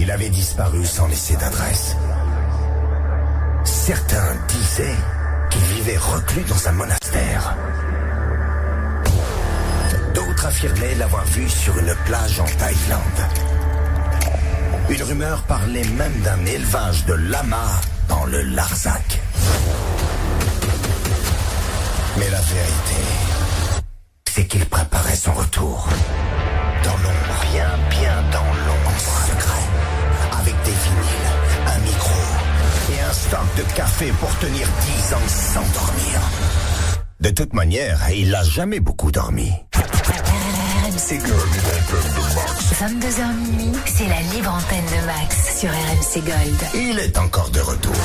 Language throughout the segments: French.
Il avait disparu sans laisser d'adresse. Certains disaient qu'il vivait reclus dans un monastère. D'autres affirmaient l'avoir vu sur une plage en Thaïlande. Une rumeur parlait même d'un élevage de lamas dans le Larzac. Mais la vérité, c'est qu'il préparait son retour. Dans l'ombre, bien dans l'ombre, en secret. Avec des vinyles, un micro et un stock de café pour tenir 10 ans sans dormir. De toute manière, il n'a jamais beaucoup dormi. RMC Gold. 22h minuit, c'est la libre antenne de Max sur RMC Gold. Il est encore de retour.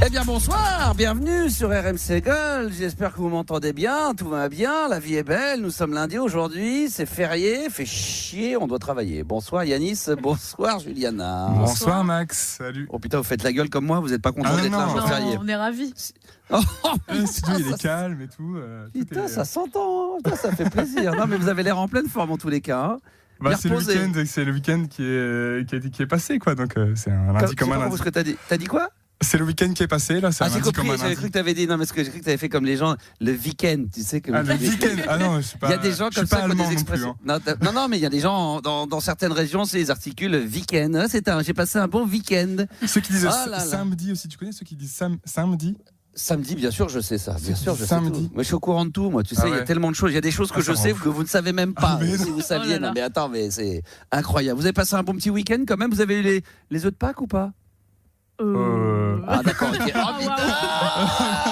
Eh bien bonsoir, bienvenue sur RMC Gold, j'espère que vous m'entendez bien, tout va bien, la vie est belle, nous sommes lundi aujourd'hui, c'est férié, fait chier, on doit travailler. Bonsoir Yanis, bonsoir Juliana. Bonsoir Max, salut. Oh putain, vous faites la gueule comme moi, vous n'êtes pas content d'être là, jour férié. On est ravis. Le studio il est calme et tout. Putain, ça s'entend, putain, ça fait plaisir. Non mais vous avez l'air en pleine forme en tous les cas. Hein. Bah, c'est le week-end qui est passé quoi, donc c'est un lundi comme un lundi. Ce que t'as dit quoi? C'est le week-end qui est passé, là, c'est un lundi comme un lundi. J'avais cru que t'avais dit, non, mais j'ai cru que t'avais fait comme les gens, le week-end, tu sais. Que le week-end, ah non, je suis pas. Il y a des gens comme ça qui ont des expressions. Non, non, mais il y a des gens, dans certaines régions, c'est les articules week-end. J'ai passé un bon week-end. Ceux qui disent samedi aussi, tu connais ceux qui disent samedi? Samedi, bien sûr, je sais ça. Bien sûr, je samedi. sais tout. Moi, je suis au courant de tout, moi. Tu sais, il y a tellement de choses. Il y a des choses que je sais que vous ne savez même pas. Si vous saviez, non, mais attends, mais c'est incroyable. Vous avez passé un bon petit week-end quand même? Vous avez eu les œufs de Pâques ou pas? Ah d'accord, ok. Oh putain,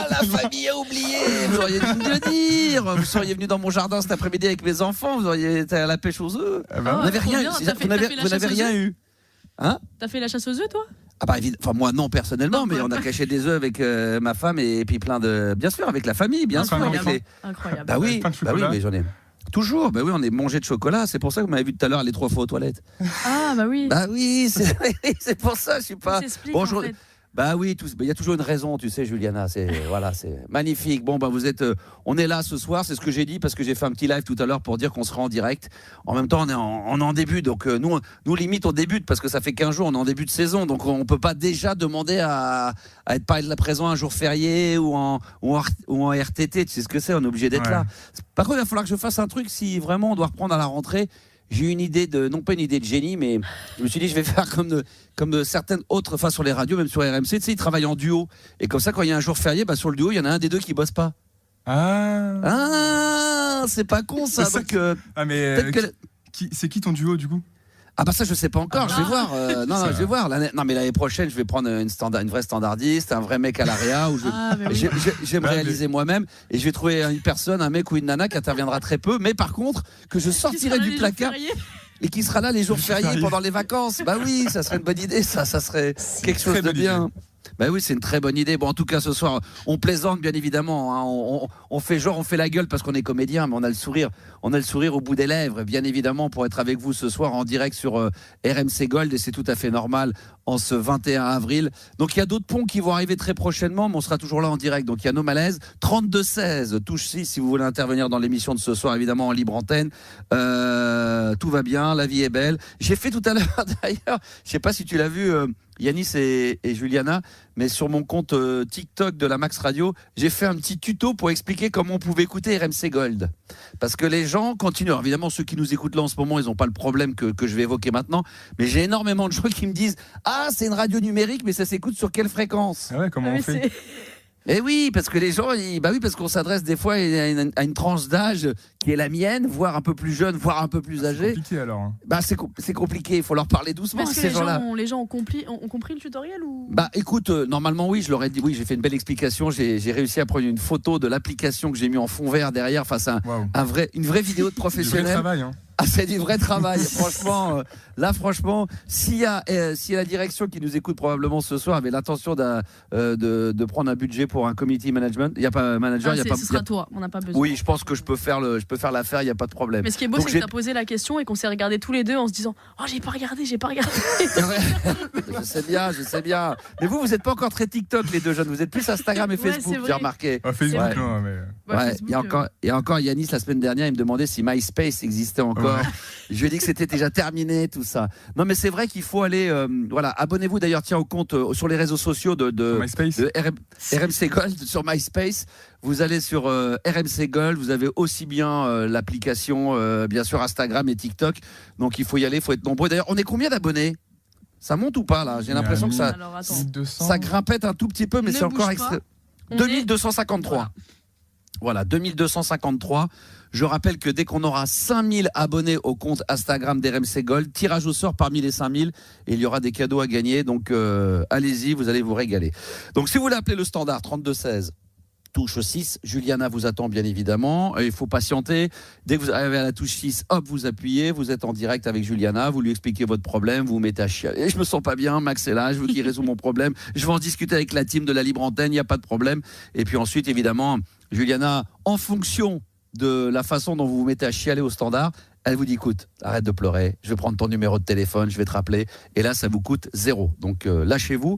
la famille a oublié. Vous auriez dû me le dire. Vous seriez venu dans mon jardin cet après-midi avec mes enfants. Vous auriez été à la pêche aux œufs. Vous n'avez rien eu. Vous n'avez rien eu. Hein? T'as fait la chasse aux œufs, toi? Ah bah enfin moi non personnellement, mais on a caché des œufs avec ma femme et puis plein de, bien sûr avec la famille, bien sûr. Incroyable. Bah oui, mais j'en ai. Toujours, bah oui, on est mangé de chocolat. C'est pour ça que vous m'avez vu tout à l'heure aller 3 fois aux toilettes. Ah bah oui. Bah oui, c'est pour ça, je suis pas. Bonjour. Bah oui, il y a toujours une raison, tu sais, Juliana. C'est magnifique. Bon, bah vous êtes, on est là ce soir. C'est ce que j'ai dit parce que j'ai fait un petit live tout à l'heure pour dire qu'on sera en direct. En même temps, on est en début, donc nous limite on débute parce que ça fait 15 jours, on est en début de saison, donc on peut pas déjà demander à être pas présent un jour férié ou en RTT. Tu sais ce que c'est, on est obligé d'être là. Par contre, il va falloir que je fasse un truc si vraiment on doit reprendre à la rentrée. J'ai eu une idée non pas une idée de génie, mais je me suis dit je vais faire comme de certaines autres, enfin sur les radios, même sur RMC, tu sais, ils travaillent en duo. Et comme ça, quand il y a un jour férié, bah sur le duo, il y en a un des deux qui bosse pas. Ah, c'est pas con ça. Donc, c'est qui ton duo du coup? Ah bah ça je sais pas encore, je vais voir. Je vais voir. Non mais l'année prochaine je vais prendre une vraie standardiste, un vrai mec à l'AREA où je vais me réaliser moi-même et je vais trouver une personne, un mec ou une nana qui interviendra très peu, mais par contre que je sortirai du placard et qui sera là les jours fériés pendant les vacances. Bah oui, ça serait une bonne idée, ça serait quelque chose de bien. Bah oui, c'est une très bonne idée. Bon, en tout cas, ce soir, on plaisante bien évidemment. Hein. On fait genre, on fait la gueule parce qu'on est comédien, mais on a le sourire au bout des lèvres, bien évidemment, pour être avec vous ce soir en direct sur RMC Gold, et c'est tout à fait normal en ce 21 avril. Donc il y a d'autres ponts qui vont arriver très prochainement, mais on sera toujours là en direct. Donc il y a nos malaises. 32-16, touche 6 si vous voulez intervenir dans l'émission de ce soir, évidemment en libre antenne. Tout va bien, la vie est belle. J'ai fait tout à l'heure d'ailleurs, je sais pas si tu l'as vu. Yanis et Juliana, mais sur mon compte TikTok de la Max Radio, j'ai fait un petit tuto pour expliquer comment on pouvait écouter RMC Gold. Parce que les gens continuent. Alors évidemment, ceux qui nous écoutent là en ce moment, ils n'ont pas le problème que je vais évoquer maintenant, mais j'ai énormément de gens qui me disent « Ah, c'est une radio numérique, mais ça s'écoute sur quelle fréquence ?» Ah ouais, comment on fait? Eh oui, parce que les gens, parce qu'on s'adresse des fois à une tranche d'âge qui est la mienne, voire un peu plus jeune, voire un peu plus âgée. C'est compliqué alors. Hein. Bah c'est compliqué, il faut leur parler doucement. Est-ce que ces gens-là. Les gens ont compris le tutoriel ou? Bah écoute, normalement oui, je leur ai dit oui, j'ai fait une belle explication, j'ai réussi à prendre une photo de l'application que j'ai mis en fond vert derrière face à une vraie vidéo de professionnel. Du vrai travail, hein. Ah, c'est du vrai travail, franchement. Là, franchement, s'il y a la direction qui nous écoute probablement ce soir avait l'intention de prendre un budget pour un community management, il y a pas manager, il y a pas. Ce sera toi, on n'a pas besoin. Oui, je pense que je peux faire l'affaire, il y a pas de problème. Mais ce qui est beau, c'est que tu as posé la question et qu'on s'est regardé tous les deux en se disant « Oh, j'ai pas regardé. » Je sais bien. Mais vous n'êtes pas encore très TikTok, les deux jeunes. Vous êtes plus Instagram et Facebook, j'ai remarqué. Facebook, non, mais. Il y a encore Yanis la semaine dernière, il me demandait si MySpace existait encore. encore. Je lui ai dit que c'était déjà terminé, tout ça. Non, mais c'est vrai qu'il faut aller. Voilà, abonnez-vous d'ailleurs, tiens, au compte sur les réseaux sociaux de RMC Gold sur MySpace. Vous allez sur RMC Gold, vous avez aussi bien l'application, bien sûr, Instagram et TikTok. Donc il faut y aller, il faut être nombreux. D'ailleurs, on est combien d'abonnés ? Ça monte ou pas là ? J'ai l'impression que ça grimpette un tout petit peu, mais c'est encore extrême. 2253. Voilà, 2253. Je rappelle que dès qu'on aura 5000 abonnés au compte Instagram d'RMC Gold, tirage au sort parmi les 5000 et il y aura des cadeaux à gagner. Donc allez-y, vous allez vous régaler. Donc si vous voulez appeler le standard 3216, touche 6, Juliana vous attend bien évidemment. Il faut patienter. Dès que vous arrivez à la touche 6, hop, vous appuyez, vous êtes en direct avec Juliana, vous lui expliquez votre problème, vous vous mettez à chialer. Je me sens pas bien, Max est là, je veux qu'il résout mon problème. Je vais en discuter avec la team de la Libre Antenne, il n'y a pas de problème. Et puis ensuite, évidemment, Juliana, en fonction de la façon dont vous vous mettez à chialer au standard, elle vous dit écoute, arrête de pleurer, je vais prendre ton numéro de téléphone, je vais te rappeler, et là ça vous coûte 0. Donc lâchez-vous.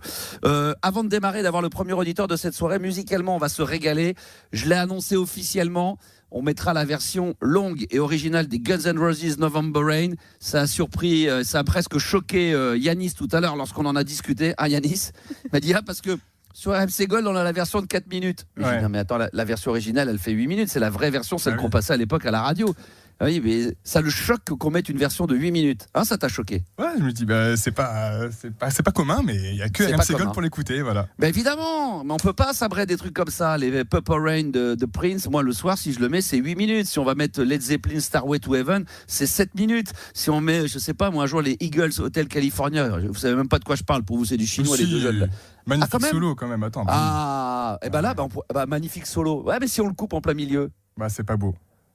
Avant de démarrer, d'avoir le premier auditeur de cette soirée, musicalement on va se régaler. Je l'ai annoncé officiellement, on mettra la version longue et originale des Guns N' Roses November Rain. Ça a surpris, ça a presque choqué Yanis tout à l'heure lorsqu'on en a discuté. Hein Yanis m'a dit parce que sur RMC Gold, on a la version de 4 minutes. Ouais. Dit, non, mais attends, la version originale, elle fait 8 minutes. C'est la vraie version, celle qu'on passait à l'époque à la radio. Oui, mais ça le choque qu'on mette une version de 8 minutes. Hein, ça t'a choqué ? Ouais, je me dis, c'est pas commun, mais il n'y a que RMC Gold pour l'écouter, voilà. Ben évidemment, mais on peut pas sabrer des trucs comme ça. Les Purple Rain de Prince, moi le soir, si je le mets, c'est 8 minutes. Si on va mettre Led Zeppelin Starway to Heaven, c'est 7 minutes. Si on met, je sais pas, moi un jour les Eagles Hotel California, vous savez même pas de quoi je parle. Pour vous, c'est du chinois, les deux jeunes. Magnifique solo quand même, attends. Et ben là, magnifique solo. Ouais, mais si on le coupe en plein milieu. Bah c'est pas beau.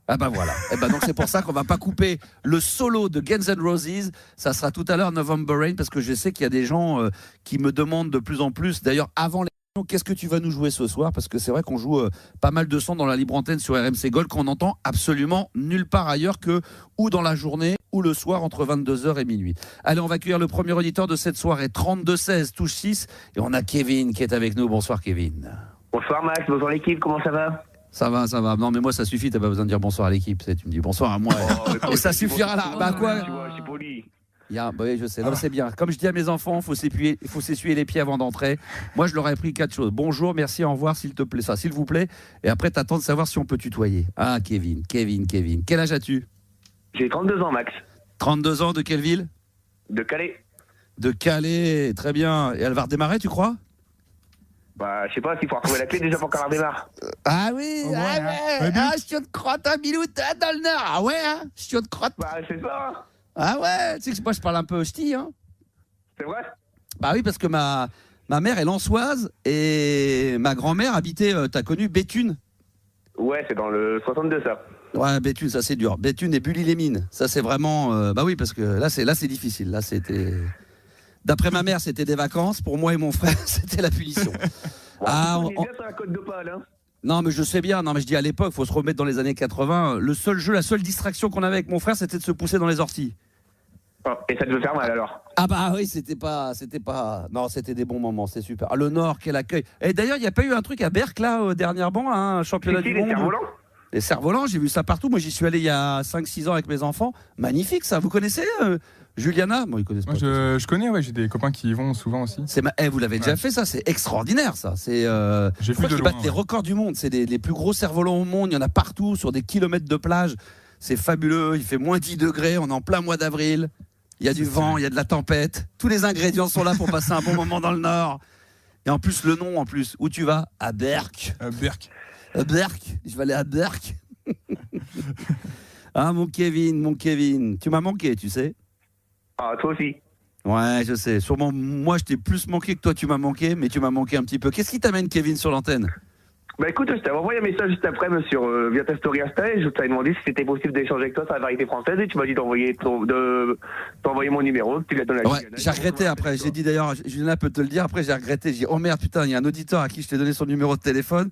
Ah bah voilà. Et donc c'est pour ça qu'on va pas couper le solo de Guns N' Roses. Ça sera tout à l'heure November Rain parce que je sais qu'il y a des gens qui me demandent de plus en plus. D'ailleurs avant les qu'est-ce que tu vas nous jouer ce soir ? Parce que c'est vrai qu'on joue pas mal de sons dans la Libre Antenne sur RMC Gold qu'on entend absolument nulle part ailleurs que ou dans la journée ou le soir entre 22h et minuit. Allez, on va accueillir le premier auditeur de cette soirée, 3216, touche 6. Et on a Kevin qui est avec nous. Bonsoir Kevin. Bonsoir Max, bonsoir l'équipe, comment ça va ? Ça va. Non, mais moi, ça suffit. T'as pas besoin de dire bonsoir à l'équipe. Tu me dis bonsoir à moi. Et ça suffira là. Bah quoi ? Je suis poli. Oui, je sais. Non, c'est bien. Comme je dis à mes enfants, il faut s'essuyer les pieds avant d'entrer. Moi, je leur ai appris 4 choses. Bonjour, merci, au revoir, s'il te plaît. Ça, s'il vous plaît. Et après, t'attends de savoir si on peut tutoyer. Ah, Kevin. Quel âge as-tu ? J'ai 32 ans, Max. 32 ans, de quelle ville ? De Calais. De Calais, très bien. Et elle va redémarrer, tu crois ? Bah, je sais pas, s'il faut retrouver la clé déjà pour qu'elle redémarre. Ah oui, je te crotte un bilou dans le nord. Ah ouais, je te crotte. Bah, c'est ça. Ah ouais, tu sais que moi je parle un peu ch'ti, hein. C'est vrai ? Bah oui, parce que ma mère est lançoise et ma grand-mère habitait, t'as connu Béthune ? Ouais, c'est dans le 62 ça. Ouais, Béthune, ça c'est dur. Béthune et Bully-les-Mines, ça c'est vraiment... bah oui, parce que là c'est difficile. Là c'était... D'après ma mère, c'était des vacances. Pour moi et mon frère, c'était la punition. On est bien sur la côte d'Opale, hein. Non, mais je sais bien. Non, mais je dis à l'époque, il faut se remettre dans les années 80. Le seul jeu, la seule distraction qu'on avait avec mon frère, c'était de se pousser dans les orties. Et ça devait faire mal alors ? Ah bah oui, c'était pas... Non, c'était des bons moments, c'est super. Ah, le Nord, quel accueil. Et d'ailleurs, il n'y a pas eu un truc à Berck, là, dernièrement, un championnat du monde. Les cerfs-volants ? Les cerfs-volants, j'ai vu ça partout. Moi, j'y suis allé il y a 5-6 ans avec mes enfants. Magnifique, ça. Vous connaissez Juliana ? Moi, ils connaissent pas. Moi, je connais, ouais, j'ai des copains qui y vont souvent aussi. Vous l'avez déjà fait, ça, c'est extraordinaire, ça. J'ai vu de loin. Ils battent les records du monde. C'est les plus gros cerfs-volants au monde. Il y en a partout, sur des kilomètres de plage. C'est fabuleux. Il fait moins 10 degrés. On est en plein mois d'avril. Il y a du vent, il y a de la tempête. Tous les ingrédients sont là pour passer un bon moment dans le Nord. Et en plus, le nom, où tu vas ? À Berck. Berck. Je vais aller à Berck. Ah, mon Kevin. Tu m'as manqué, tu sais. Ah, toi aussi. Ouais, je sais. Sûrement, moi, je t'ai plus manqué que toi, tu m'as manqué, mais tu m'as manqué un petit peu. Qu'est-ce qui t'amène, Kevin, sur l'antenne ? Bah écoute, je t'avais envoyé un message juste après via ta story Insta et je t'avais demandé si c'était possible d'échanger avec toi sur la variété française et tu m'as dit d'envoyer mon numéro, tu l'as donné à Juliana. J'ai regretté après, j'ai dit d'ailleurs, Juliana peut te le dire, après j'ai regretté, j'ai dit oh merde putain, il y a un auditeur à qui je t'ai donné son numéro de téléphone,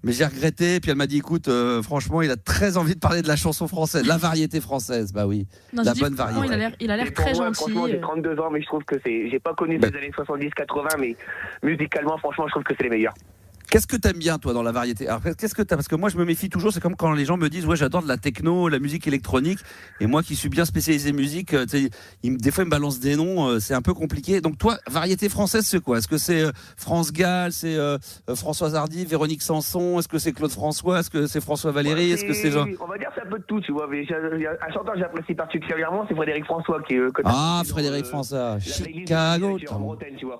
mais j'ai regretté, et puis elle m'a dit écoute, franchement il a très envie de parler de la chanson française, la variété française, bah oui, non, la bonne variété. Il a l'air très gentil. Franchement j'ai 32 ans mais je trouve que j'ai pas connu les années 70-80 mais musicalement franchement je trouve que c'est les meilleurs. Qu'est-ce que t'aimes bien, toi, dans la variété? Alors, qu'est-ce que t'as? Parce que moi, je me méfie toujours. C'est comme quand les gens me disent, ouais, j'adore de la techno, la musique électronique. Et moi, qui suis bien spécialisé musique, des fois, ils me balancent des noms. C'est un peu compliqué. Donc, toi, variété française, c'est quoi? Est-ce que c'est France Gall? C'est Françoise Hardy, Véronique Sanson? Est-ce que c'est Claude François? Est-ce que c'est François Valéry? Est-ce que c'est genre... On va dire c'est un peu de tout, tu vois. Mais un chanteur que j'apprécie particulièrement, c'est Frédéric François qui est. Frédéric François, Chicago.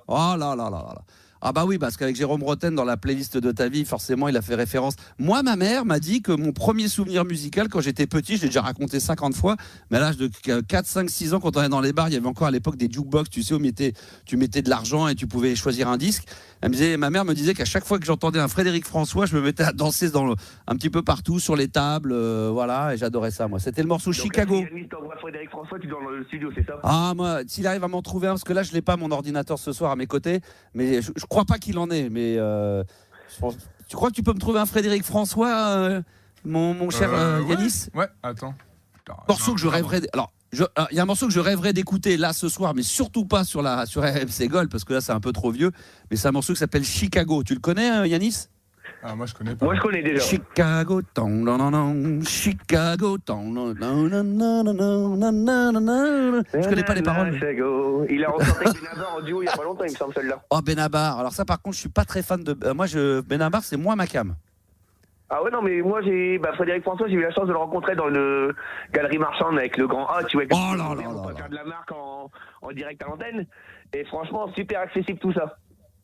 Oh là là là là là. Ah bah oui, parce qu'avec Jérôme Rotten dans la playlist de ta vie, forcément, il a fait référence. Moi, ma mère m'a dit que mon premier souvenir musical, quand j'étais petit, je l'ai déjà raconté 50 fois, mais à l'âge de 4, 5, 6 ans, quand on est dans les bars, il y avait encore à l'époque des jukebox, tu sais, où tu mettais de l'argent et tu pouvais choisir un disque. Ma mère me disait qu'à chaque fois que j'entendais un Frédéric François, je me mettais à danser un petit peu partout, sur les tables, voilà, et j'adorais ça, moi. C'était le morceau donc, Chicago. Si t'envoies Frédéric François, tu es dans le studio, c'est ça? Ah, moi, s'il arrive à m'en trouver un, parce que là, je l'ai pas mon ordinateur ce soir à mes côtés, mais je crois pas qu'il en ait, mais tu crois que tu peux me trouver un Frédéric François, mon cher Yanis? Ouais, attends. Morceau que je rêverais. Alors, il y a un morceau que je rêverais d'écouter là ce soir, mais surtout pas sur RMC Gold, parce que là c'est un peu trop vieux. Mais c'est un morceau qui s'appelle Chicago. Tu le connais, Yanis? Ah, moi je connais pas. Moi je connais déjà. Chicago, Chicago, je connais pas les paroles. Il a rencontré Benabar en duo il y a pas longtemps, il me semble celle-là. Oh, Benabar. Alors ça, par contre, je suis pas très fan de. Benabar, c'est moins ma cam. Ah ouais, non, mais moi, Frédéric François, j'ai eu la chance de le rencontrer dans une galerie marchande avec le grand A, tu vois. Oh là là on peut faire de la marque en direct à l'antenne. Et franchement, super accessible tout ça.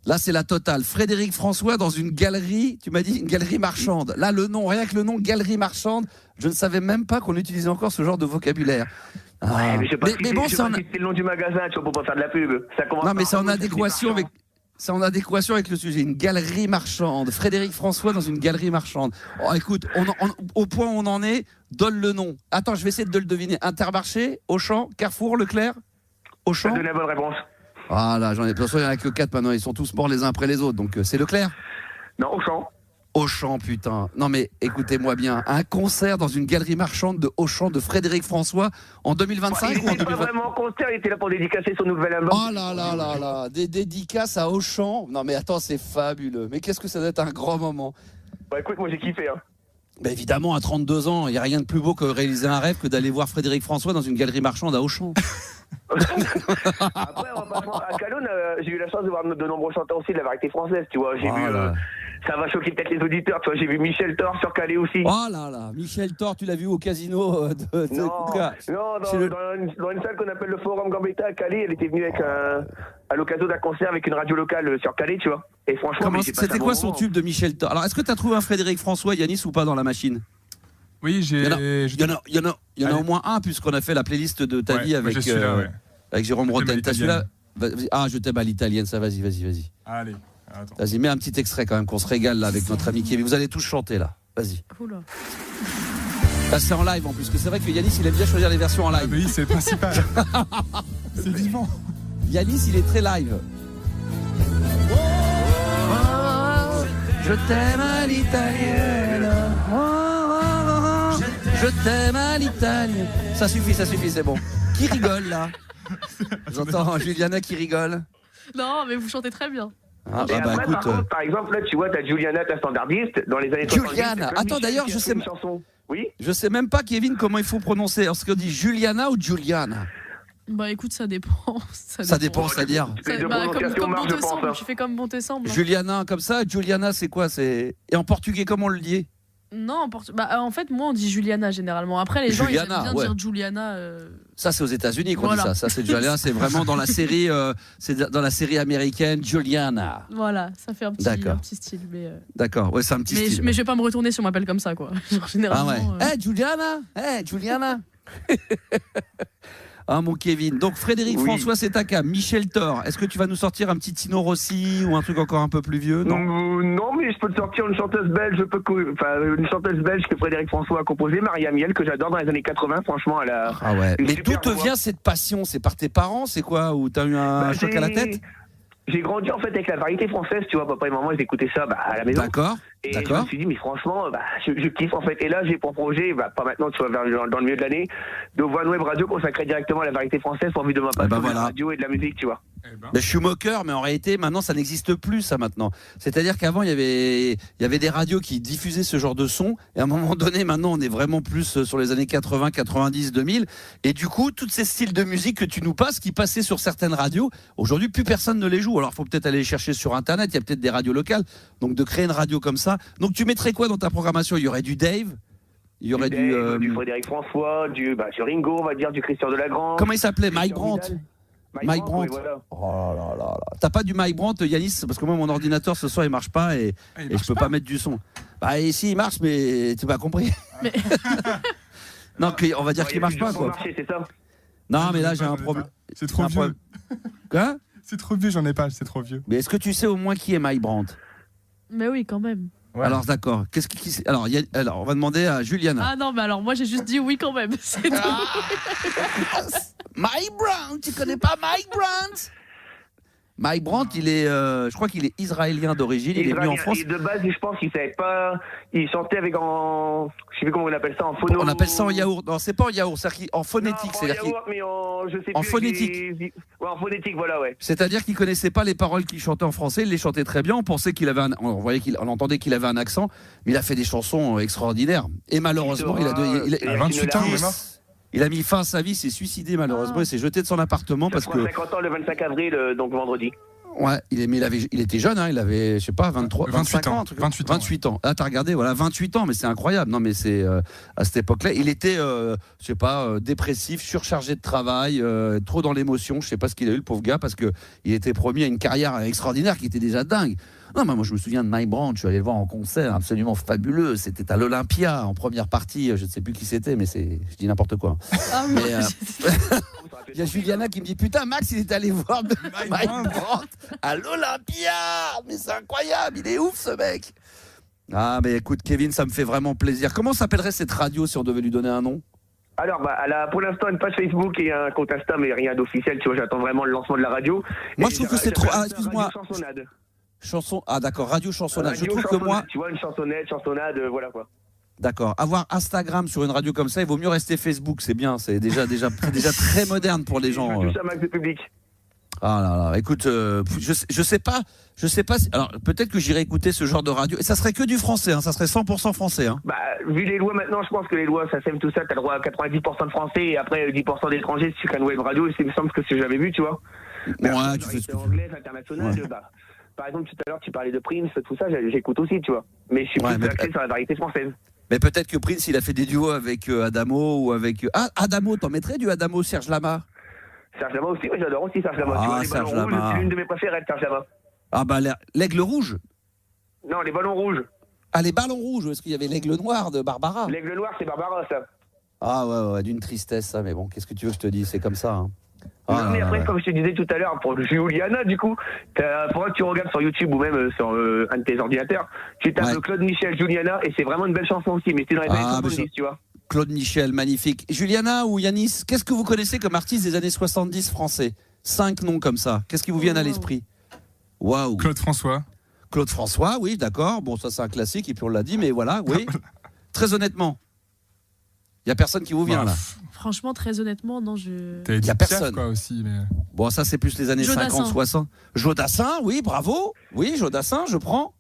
Là, c'est la totale. Frédéric François dans une galerie, tu m'as dit une galerie marchande. Là, le nom, rien que le nom galerie marchande, je ne savais même pas qu'on utilisait encore ce genre de vocabulaire. Ouais, mais je sais pas si c'est le nom du magasin, tu vois, pour pas faire de la pub. Non, mais c'est en adéquation avec... C'est en adéquation avec le sujet. Une galerie marchande. Frédéric François dans une galerie marchande. Oh, écoute, au point où on en est, donne le nom. Attends, je vais essayer de le deviner. Intermarché, Auchan, Carrefour, Leclerc, Auchan. Je donne la bonne réponse. Voilà, j'en ai besoin. Il n'y en a que 4 maintenant. Ils sont tous morts les uns après les autres. Donc c'est Leclerc. Non, Auchan. Auchan, putain. Non mais écoutez-moi bien. Un concert dans une galerie marchande de Auchan de Frédéric François en 2025 il ou en était pas vraiment en concert, il était là pour dédicacer son nouvel album. Oh là là là là. Des dédicaces à Auchan. Non mais attends, c'est fabuleux. Mais qu'est-ce que ça doit être un grand moment. Bah écoute, moi j'ai kiffé. Hein. Bah évidemment, à 32 ans, il n'y a rien de plus beau que réaliser un rêve que d'aller voir Frédéric François dans une galerie marchande à Auchan. Après, à Calonne, j'ai eu la chance de voir de nombreux chanteurs aussi de la variété française, tu vois. J'ai vu, ça va choquer peut-être les auditeurs, tu vois. J'ai vu Michel Thor sur Calais aussi. Oh là là, Michel Thor, tu l'as vu au casino dans une salle qu'on appelle le Forum Gambetta à Calais. Elle était venue à l'occasion d'un concert avec une radio locale sur Calais, tu vois. Et franchement, c'était quoi son tube de Michel Thor? Alors, est-ce que tu as trouvé un Frédéric François, Yanis, ou pas dans la machine? Oui, il y en a au moins un, puisqu'on a fait la playlist de ta vie avec Jérôme Rotten. T'as celui-là? Ah, je t'aime à l'italienne, ça, vas-y. Allez, attends. Vas-y, mets un petit extrait quand même, qu'on se régale là avec notre ami Kevin. Vous allez tous chanter là, vas-y. Oula. Là, c'est en live en plus, parce que c'est vrai que Yanis, il aime bien choisir les versions en live. Oui, c'est le principal. C'est vivant. Yanis, il est très live. Je t'aime à l'italienne. Je t'aime à l'italienne. Ça suffit, c'est bon. Qui rigole là? J'entends Juliana qui rigole. Non, mais vous chantez très bien. Ah, et après, écoute, par exemple, là, tu vois, t'as Juliana, ta standardiste, dans les années 70. Juliana, attends, d'ailleurs, je sais. Oui. Je sais même pas, Kevin, comment il faut prononcer. Est-ce qu'on dit Juliana ou Juliana? Bah écoute, ça dépend. Ça dépend, c'est-à-dire comme bon te semble, tu fais comme bon te semble. Juliana, comme ça, Juliana, c'est quoi? Et en portugais, comment on le dit? Non, en fait, moi, on dit Juliana généralement. Après, les gens, ils aiment bien dire Juliana. Ça, c'est aux États-Unis qu'on dit ça. Ça, c'est Juliana, c'est vraiment dans la série, dans la série américaine, Juliana. Voilà, ça fait un petit style. D'accord, ouais, c'est un petit style. Mais je vais pas me retourner si on m'appelle comme ça, quoi. Genre, généralement. Ah ouais. Juliana, Juliana. Ah mon Kevin. Donc Frédéric François, c'est ta cam. Michel Thor, est-ce que tu vas nous sortir un petit Tino Rossi ou un truc encore un peu plus vieux? Non, mais je peux te sortir une chanteuse belge, que Frédéric François a composée, Maria Miel, que j'adore dans les années 80. Franchement, elle a. Ah ouais. Mais d'où te vient cette passion? C'est par tes parents? C'est quoi? Ou t'as eu un choc à la tête? J'ai grandi en fait avec la variété française, tu vois, papa et maman ils écoutaient ça à la maison. D'accord. Et je me suis dit mais franchement, je kiffe en fait. Et là j'ai pour projet, pas maintenant, tu vois, dans le milieu de l'année, de voir une web radio consacrée directement à la variété française pour vue de ma passion de la radio et de la musique, tu vois. Je suis moqueur, mais en réalité, maintenant, ça n'existe plus, ça, maintenant. C'est-à-dire qu'avant, il y avait des radios qui diffusaient ce genre de son, et à un moment donné, maintenant, on est vraiment plus sur les années 80, 90, 2000, et du coup, tous ces styles de musique que tu nous passes, qui passaient sur certaines radios, aujourd'hui, plus personne ne les joue. Alors, il faut peut-être aller les chercher sur Internet, il y a peut-être des radios locales, donc de créer une radio comme ça. Donc, tu mettrais quoi dans ta programmation? Il y aurait du Dave? Il y aurait du Frédéric François, du Ringo, on va dire, du Christian Delagrange. Comment il s'appelait? Mike Brandt. Mike Brandt. Oui, voilà. Oh là là là. T'as pas du Mike Brandt, Yanis? Parce que moi, mon ordinateur ce soir, il marche pas et je peux pas mettre du son. Bah, ici, il marche, mais tu m'as compris. Mais... non, on va dire qu'il marche pas, quoi. Marcher, c'est ça. Non, mais là, j'ai un problème. C'est trop vieux. Quoi? C'est trop vieux, j'en ai pas, c'est trop vieux. Mais est-ce que tu sais au moins qui est Mike Brandt? Mais oui, quand même. Ouais. Alors d'accord. Alors, on va demander à Juliana. Ah non, mais alors moi j'ai juste dit oui quand même. C'est tout. Mike Brandt, tu connais pas Mike Brandt? Mike Brandt, il est, je crois qu'il est israélien d'origine. Il est venu en France. Et de base, je pense qu'il savait pas. Il chantait avec je sais plus comment on appelle ça en phono. On appelle ça en yaourt. Non, c'est pas en yaourt, c'est en phonétique. Non, en yaourt, mais je sais plus. En phonétique. Ouais, en phonétique, voilà, ouais. C'est-à-dire qu'il connaissait pas les paroles qu'il chantait en français. Il les chantait très bien. On pensait qu'il avait on entendait qu'il avait un accent, mais il a fait des chansons extraordinaires. Et malheureusement, il a 28 ans, il a mis fin à sa vie, s'est suicidé malheureusement, il s'est jeté de son appartement parce que 50 ans le 25 avril, donc vendredi. Ouais, il était jeune, hein, il avait, je sais pas, 25 ans. 28 ans. Ah, t'as regardé, voilà, 28 ans, mais c'est incroyable. Non, mais c'est à cette époque-là, il était, je sais pas, dépressif, surchargé de travail, trop dans l'émotion. Je sais pas ce qu'il a eu, le pauvre gars, parce que il était promis à une carrière extraordinaire qui était déjà dingue. Non, mais moi je me souviens de Mike Brandt, je suis allé le voir en concert, absolument fabuleux. C'était à l'Olympia en première partie. Je ne sais plus qui c'était, mais je dis n'importe quoi. Ah, mais, il y a Juliana qui me dit putain, Max, il est allé voir Mike Brandt à l'Olympia. Mais c'est incroyable, il est ouf ce mec. Ah, mais écoute, Kevin, ça me fait vraiment plaisir. Comment s'appellerait cette radio si on devait lui donner un nom? Alors, elle a pour l'instant une page Facebook et un compte Insta, mais rien d'officiel. Tu vois, j'attends vraiment le lancement de la radio. Moi, je trouve que c'est trop. Ah, excuse-moi. Chansonnade. Ah d'accord, radio chansonnade. Je trouve que moi, tu vois, une chansonnade, voilà quoi. D'accord. Avoir Instagram sur une radio comme ça, il vaut mieux rester Facebook. C'est bien, c'est déjà très moderne pour les gens. Tout ça, Max de public. Ah là là. Écoute, je sais pas. Alors peut-être que j'irai écouter ce genre de radio. Et ça serait que du français, hein, ça serait 100% français. Hein. Bah vu les lois maintenant, je pense que les lois, ça sème tout ça. T'as le droit à 90% de français et après 10% d'étrangers si tu crées une web radio. Et c'est me semble que c'est jamais vu, tu vois. Ouais, tu fais ce que anglaise, internationale, ouais. Par exemple, tout à l'heure, tu parlais de Prince, tout ça, j'écoute aussi, tu vois. Mais je suis plus axé sur la variété française. Mais peut-être que Prince, il a fait des duos avec Adamo ou avec... Ah, Adamo, t'en mettrais du Adamo, Serge Lama? Serge Lama aussi, oui, j'adore aussi Serge Lama. Ah, tu vois, les Serge ballons Lama. rouges, c'est l'une de mes préférées, Serge Lama. Ah bah, l'aigle rouge? Non, les ballons rouges. Ah, les ballons rouges, est-ce qu'il y avait l'aigle noir de Barbara? L'aigle noir, c'est Barbara, ça. Ah ouais, d'une tristesse, ça, mais bon, qu'est-ce que tu veux que je te dise, c'est comme ça, hein. Non, mais après, comme je te disais tout à l'heure, pour Juliana, du coup, faudra que tu regardes sur YouTube ou même sur un de tes ordinateurs, tu tapes Claude Michel, Juliana, et c'est vraiment une belle chanson aussi, mais c'est dans les années 70, tu vois. Claude Michel, magnifique. Juliana ou Yanis, qu'est-ce que vous connaissez comme artiste des années 70 français? 5 noms comme ça, qu'est-ce qui vous viennent à l'esprit? Waouh. Claude François. Claude François, oui, d'accord. Bon, ça c'est un classique, et puis on l'a dit, mais voilà, oui. Très honnêtement, il n'y a personne qui vous vient là. Franchement, très honnêtement, non, il n'y a personne. Quoi, aussi, mais... Bon, ça c'est plus les années 50, 60. Jodassin, oui, bravo. Oui, Jodassin, je prends.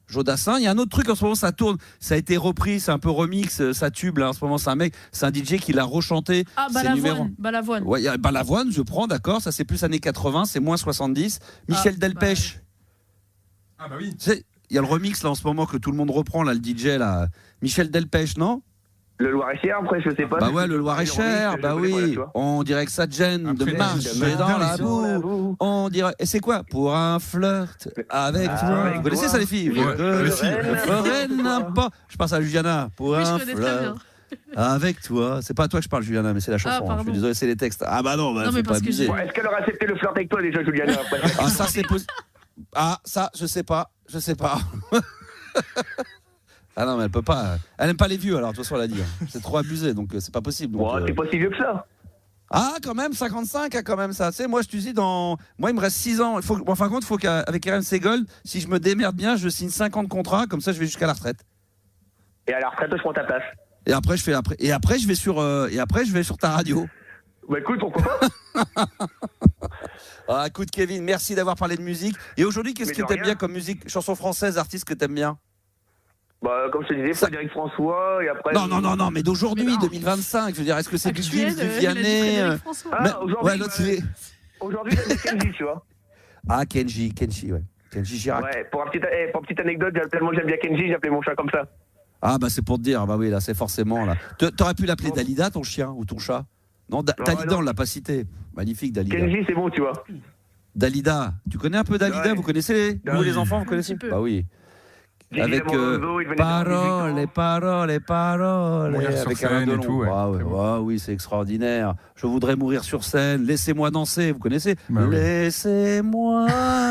Jodassin, il y a un autre truc en ce moment, ça tourne. Ça a été repris, c'est un peu remix, ça tube là en ce moment. C'est un DJ qui l'a rechanté. Ah, Balavoine. Ouais, Balavoine, je prends, d'accord. Ça c'est plus années 80, c'est moins 70. Michel Delpech. Ah bah oui. Il y a le remix là en ce moment que tout le monde reprend là, le DJ là. Michel Delpech, non? Le Loir-et-Cher, après, je sais pas. Bah ouais, le Loir-et-Cher, bah oui. On dirait que ça te gêne après, de marcher dans la boue. On dirait. Et c'est quoi? Pour un flirt avec toi. Vous connaissez ça, les filles? Je passe à Juliana. Pour un flirt avec toi. C'est pas à toi que je parle, Juliana, mais c'est la chanson. Je suis désolé, c'est les textes. Ah bah non, faut pas abuser. Est-ce qu'elle aura accepté le flirt avec toi déjà, Juliana? Ah, ça, c'est possible. Ah, ça, je sais pas. Ah non, mais elle peut pas. Elle aime pas les vieux, alors de toute façon, elle a dit. C'est trop abusé, donc c'est pas possible. Donc, t'es pas si vieux que ça. Ah, quand même, 55, quand même, ça. Tu sais, moi, je te dis, moi, il me reste 6 ans. En fin de compte, il faut qu'avec RMC Gold, si je me démerde bien, je signe 50 contrats, comme ça, je vais jusqu'à la retraite. Et à la retraite, je prends ta place. Et après, je vais sur ta radio. Bah écoute, pourquoi pas. Ah, écoute, Kevin, merci d'avoir parlé de musique. Et aujourd'hui, qu'est-ce que t'aimes bien comme musique, chanson française, artiste que t'aimes bien? Bah, comme je te disais, Frédéric François, et après. Non, mais d'aujourd'hui, 2025. Je veux dire, est-ce que c'est du Gims, du Vianney aujourd'hui, aujourd'hui, c'est Kenji, tu vois. Ah, Kenji, ouais. Kenji Girac. Ouais, pour petite anecdote, tellement j'aime bien Kenji, j'ai appelé mon chat comme ça. Ah, bah, c'est pour te dire, bah oui, là, c'est forcément, là. T'aurais pu l'appeler Dalida, ton chien, ou ton chat? Non, Dalida, on l'a pas cité. Magnifique, Dalida. Kenji, c'est bon, tu vois. Dalida, tu connais un peu Dalida? Ouais. Vous connaissez? Vous, les enfants, vous connaissez? Bah oui. Avec paroles. Avec Alain Delon. Oui, c'est extraordinaire. Je voudrais mourir sur scène. Laissez-moi danser. Vous connaissez? Laissez-moi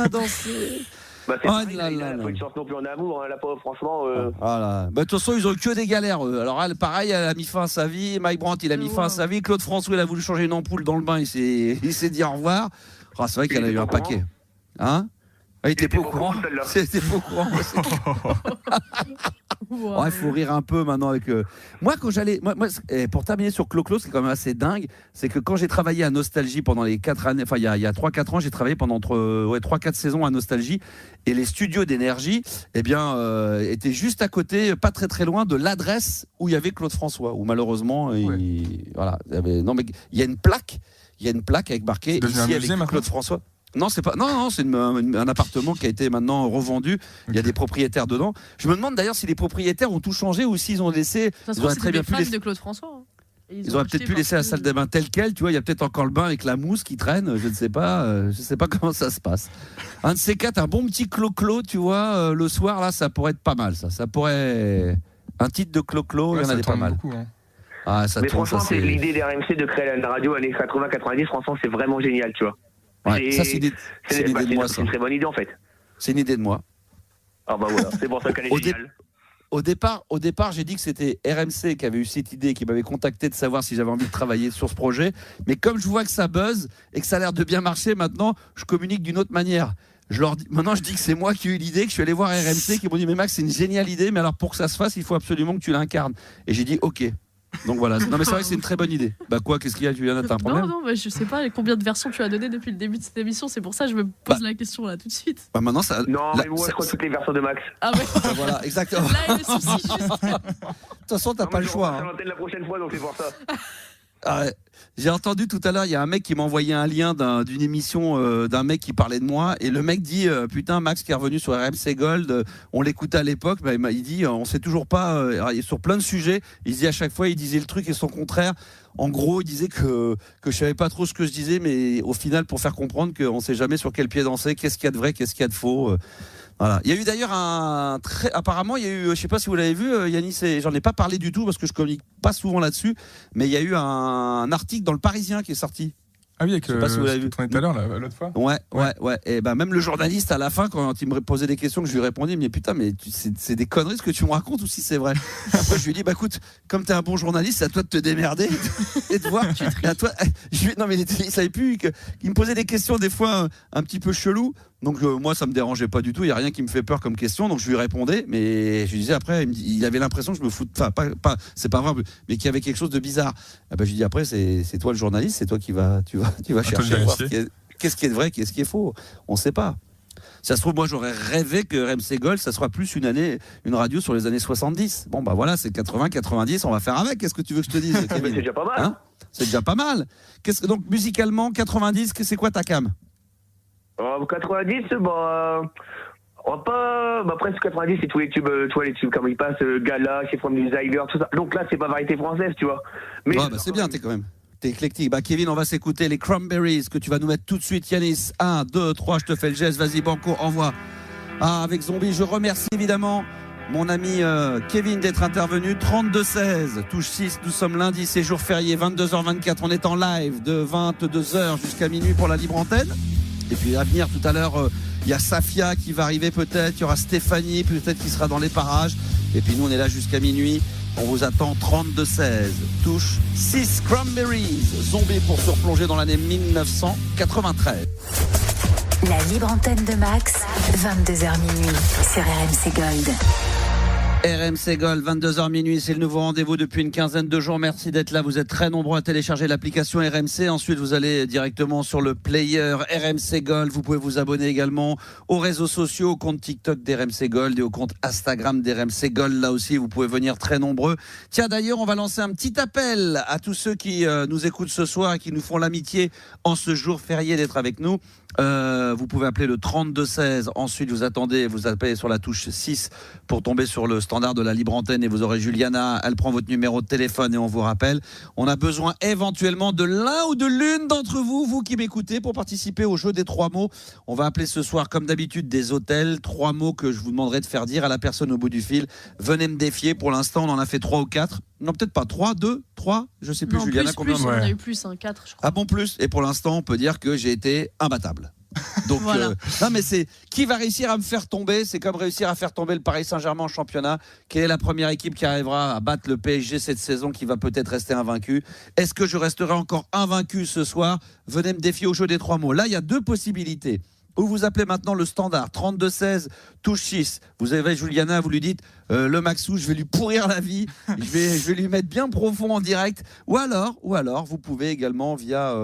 danser. Bah, c'est pas une chance non plus en amour, hein, la pauvre, franchement. Voilà. Bah, de toute façon, ils ont que des galères, eux. Alors, pareil, elle a mis fin à sa vie. Mike Brandt, il a mis fin à sa vie. Claude François, il a voulu changer une ampoule dans le bain. Il s'est dit au revoir. Oh, c'est vrai qu'elle a eu un paquet. Hein? Ah, il était pas au courant. C'était pas au courant. Wow. Il faut rire un peu maintenant avec. Moi, quand j'allais. Pour terminer sur Clo-Clo, c'est quand même assez dingue. C'est que quand j'ai travaillé à Nostalgie pendant les 4 années. Enfin, il y a 3-4 ans, j'ai travaillé pendant 3-4 saisons à Nostalgie. Et les studios d'énergie, étaient juste à côté, pas très très loin de l'adresse où il y avait Claude François. Où malheureusement, voilà. Non, mais il y a une plaque. Il y a une plaque avec marqué ici avec Claude François. Non, c'est pas. Non, c'est un appartement qui a été maintenant revendu. Il y a des propriétaires dedans. Je me demande d'ailleurs si les propriétaires ont tout changé ou s'ils ont laissé. Ils auraient très bien pu laisser de Claude François. Hein. Ils auraient peut-être pu laisser la salle de bain telle quelle. Tu vois, il y a peut-être encore le bain avec la mousse qui traîne. Je ne sais pas. Je sais pas comment ça se passe. Un de ces quatre, un bon petit Clo-Clo, tu vois, le soir là, ça pourrait être pas mal. Ça pourrait un titre de Clo-Clo. Il y en a des pas mal. Beaucoup, hein. Ah, ça mais tourne, franchement, c'est l'idée d'RMC de créer la radio années 80-90. Franchement, c'est vraiment génial, tu vois. Ouais, ça c'est une idée de moi. C'est une très bonne idée en fait. C'est une idée de moi. Ah bah voilà, c'est pour ça qu'elle est géniale. Au départ, j'ai dit que c'était RMC qui avait eu cette idée, qui m'avait contacté de savoir si j'avais envie de travailler sur ce projet. Mais comme je vois que ça buzz et que ça a l'air de bien marcher, maintenant, je communique d'une autre manière. Maintenant, je dis que c'est moi qui ai eu l'idée, que je suis allé voir RMC, qui m'ont dit mais Max, c'est une géniale idée, mais alors pour que ça se fasse, il faut absolument que tu l'incarnes. Et j'ai dit ok. Donc voilà, non mais c'est vrai que c'est une très bonne idée. Bah quoi, qu'est-ce qu'il y a, Juliana, t'as un problème? Non, bah, je sais pas combien de versions tu as donné depuis le début de cette émission, c'est pour ça que je me pose la question là tout de suite. Bah maintenant ça. Non, mais moi je crois toutes les versions de Max. Ah ouais. Voilà, exactement. Là il y a le souci juste. De toute façon, t'as pas le choix. On va faire la prochaine fois, donc c'est pour ça. Ah ouais. J'ai entendu tout à l'heure, il y a un mec qui m'a envoyé un lien d'une émission d'un mec qui parlait de moi, et le mec dit putain, Max qui est revenu sur RMC Gold, on l'écoutait à l'époque, bah, il dit on sait toujours pas sur plein de sujets, il dit à chaque fois il disait le truc et son contraire. En gros, il disait que je savais pas trop ce que je disais, mais au final pour faire comprendre qu'on sait jamais sur quel pied danser, qu'est-ce qu'il y a de vrai, qu'est-ce qu'il y a de faux. Voilà. Il y a eu d'ailleurs apparemment, il y a eu, je sais pas si vous l'avez vu, Yanis, j'en ai pas parlé du tout parce que je communique pas souvent là-dessus, mais il y a eu un article dans le Parisien qui est sorti. Ah oui, avec je sais pas si vous l'avez vu tout à l'heure, l'autre fois. Ouais. Et ben même le journaliste à la fin, quand il me posait des questions, que je lui répondais, mais putain, mais c'est des conneries ce que tu me racontes ou si c'est vrai. Après je lui ai dit, bah écoute, comme t'es un bon journaliste, c'est à toi de te démerder et de voir. À toi. Non mais il savait plus qu'il me posait des questions des fois un petit peu chelou. Donc moi ça me dérangeait pas du tout, il y a rien qui me fait peur comme question, donc je lui répondais, mais je lui disais après, il avait l'impression que je me fous, enfin pas, c'est pas vrai, mais qu'il y avait quelque chose de bizarre. Et ben je lui dis après c'est toi le journaliste, c'est toi qui vas chercher voir qu'est-ce qui est vrai, qu'est-ce qui est faux, on sait pas. Ça se trouve, moi j'aurais rêvé que RMC Gold ça sera plus une radio sur les années 70. Bon bah voilà, c'est 80, 90, on va faire avec. Qu'est-ce que tu veux que je te dise, Kevin? C'est déjà pas mal. Hein, c'est déjà pas mal. Donc musicalement 90, c'est quoi ta cam? 90, bah, on va pas, bah, presque 90, c'est tous les tubes, comme ils passent, Gala, chez From Designer, tout ça. Donc là, c'est pas variété française, tu vois. Mais ouais, bah, c'est bien, t'es éclectique. Bah, Kevin, on va s'écouter les Cranberries que tu vas nous mettre tout de suite, Yanis. 1, 2, 3, je te fais le geste, vas-y, Banco, envoie. Ah, avec Zombie, je remercie évidemment mon ami Kevin d'être intervenu. 32-16, touche 6, nous sommes lundi, c'est jour férié, 22h24, on est en live de 22h jusqu'à minuit pour la libre antenne. Et puis à venir tout à l'heure, il y a Safia qui va arriver peut-être, il y aura Stéphanie peut-être qui sera dans les parages. Et puis nous on est là jusqu'à minuit, on vous attend 32-16, touche 6 Cranberries, Zombie pour se replonger dans l'année 1993. La libre antenne de Max, 22h minuit sur RMC Gold. RMC Gold, 22h minuit, c'est le nouveau rendez-vous depuis une quinzaine de jours. Merci d'être là. Vous êtes très nombreux à télécharger l'application RMC. Ensuite, vous allez directement sur le player RMC Gold. Vous pouvez vous abonner également aux réseaux sociaux, au compte TikTok d'RMC Gold et au compte Instagram d'RMC Gold. Là aussi, vous pouvez venir très nombreux. Tiens, d'ailleurs, on va lancer un petit appel à tous ceux qui nous écoutent ce soir et qui nous font l'amitié en ce jour férié d'être avec nous. Vous pouvez appeler le 3216. Ensuite, vous attendez, vous appelez sur la touche 6 pour tomber sur le standard de la libre antenne et vous aurez Juliana. Elle prend votre numéro de téléphone et on vous rappelle. On a besoin éventuellement de l'un ou de l'une d'entre vous, vous qui m'écoutez, pour participer au jeu des 3 mots. On va appeler ce soir, comme d'habitude, des hôtels. 3 mots que je vous demanderai de faire dire à la personne au bout du fil. Venez me défier. Pour l'instant, on en a fait 3 ou 4. Non, peut-être pas 3, 2, 3. Je sais plus, non, Juliana, combien on a eu plus, 4, je crois. Ah bon, plus. Et pour l'instant, on peut dire que j'ai été imbattable. Donc, voilà. Non, mais c'est qui va réussir à me faire tomber. C'est comme réussir à faire tomber le Paris Saint-Germain en championnat. Quelle est la première équipe qui arrivera à battre le PSG cette saison, qui va peut-être rester invaincu? Est-ce que je resterai encore invaincu ce soir? Venez me défier au jeu des 3 mots. Là, il y a 2 possibilités. Ou vous appelez maintenant le standard 3216 touche 6. Vous avez Juliana, vous lui dites le Maxou, je vais lui pourrir la vie, je vais lui mettre bien profond en direct. Ou alors vous pouvez également via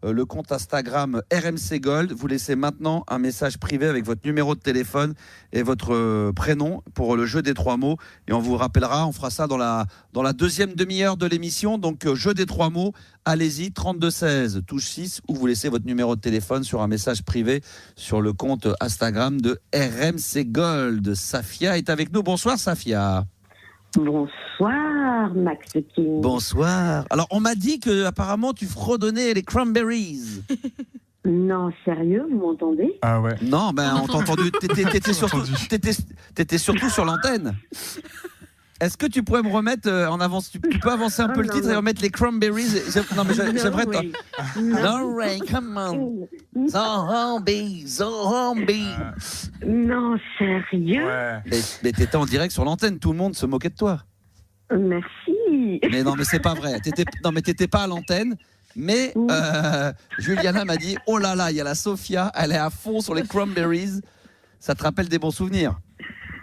le compte Instagram RMC Gold, vous laissez maintenant un message privé avec votre numéro de téléphone et votre prénom pour le jeu des 3 mots. Et on vous rappellera, on fera ça dans la deuxième demi-heure de l'émission. Donc jeu des 3 mots, allez-y, 3216 touche 6, ou vous laissez votre numéro de téléphone sur un message privé sur le compte Instagram de RMC Gold. Safia est avec nous. Bonsoir Safia. Bonsoir Max King. Bonsoir. Alors on m'a dit que apparemment tu fredonnais les cranberries. Non, sérieux, vous m'entendez? Ah ouais. Non, ben on t'a entendu. T'étais surtout sur l'antenne. Est-ce que tu pourrais me remettre en avance? Tu peux avancer un peu le titre et remettre les cranberries? Non, mais j'aimerais. No way, come on. Zombies. Non, sérieux? Ouais. Mais t'étais en direct sur l'antenne, tout le monde se moquait de toi. Merci. Mais non, mais c'est pas vrai. T'étais pas à l'antenne. Mais Juliana m'a dit, oh là là, il y a la Sofia, elle est à fond sur les cranberries. Ça te rappelle des bons souvenirs?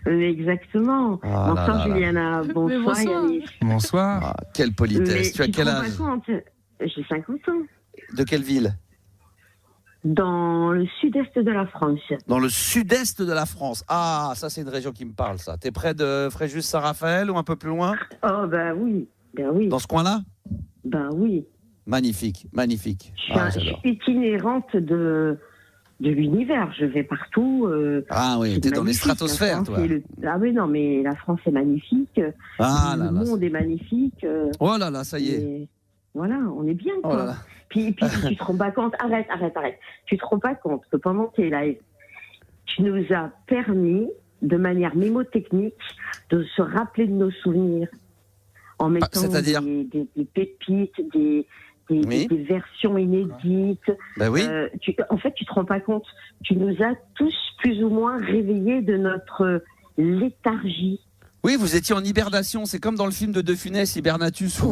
Exactement. Ah, bonsoir Juliana, bonsoir Yannis. Bonsoir. Ah, quelle politesse. Tu as quel âge? J'ai 50 ans. De quelle ville? Dans le sud-est de la France. Dans le sud-est de la France. Ah, ça c'est une région qui me parle, ça. T'es près de Fréjus-Saint-Raphaël ou un peu plus loin? Oh ben oui. Dans ce coin-là? Ben oui. Magnifique. Je suis itinérante de l'univers, je vais partout. Ah oui, t'es dans les stratosphères, toi. Ah oui, non, mais la France est magnifique. Le monde est magnifique. Oh là là, ça y est. Voilà, on est bien, quoi. Oh là là. Puis tu te rends pas compte, arrête. Tu te rends pas compte que pendant tes lives, tu nous as permis, de manière mémotechnique, de se rappeler de nos souvenirs. En mettant des pépites, des versions inédites. Ben oui. En fait, tu te rends pas compte. Tu nous as tous plus ou moins réveillés de notre léthargie. Oui, vous étiez en hibernation. C'est comme dans le film de De Funès, Hibernatus.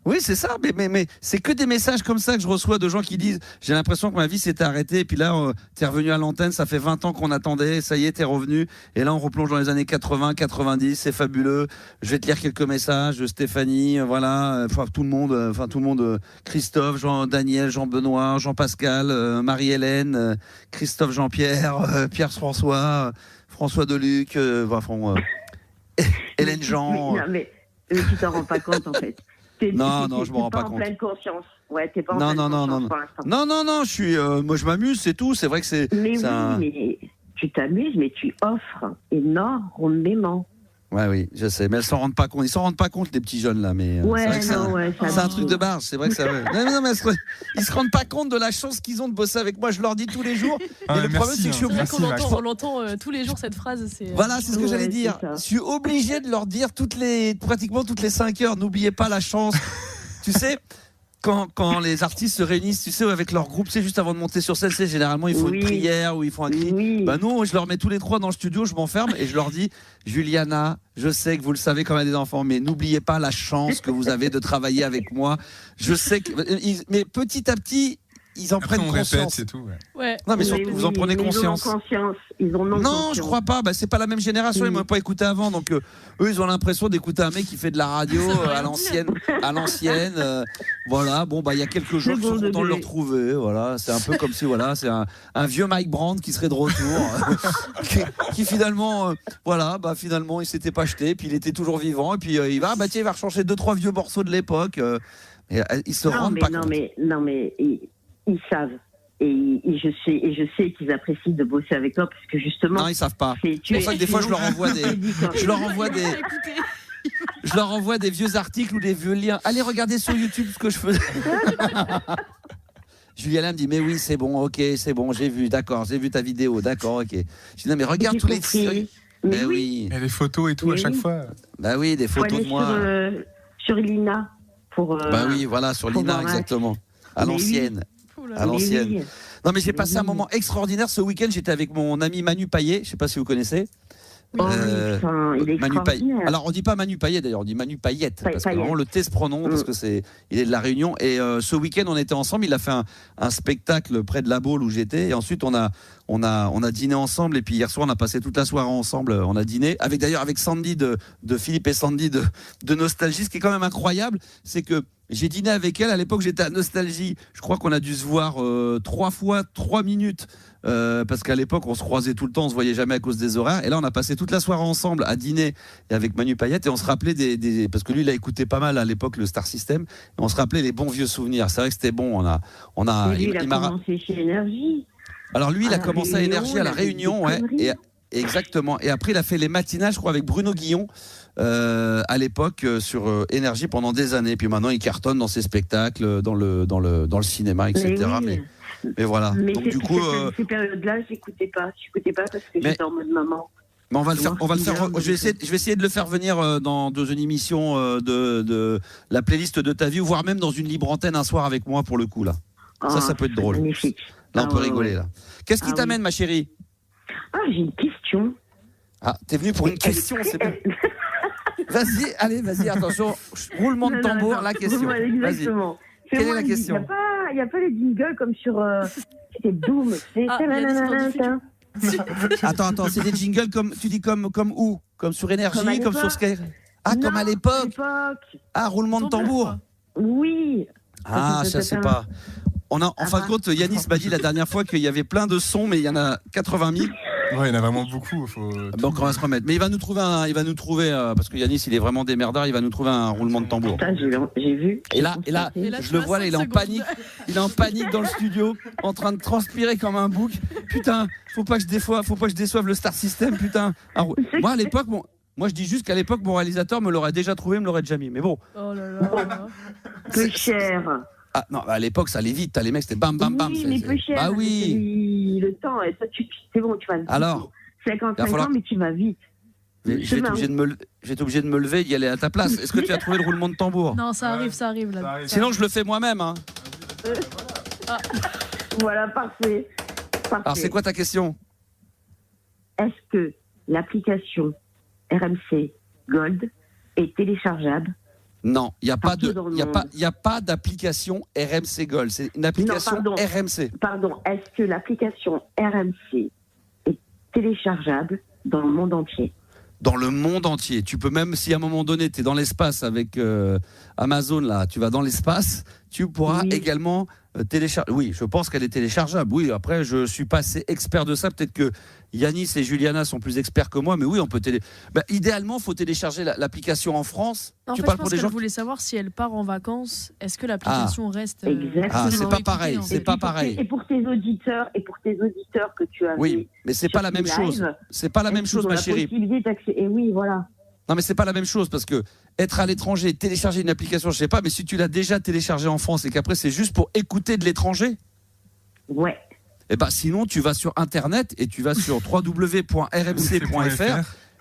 Oui, c'est ça. Mais c'est que des messages comme ça que je reçois de gens qui disent « J'ai l'impression que ma vie s'était arrêtée. Et puis là, t'es revenu à l'antenne. Ça fait 20 ans qu'on attendait. Ça y est, t'es revenu. Et là, on replonge dans les années 80, 90. C'est fabuleux. Je vais te lire quelques messages de Stéphanie. Voilà. Tout le monde. Christophe, Jean-Daniel, Jean-Benoît, Jean-Pascal, Marie-Hélène, Christophe Jean-Pierre, Pierre-François, François Deluc, Hélène Jean. Non, mais tu t'en rends pas compte, en fait. Non, je me rends pas compte. T'es pas en pleine conscience. Ouais, t'es pas en pleine conscience pour l'instant. Non, je suis. Moi, je m'amuse, c'est tout. C'est vrai que c'est. Mais mais tu t'amuses, mais tu offres énormément. Oui, je sais. Mais elles s'en rendent pas compte. Ils s'en rendent pas compte, les petits jeunes là. Mais c'est un truc de barge. C'est vrai que ça. Non, mais ils se rendent pas compte de la chance qu'ils ont de bosser avec moi. Je leur dis tous les jours. Et le problème, c'est que je suis obligé. On l'entend tous les jours cette phrase. Voilà, c'est ce que j'allais dire. Je suis obligé de leur dire pratiquement toutes les 5 heures. N'oubliez pas la chance. Tu sais. Quand les artistes se réunissent, tu sais, avec leur groupe, c'est juste avant de monter sur scène, c'est généralement ils font une prière ou ils font un cri. Nous, je leur mets tous les 3 dans le studio, je m'enferme et je leur dis, Juliana, je sais que vous le savez quand il y a des enfants, mais n'oubliez pas la chance que vous avez de travailler avec moi. Je sais que, mais petit à petit, ils en prennent conscience. Répète, c'est tout. Non, mais surtout, vous en prenez conscience. Ils ont non, je crois pas. Bah, c'est pas la même génération. Ils m'ont pas écouté avant, donc eux, ils ont l'impression d'écouter un mec qui fait de la radio à l'ancienne. Voilà. Bon, bah, il y a quelques jours, ils sont contents de le retrouver. Voilà, c'est un peu comme si, voilà, c'est un vieux Mike Brandt qui serait de retour, qui finalement, finalement, il s'était pas jeté, puis il était toujours vivant, et puis il va rechanger 2-3 vieux morceaux de l'époque. Et ils se rendent pas compte. Non, mais ils savent. Et je sais qu'ils apprécient de bosser avec toi parce que justement. Non, ils savent pas. C'est pour ça que des fois je leur envoie des vieux articles ou des vieux liens. Allez regarder sur YouTube ce que je faisais. Juliana me dit mais oui c'est bon, ok c'est bon, j'ai vu ta vidéo, d'accord, ok. Je dis non mais regarde tous les. Mais oui. Et les photos et tout à chaque fois. Bah oui, des photos de moi. Sur Lina bah oui, voilà sur Lina exactement. À l'ancienne. À l'ancienne. Oui. Non mais j'ai passé un moment extraordinaire ce week-end. J'étais avec mon ami Manu Payet. Je sais pas si vous connaissez. Il est Manu Payet. Alors on dit pas Manu Payet d'ailleurs, on dit Manu Payette parce que vraiment le T se prononce parce que il est de la Réunion. Et ce week-end on était ensemble. Il a fait un spectacle près de la Baule où j'étais. Et ensuite on a dîné ensemble. Et puis hier soir on a passé toute la soirée ensemble. On a dîné avec Sandy de Philippe et Sandy de Nostalgie. Ce qui est quand même incroyable, c'est que j'ai dîné avec elle. À l'époque, j'étais à Nostalgie. Je crois qu'on a dû se voir 3 fois 3 minutes. Parce qu'à l'époque, on se croisait tout le temps, on se voyait jamais à cause des horaires. Et là, on a passé toute la soirée ensemble à dîner et avec Manu Payette. Et on se rappelait parce que lui, il a écouté pas mal à l'époque le Star System. Et on se rappelait les bons vieux souvenirs. C'est vrai que c'était bon. Il a commencé chez Énergie. Alors lui, il a commencé à Énergie à la Réunion, ouais. Exactement. Et après, il a fait les matinales, je crois, avec Bruno Guillon. À l'époque sur Énergie pendant des années, puis maintenant il cartonne dans ses spectacles, dans le cinéma, etc. Mais voilà. Mais donc du coup, ces périodes-là, j'écoutais pas parce que j'étais en mode maman. Mais on va le faire. Je vais essayer de le faire venir dans une émission de la playlist de ta vie, voire même dans une libre antenne un soir avec moi pour le coup là. Ça peut être drôle. Magnifique. Là, on peut rigoler là. Qu'est-ce qui t'amène, ma chérie? J'ai une question. T'es venue pour une question, c'est bien. Vas-y, attention, roulement de tambour, la question. Exactement. Quelle est la question? Il n'y a pas les jingles comme sur. C'était Doom. Attends, c'est des jingles comme. Tu dis comme où? Comme sur Énergie, comme sur Sky? Comme à l'époque. Roulement de tambour. Oui. Ça c'est pas. En fin de compte, Yanis m'a dit la dernière fois qu'il y avait plein de sons, mais il y en a 80 000. Ouais, il y en a vraiment beaucoup. Donc on va se remettre. Mais il va nous trouver parce que Yanis il est vraiment démerdard, il va nous trouver un roulement de tambour. Putain, j'ai vu. Et là, je le vois, là, il est en panique. Il est en panique dans le studio, en train de transpirer comme un bouc. Putain, faut pas que je déçoive le Star System, putain. Moi à l'époque, moi je dis juste qu'à l'époque mon réalisateur me l'aurait déjà trouvé, me l'aurait déjà mis. Mais bon. Oh là là. Peu cher. Non, à l'époque ça allait vite, les mecs c'était bam bam bam. Oui, mais peu cher. Bah oui. Le temps, et ça, c'est bon, tu vas vite. Alors 55 ans, mais tu vas vite. Je vais être obligé de me lever et d'y aller à ta place. Est-ce que tu as trouvé le roulement de tambour? Non, ça arrive là. Sinon je le fais moi-même. Voilà, parfait. Alors c'est quoi ta question? Est-ce que l'application RMC Gold est téléchargeable? Non, il n'y a pas d'application RMC Gold. C'est une application RMC. Pardon, est-ce que l'application RMC est téléchargeable dans le monde entier? Dans le monde entier. Tu peux même, si à un moment donné, tu es dans l'espace avec Amazon, là, tu vas dans l'espace, tu pourras également télécharger. Oui, je pense qu'elle est téléchargeable. Oui, après, je ne suis pas assez expert de ça. Peut-être que Yanis et Juliana sont plus experts que moi, mais oui, on peut idéalement, il faut télécharger l'application en France. En fait, je pense qu'elle voulait savoir si elle part en vacances, est-ce que l'application reste. Exactement. C'est pas pareil. C'est pas pareil. Et pour tes auditeurs que tu as. Oui, mais c'est pas la même chose. C'est pas la même chose, ma chérie. Et oui, voilà. Non, mais c'est pas la même chose parce que être à l'étranger, télécharger une application, je sais pas, mais si tu l'as déjà téléchargée en France et qu'après c'est juste pour écouter de l'étranger. Ouais. Et sinon tu vas sur internet et tu vas sur www.rmc.fr.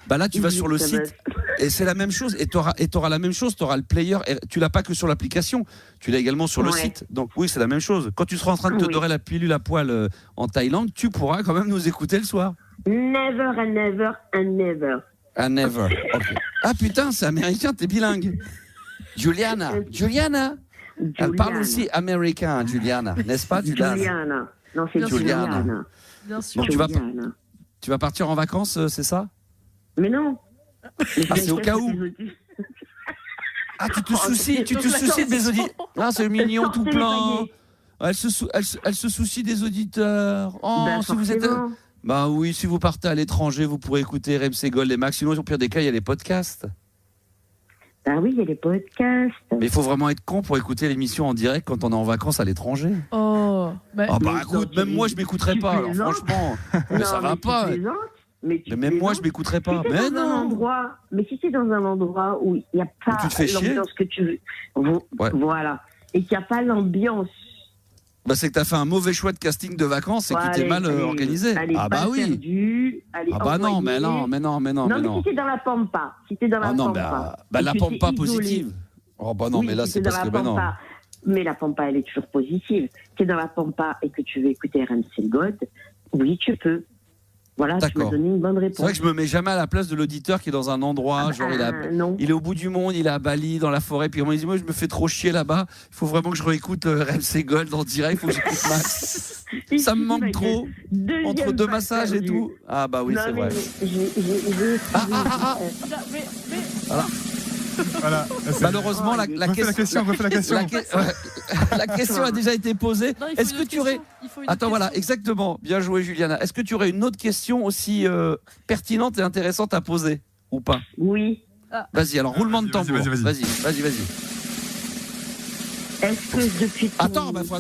Là tu vas sur le site et c'est la même chose et t'auras la même chose, t'auras le player. Et tu l'as pas que sur l'application, tu l'as également sur le site. Donc oui, c'est la même chose. Quand tu seras en train de te dorer la pilule à poil en Thaïlande, tu pourras quand même nous écouter le soir. Never and never and never. Ah, never. Okay. Ah putain, c'est américain, t'es bilingue. Juliana. Elle parle aussi américain, Juliana, n'est-ce pas, Juliana? Non, c'est Juliana. Bien sûr. Donc tu vas partir en vacances, c'est ça? Mais non. C'est au cas où. Ah, tu te soucies de mes auditeurs. Ah, c'est mignon tout plein. Elle se soucie des auditeurs. Oh, si vous êtes... Bah oui, si vous partez à l'étranger, vous pourrez écouter RMC Gold et Max. Sinon, au pire des cas, il y a les podcasts. Ah oui, il y a les podcasts. Mais il faut vraiment être con pour écouter l'émission en direct quand on est en vacances à l'étranger. Oh. Écoute, même moi, je m'écouterais pas. Alors, franchement, mais ça va pas. Mais même moi, je m'écouterais pas. Mais non. Mais si c'est dans un endroit où il n'y a pas l'ambiance que tu veux, voilà, et qu'il n'y a pas l'ambiance. Bah, c'est que tu as fait un mauvais choix de casting de vacances et que tu t'es mal organisé. Ah bah oui. Non, mais non. Non, mais si c'est dans la pampa, la pampa positive. Oh bah non, mais là c'est parce que non. Mais la pampa, elle est toujours positive. Si tu es dans la pampa et que tu veux écouter RMC Gold, oui, tu peux. Voilà, tu m'as donné une bonne réponse. C'est vrai que je me mets jamais à la place de l'auditeur qui est dans un endroit, genre il est au bout du monde, il est à Bali, dans la forêt, puis il dit moi je me fais trop chier là-bas, il faut vraiment que je réécoute RMC Gold en direct, il faut que j'écoute Max. Ça me manque trop, entre deux massages et tout. Ah bah oui, c'est vrai. Voilà. Malheureusement, la question a déjà été posée. Est-ce que tu aurais... Attends, voilà, exactement. Bien joué, Juliana. Est-ce que tu aurais une autre question aussi pertinente et intéressante à poser ou pas? Oui. Vas-y, alors roulement de tambour. Vas-y. Est-ce que depuis... Attends, faut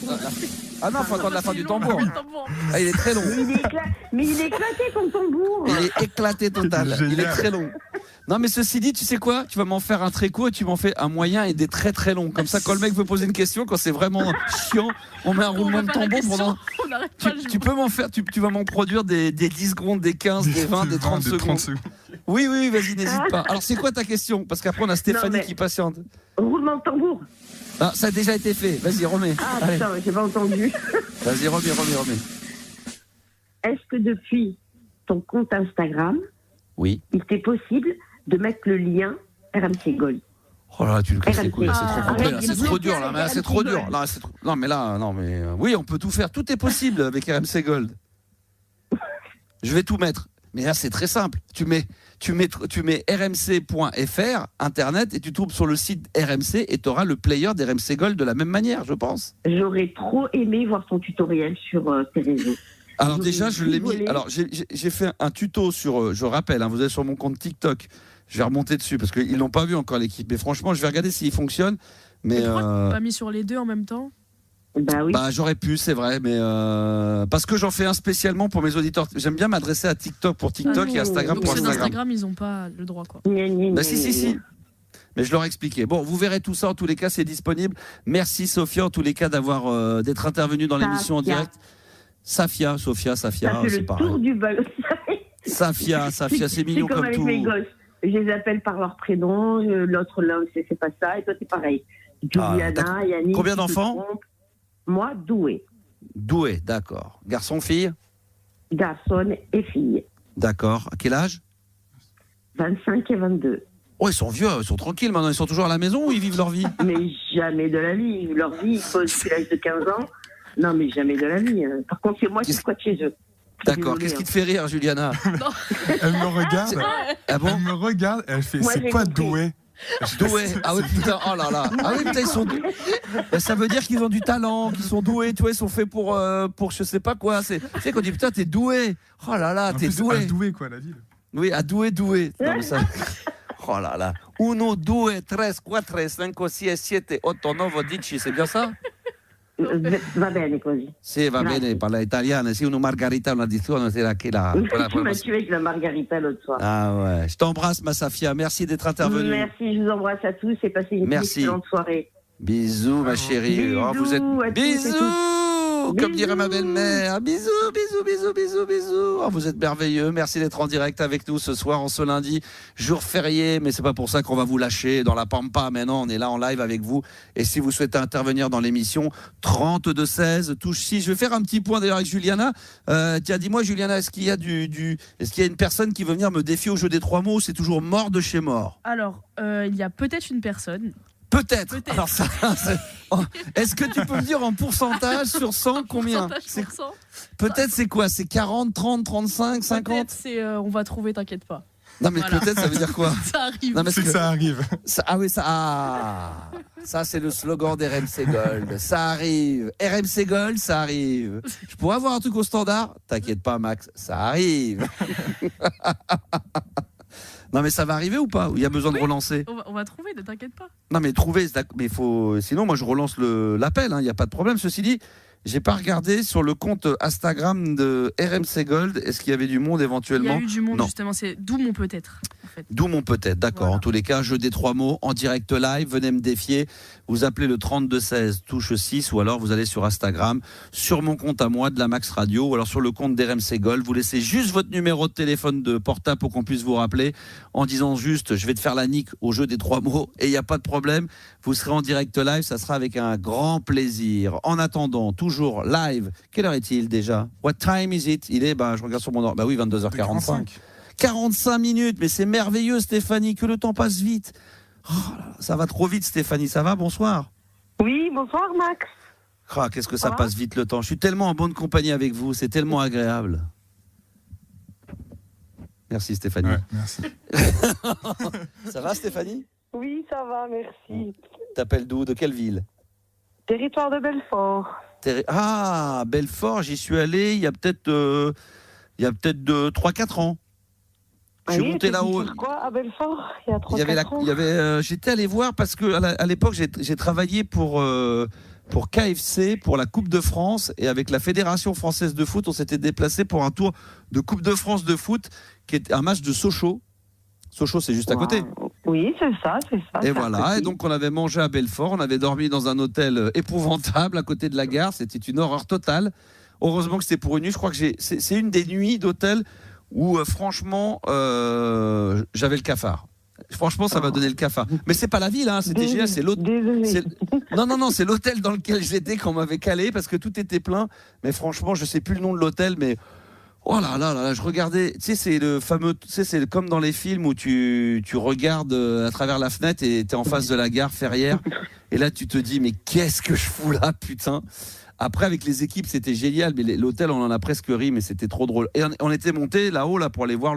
attendre la fin du tambour. Ah, il est très long. Mais il est éclaté ton tambour. Il est éclaté total. Il est très long. Non, mais ceci dit, tu sais quoi? Tu vas m'en faire un très court et tu m'en fais un moyen et des très très longs. Comme ça, quand le mec veut poser une question, quand c'est vraiment chiant, on met un roulement de tambour pendant. Tu peux m'en faire, tu vas m'en produire des 10 secondes, des 15, des 20, des 30 secondes. Oui, vas-y, n'hésite pas. Alors, c'est quoi ta question? Parce qu'après, on a Stéphanie qui patiente. Roulement de tambour. Ah, ça a déjà été fait. Vas-y, remets. Ah, putain, j'ai pas entendu. Vas-y, remets. Est-ce que depuis ton compte Instagram, oui, il t'est possible de mettre le lien RMC Gold? Oh là, tu le casses les couilles, c'est trop complet, là, c'est trop dur, là, mais c'est trop dur. Là, oui, on peut tout faire, tout est possible avec RMC Gold. Je vais tout mettre, mais là, c'est très simple. Tu mets rmc.fr, internet, et tu tombes sur le site RMC et tu auras le player d'RMC Gold de la même manière, je pense. J'aurais trop aimé voir ton tutoriel sur tes réseaux. Alors déjà, je l'ai mis. Alors j'ai fait un tuto sur. Je rappelle, vous êtes sur mon compte TikTok. Je vais remonter dessus parce qu'ils l'ont pas vu encore l'équipe. Mais franchement, je vais regarder s'il fonctionne. Mais pourquoi pas mis sur les deux en même temps? Bah oui. Bah j'aurais pu, c'est vrai, mais parce que j'en fais un spécialement pour mes auditeurs. J'aime bien m'adresser à TikTok pour TikTok et Instagram pour Instagram. Instagram, ils ont pas le droit quoi. Bah si. Mais je leur ai expliqué. Bon, vous verrez tout ça. En tous les cas, c'est disponible. Merci Sophia, en tous les cas, d'être intervenue dans l'émission en direct. Safia, c'est pareil. Tour du ballon. Safia, c'est mignon comme avec tout. Mes gosses. Je les appelle par leur prénom, l'autre là, c'est pas ça, et toi c'est pareil. Juliana, Yannick. Combien d'enfants? Moi, Doué. Doué, d'accord. Garçon, fille? Garçon et fille. D'accord. À quel âge? 25 et 22. Oh, ils sont vieux, ils sont tranquilles maintenant, ils sont toujours à la maison ou ils vivent leur vie? Mais jamais de la vie. Leur vie, ils posent depuis l'âge de 15 ans. Non, mais jamais de la vie. Par contre, c'est moi qui squatte chez eux. D'accord. Qu'est-ce qui te fait rire, Juliana? Elle me regarde. Ah bon? Elle me regarde. Elle fait. Moi, c'est quoi Doué? Doué. Ah oui, putain. Oh là là. Ah oui, putain, ils sont doués. Ça veut dire qu'ils ont du talent, qu'ils sont doués. Tu vois, ils sont faits pour je sais pas quoi. Tu sais qu'on dit putain, t'es doué. Oh là là, t'es doué. Doué quoi, la ville. Oui, à doué. Non, mais ça... Oh là là. 1, 2, 3, 4, 5, 6, 7, 8, 9, 10. C'est bien ça? Va bene così. Sì, va bene, parla italiano. Sì, una margarita, un'addizione, c'est là qui la. Tu m'as tué avec la margarita l'autre soir. Ah ouais. Je t'embrasse, ma Safia. Merci d'être intervenue. Merci, je vous embrasse à tous et passez une excellente soirée. Bisous, ma chérie. Bisous, vous êtes. Bisous. Comme dirait ma belle-mère. Bisous. Oh, vous êtes merveilleux. Merci d'être en direct avec nous ce soir, en ce lundi, jour férié. Mais c'est pas pour ça qu'on va vous lâcher dans la pampa. Maintenant, on est là en live avec vous. Et si vous souhaitez intervenir dans l'émission, 32-16, touche 6. Je vais faire un petit point d'ailleurs avec Juliana. Tiens, dis-moi, Juliana, est-ce qu'il y a est-ce qu'il y a une personne qui veut venir me défier au jeu des 3 mots ou c'est toujours mort de chez mort? Alors, il y a peut-être une personne. Peut-être. Alors ça, est-ce que tu peux me dire en pourcentage sur 100 combien? Peut-être c'est quoi? C'est 40, 30, 35, 50? Peut-être c'est on va trouver, t'inquiète pas. Non mais peut-être ça veut dire quoi? Ça arrive. Non, C'est que ça arrive. Ça c'est le slogan d'RMC Gold. Ça arrive. RMC Gold, ça arrive. Je pourrais avoir un truc au standard? T'inquiète pas Max, ça arrive. Non mais ça va arriver ou pas? Il y a besoin de relancer? On va trouver, ne t'inquiète pas. Non mais trouver, mais faut. Sinon moi je relance l'appel. Il n'y a pas de problème. Ceci dit, j'ai pas regardé sur le compte Instagram de RMC Gold. Est-ce qu'il y avait du monde éventuellement? Il y a eu du monde, non. justement. C'est d'où mon peut-être. En fait. D'où mon peut-être. D'accord. Voilà. En tous les cas, jeu des 3 mots en direct live. Venez me défier. Vous appelez le 3216 touche 6 ou alors vous allez sur Instagram, sur mon compte à moi de la Max Radio ou alors sur le compte d'RMC Gold. Vous laissez juste votre numéro de téléphone de portable pour qu'on puisse vous rappeler en disant juste je vais te faire la nique au jeu des 3 mots et il n'y a pas de problème. Vous serez en direct live. Ça sera avec un grand plaisir. En attendant, toujours live. Quelle heure est-il déjà? What time is it? Il est, je regarde sur mon ordre. Oui, 22h45. 45 minutes, mais c'est merveilleux Stéphanie, que le temps passe vite. Oh là là, ça va trop vite Stéphanie, ça va? Bonsoir. Oui, bonsoir Max. Qu'est-ce que ça passe vite le temps. Je suis tellement en bonne compagnie avec vous, c'est tellement agréable. Merci Stéphanie. Ouais, merci. Ça va Stéphanie? Oui, ça va, merci. T'appelles d'où? De quelle ville? Territoire de Belfort. Belfort, j'y suis allé il y a peut-être 3-4 ans. Je suis monté là-haut. Quoi à Belfort? Il y a 3-4 ans. J'étais allé voir parce que à l'époque j'ai travaillé pour KFC pour la Coupe de France et avec la Fédération française de foot, on s'était déplacé pour un tour de Coupe de France de foot qui est un match de Sochaux. Sochaux, c'est juste à côté. Oui, c'est ça. Et voilà, et donc on avait mangé à Belfort, on avait dormi dans un hôtel épouvantable à côté de la gare, c'était une horreur totale. Heureusement que c'était pour une nuit, je crois que c'est une des nuits d'hôtel où franchement j'avais le cafard. Franchement, ça m'a donné le cafard. Mais c'est pas la ville, hein, c'était génial, c'est l'hôtel. Non, c'est l'hôtel dans lequel j'étais quand on m'avait calé parce que tout était plein. Mais franchement, je sais plus le nom de l'hôtel, mais oh là là, je regardais. Tu sais, c'est le fameux. Tu sais, c'est comme dans les films où tu regardes à travers la fenêtre et t'es en face de la gare ferrière. Et là, tu te dis, mais qu'est-ce que je fous là, putain. Après, avec les équipes, c'était génial, mais l'hôtel, on en a presque ri, mais c'était trop drôle. Et on était monté là-haut là pour aller voir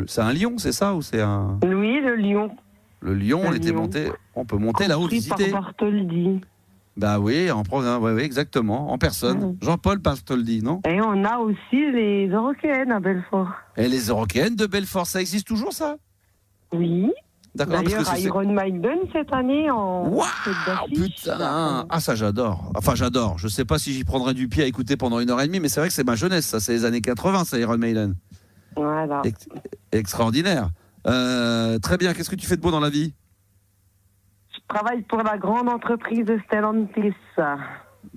c'est un lion, c'est ça ou c'est un... Oui, le lion. Le lion, on était monté. On peut monter là-haut visiter. Par Bartholdi. Bah oui, oui, exactement, en personne. Jean-Paul Bartholdi, non? Et on a aussi les Eurokéennes à Belfort. Et les Eurokéennes de Belfort, ça existe toujours ça? Oui. D'accord. D'ailleurs, à Iron Maiden cette année en. Waouh, putain! Ah, ça j'adore. Enfin, j'adore. Je sais pas si j'y prendrais du pied à écouter pendant 1h30, mais c'est vrai que c'est ma jeunesse, ça, c'est les années 80, ça, Iron Maiden. Voilà. Extraordinaire. Très bien. Qu'est-ce que tu fais de beau dans la vie? Je travaille pour la grande entreprise de Stellantis.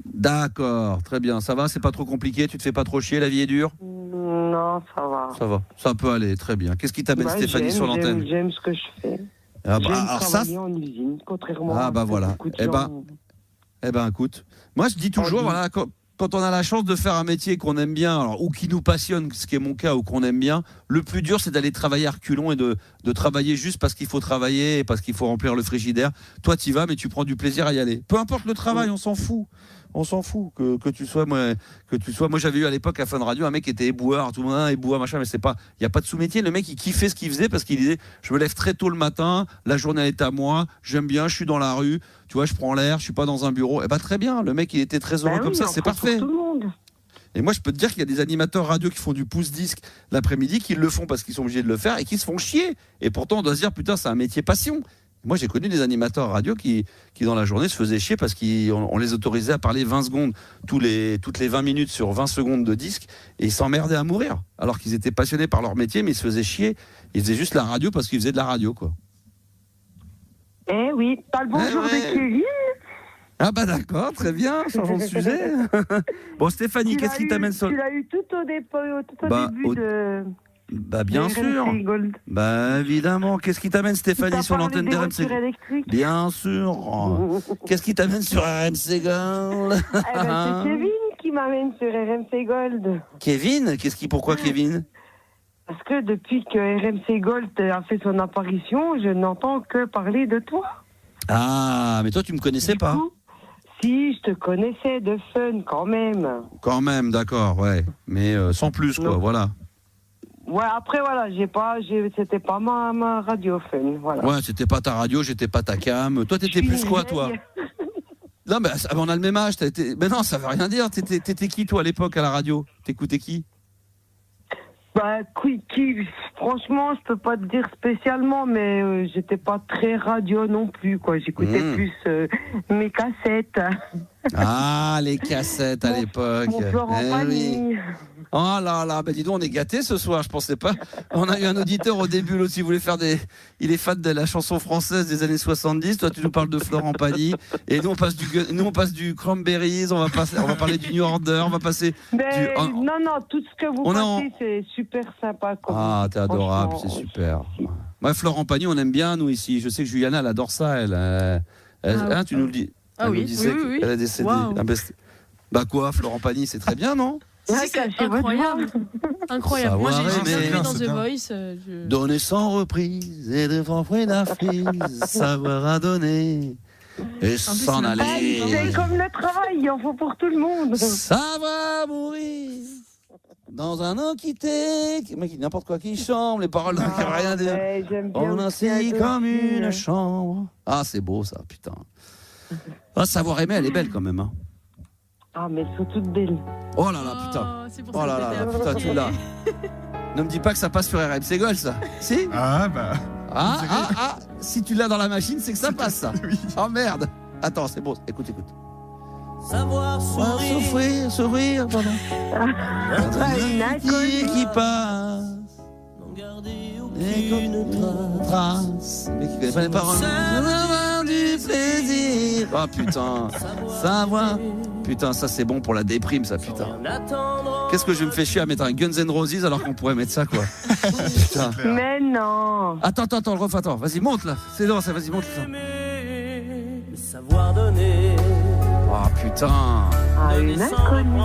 D'accord, très bien. Ça va, c'est pas trop compliqué, tu te fais pas trop chier, la vie est dure? Non, ça va. Ça va, ça peut aller, très bien. Qu'est-ce qui t'amène Stéphanie sur l'antenne? J'aime ce que je fais. J'aime travailler en usine, contrairement à voilà. Écoute, moi je dis toujours, voilà, quand on a la chance de faire un métier qu'on aime bien, alors, ou qui nous passionne, ce qui est mon cas, ou qu'on aime bien, le plus dur c'est d'aller travailler à reculons et de travailler juste parce qu'il faut travailler et parce qu'il faut remplir le frigidaire. Toi tu y vas mais tu prends du plaisir à y aller. Peu importe le travail, on s'en fout. On s'en fout que tu sois moi j'avais eu à l'époque à Fun Radio un mec qui était éboueur, tout le monde éboueur machin, mais c'est pas, il y a pas de sous-métier. Le mec il kiffait ce qu'il faisait parce qu'il disait je me lève très tôt le matin, la journée elle est à moi, j'aime bien, je suis dans la rue, tu vois, je prends l'air, je suis pas dans un bureau. Et très bien, le mec il était très heureux comme ça, c'est parfait. Et moi je peux te dire qu'il y a des animateurs radio qui font du pouce-disque l'après-midi, qui le font parce qu'ils sont obligés de le faire et qui se font chier. Et pourtant on doit se dire putain c'est un métier passion. Moi, j'ai connu des animateurs radio qui dans la journée, se faisaient chier parce qu'on les autorisait à parler 20 secondes toutes les 20 minutes sur 20 secondes de disque et ils s'emmerdaient à mourir. Alors qu'ils étaient passionnés par leur métier, mais ils se faisaient chier. Ils faisaient juste la radio parce qu'ils faisaient de la radio, quoi. Eh oui, pas le bonjour de Kevin. Ah d'accord, très bien, changeons de sujet. Bon, Stéphanie, qu'est-ce qui t'amène sur... Tu l'as eu tout au début de... Bah bien sûr. Bah évidemment. Qu'est-ce qui t'amène Stéphanie sur l'antenne d'RMC? Bien sûr. Qu'est-ce qui t'amène sur RMC Gold? C'est Kevin qui m'amène sur RMC Gold. Kevin? Pourquoi Kevin? Parce que depuis que RMC Gold a fait son apparition, je n'entends que parler de toi. Ah, mais toi, tu me connaissais pas? Si, je te connaissais de fun quand même. Quand même, d'accord, ouais. Mais sans plus, quoi, voilà. Ouais, après, voilà, c'était pas ma radio fun, voilà. Ouais, c'était pas ta radio, j'étais pas ta cam. Toi, t'étais plus quoi, toi? Non, mais on a le même âge. Mais non, ça veut rien dire. T'étais qui, toi, à l'époque, à la radio? T'écoutais qui? Bah, qui, franchement, je peux pas te dire spécialement, mais j'étais pas très radio non plus, quoi. J'écoutais plus mes cassettes. Ah, les cassettes à l'époque. Mon Florent Pagny. Oh là là, dis donc, on est gâtés ce soir, je pensais pas. On a eu un auditeur au début, l'autre, il voulait faire il est fan de la chanson française des années 70. Toi, tu nous parles de Florent Pagny. Et nous, on passe du Cranberries, on va parler du New Order, on va passer Non, tout ce que vous passez, c'est super sympa. Ah, t'es adorable, c'est super. Moi, Florent Pagny, on aime bien, nous, ici. Je sais que Juliana, elle adore ça, tu nous le dis. Ah oui, oui. Elle est décédée. Wow. Bah quoi, Florent Pagny, c'est très bien, non? C'est incroyable. Incroyable. Moi, j'ai vu dans The Voice. Donner sans reprise et devant fruit d'affiche, savoir à donner et s'en aller. C'est comme le travail, il en faut pour tout le monde. Ça va mourir dans un an quitté, n'importe quoi qui chante, les paroles n'ont rien dire. On ainsi comme une chambre. Ah, c'est beau ça, putain. Ah, savoir aimer, elle est belle quand même, hein. Ah, mais elles sont toutes belles. Oh là là, putain. Oh là là, putain, tu l'as. Ne me dis pas que ça passe sur RMC Gold, ça. Si? Ah, bah. Si tu l'as dans la machine, c'est que ça passe, ça. Oui. Oh merde. Attends, c'est bon. Écoute. Savoir sourire, pardon. Une inconnue qui passe. n'en garder aucune trace. Mais qui connaît pas les paroles. Savoir du plaisir. Oh putain. Savoir. Putain, ça c'est bon pour la déprime, ça, putain. Qu'est-ce que je me fais chier à mettre un Guns N' Roses alors qu'on pourrait mettre ça, quoi. Putain. Mais non. Attends, le ref, attends. Vas-y, monte là. C'est bon, ça, vas-y, monte ça. Savoir donner. Oh putain. Ah, une inconnue.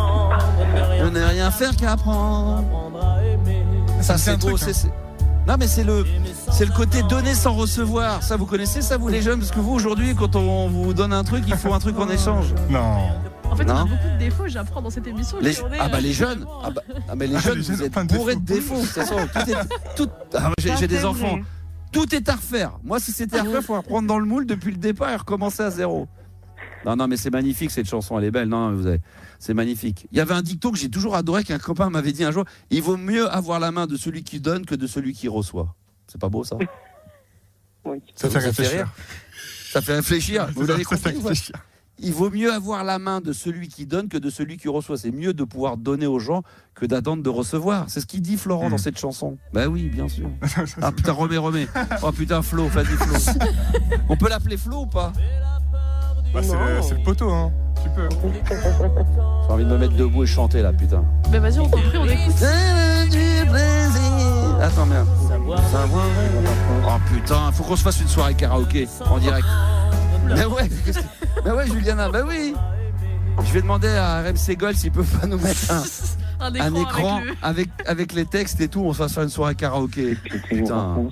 Ne rien faire qu'apprendre. Ça c'est beau, Non mais c'est le côté donner sans recevoir. Ça vous connaissez ça, vous les jeunes? Parce que vous aujourd'hui, quand on vous donne un truc, il faut un truc en écge. Non. En fait, on a beaucoup de défauts, j'apprends dans cette émission. Les jeunes, mais les jeunes, vous êtes bourrés de défauts. J'ai des enfants. Tout est à refaire. Moi, si c'était à refaire, il faut reprendre dans le moule depuis le départ et recommencer à zéro. Non, mais c'est magnifique cette chanson, elle est belle. Non, c'est magnifique. Il y avait un dicton que j'ai toujours adoré qu'un copain m'avait dit un jour. Il vaut mieux avoir la main de celui qui donne que de celui qui reçoit. C'est pas beau ça? Oui. Ça fait réfléchir. Ça fait réfléchir. Vous l'avez compris? Il vaut mieux avoir la main de celui qui donne que de celui qui reçoit. C'est mieux de pouvoir donner aux gens que d'attendre de recevoir. C'est ce qu'il dit Florent dans cette chanson. Bah oui, bien sûr. Ah putain, remets. Oh putain, Flo, vas-y Flo. On peut l'appeler Flo ou pas? Bah, c'est le poteau, hein. Tu peux. J'ai envie de me mettre debout et chanter là, putain. Bah vas-y, on t'en prie, on écoute. Attends, merde. Oh putain, faut qu'on se fasse une soirée karaoké en direct. Mais ouais, Juliana, bah oui. Je vais demander à RMC Gold s'ils peuvent pas nous mettre un écran avec les textes et tout. On se va faire une soirée karaoké. Putain.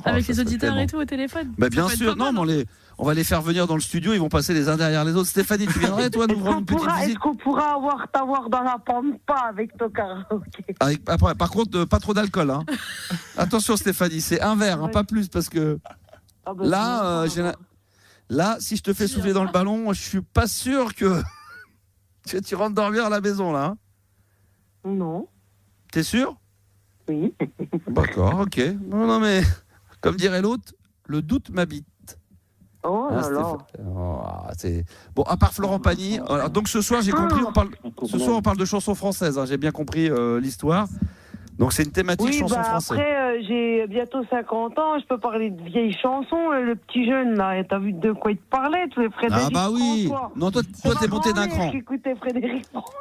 Avec les auditeurs et tout au téléphone. Bah bien sûr, non, mais on va les faire venir dans le studio. Ils vont passer les uns derrière les autres. Stéphanie, tu viendrais toi nous rendre une petite visite? Est-ce qu'on pourra t'avoir dans la pampa avec ton karaoké? Par contre, pas trop d'alcool. Hein. Attention Stéphanie, c'est un verre, hein, pas plus parce que là, si je te fais souffler dans le ballon, je suis pas sûr que tu rentres dormir à la maison là. Hein. Non. T'es sûr? Oui. D'accord, ok. Non, mais comme dirait l'autre, le doute m'habite. Oh là là. Bon, à part Florent Pagny, donc ce soir, j'ai compris, on parle de chansons françaises. Hein, j'ai bien compris l'histoire. Donc c'est une thématique chanson française. Après, j'ai bientôt 50 ans, je peux parler de vieilles chansons. Le petit jeune là, t'as vu de quoi il te parlait? Tu es Frédéric. Ah bah oui. François. Non, toi t'es monté d'un cran. J'écoutais Frédéric François.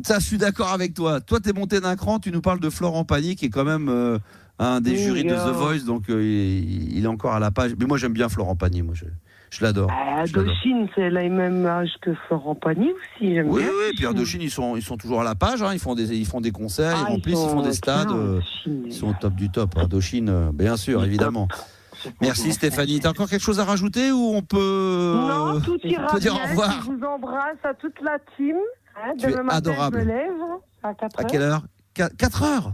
Ça, je suis d'accord avec toi. Toi, t'es monté d'un cran. Tu nous parles de Florent Pagny, qui est quand même un des jurys de The Voice, donc il est encore à la page. Mais moi, j'aime bien Florent Pagny. Moi, Je l'adore. Indochine, c'est le même âge que Florent Pagny aussi. Oui, puis Indochine, ils sont toujours à la page. Ils font des concerts, ils remplissent, ils font des stades. Ils sont au top du top. Indochine, bien sûr, évidemment. Merci Stéphanie. T'as encore quelque chose à rajouter ou on peut. Non, tout ira bien. Dire au revoir. Je vous embrasse à toute la team. Tu es adorable. Je me lève à 4h. À quelle heure 4 heures.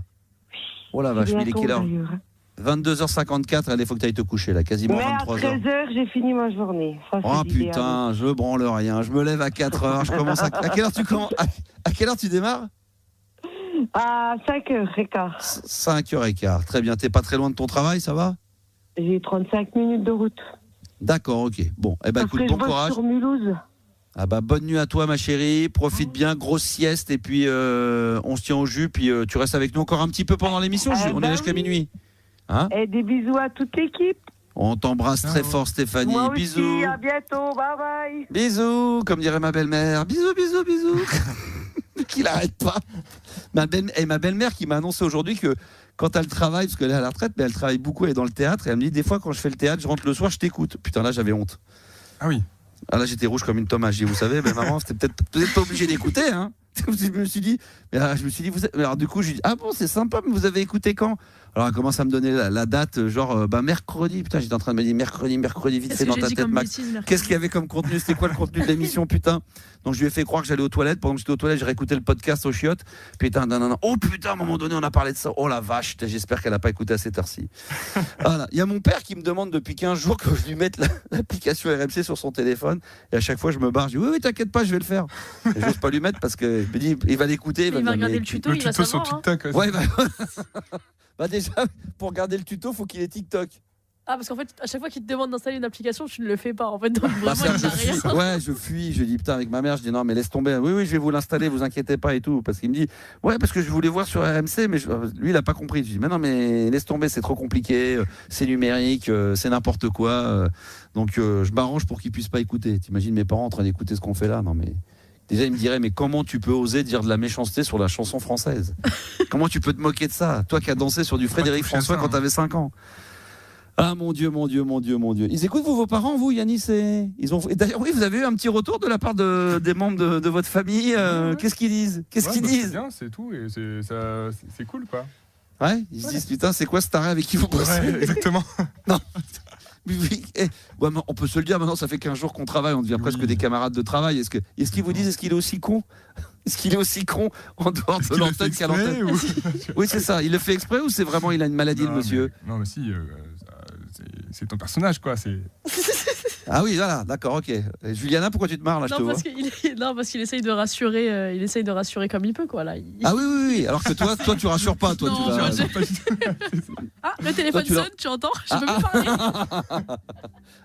Oh la vache, il est quelle heure 22h54, il faut que tu ailles te coucher là, quasiment 23h. Mais à 13h, j'ai fini ma journée. Oh putain, je branle rien. Je me lève à 4h, je commence à quelle heure tu commences à quelle heure tu démarres À 5h15. 5h15, très bien. T'es pas très loin de ton travail, ça va? J'ai 35 minutes de route. D'accord, ok. Bon, écoute, bon courage. Sur Mulhouse. Ah bonne nuit à toi ma chérie, profite bien, grosse sieste et puis on se tient au jus, puis tu restes avec nous encore un petit peu pendant l'émission, on est là jusqu'à minuit. Hein? Et des bisous à toute l'équipe. On t'embrasse très fort Stéphanie, moi bisous. Aussi, à bientôt, bye bye. Bisous, comme dirait ma belle-mère, bisous. Qu'il arrête pas. Ma belle-mère qui m'a annoncé aujourd'hui que quand elle travaille, parce qu'elle est à la retraite, mais elle travaille beaucoup, elle est dans le théâtre, et elle me dit des fois quand je fais le théâtre, je rentre le soir, je t'écoute. Putain là j'avais honte. Ah oui. Ah là j'étais rouge comme une tomate. Vous savez, mais maman, c'était peut-être pas obligé d'écouter, hein. Je me suis dit, alors du coup, je lui dis, ah bon, c'est sympa, mais vous avez écouté quand? Alors elle commence à me donner la date, genre mercredi. Putain, j'étais en train de me dire mercredi, vite fait dans ta tête, Max. Qu'est-ce qu'il y avait comme contenu? C'était quoi le contenu de l'émission, putain? Donc je lui ai fait croire que j'allais aux toilettes. Pendant que j'étais aux toilettes, j'ai réécouté le podcast aux chiottes. Putain, non. Oh putain, à un moment donné, on a parlé de ça. Oh la vache, j'espère qu'elle n'a pas écouté à cette heure-ci. Voilà. Il y a mon père qui me demande depuis 15 jours que je lui mette l'application RMC sur son téléphone. Et à chaque fois, je me barre. Je dis oui, t'inquiète pas, je vais le faire. Et j'ose pas lui mettre parce que je me dis, il va l'écouter. Il va regarder le tuto, il va savoir. Sur TikTok. Ouais, déjà, pour regarder le tuto, faut qu'il ait TikTok. Ah, parce qu'en fait, à chaque fois qu'il te demande d'installer une application, tu ne le fais pas. En fait, donc vraiment, il n'a rien. Ouais, je fuis. Je dis putain, avec ma mère, je dis non, mais laisse tomber. Oui, je vais vous l'installer, vous inquiétez pas et tout. Parce qu'il me dit, ouais, parce que je voulais voir sur RMC, mais lui, il a pas compris. Je dis, mais non, mais laisse tomber, c'est trop compliqué, c'est numérique, c'est n'importe quoi. Donc, je m'arrange pour qu'il puisse pas écouter. T'imagines mes parents en train d'écouter ce qu'on fait là? Non, mais. Déjà, il me dirait, mais comment tu peux oser dire de la méchanceté sur la chanson française? Comment tu peux te moquer de ça? Toi qui as dansé sur du Frédéric François quand tu avais 5 ans. Ah mon Dieu. Ils écoutent vos parents, vous, Yanis et d'ailleurs, oui, vous avez eu un petit retour de la part des membres de votre famille. Qu'est-ce qu'ils disent? C'est bien, c'est tout, et c'est cool, quoi. Ouais, ils se disent, putain, c'est quoi ce taré avec qui vous bossez? Ouais, exactement. Non. Oui. On peut se le dire maintenant, ça fait 15 jours qu'on travaille, on devient presque des camarades de travail. Est-ce qu'ils vous disent, est-ce qu'il est aussi con? Est-ce qu'il est aussi con en dehors de l'antenne qu'à l'antenne? Oui, c'est ça. Il le fait exprès ou c'est vraiment il a une maladie, le monsieur? Non, mais si, c'est ton personnage, quoi. Ah oui, voilà, d'accord, ok. Et Juliana, pourquoi tu te marres là? Parce qu'il essaye de rassurer, comme il peut, quoi. Là. Ah oui. Alors que toi, tu rassures pas, toi. Non, tu rassures pas. Ah, le téléphone sonne, tu entends? Je peux plus parler.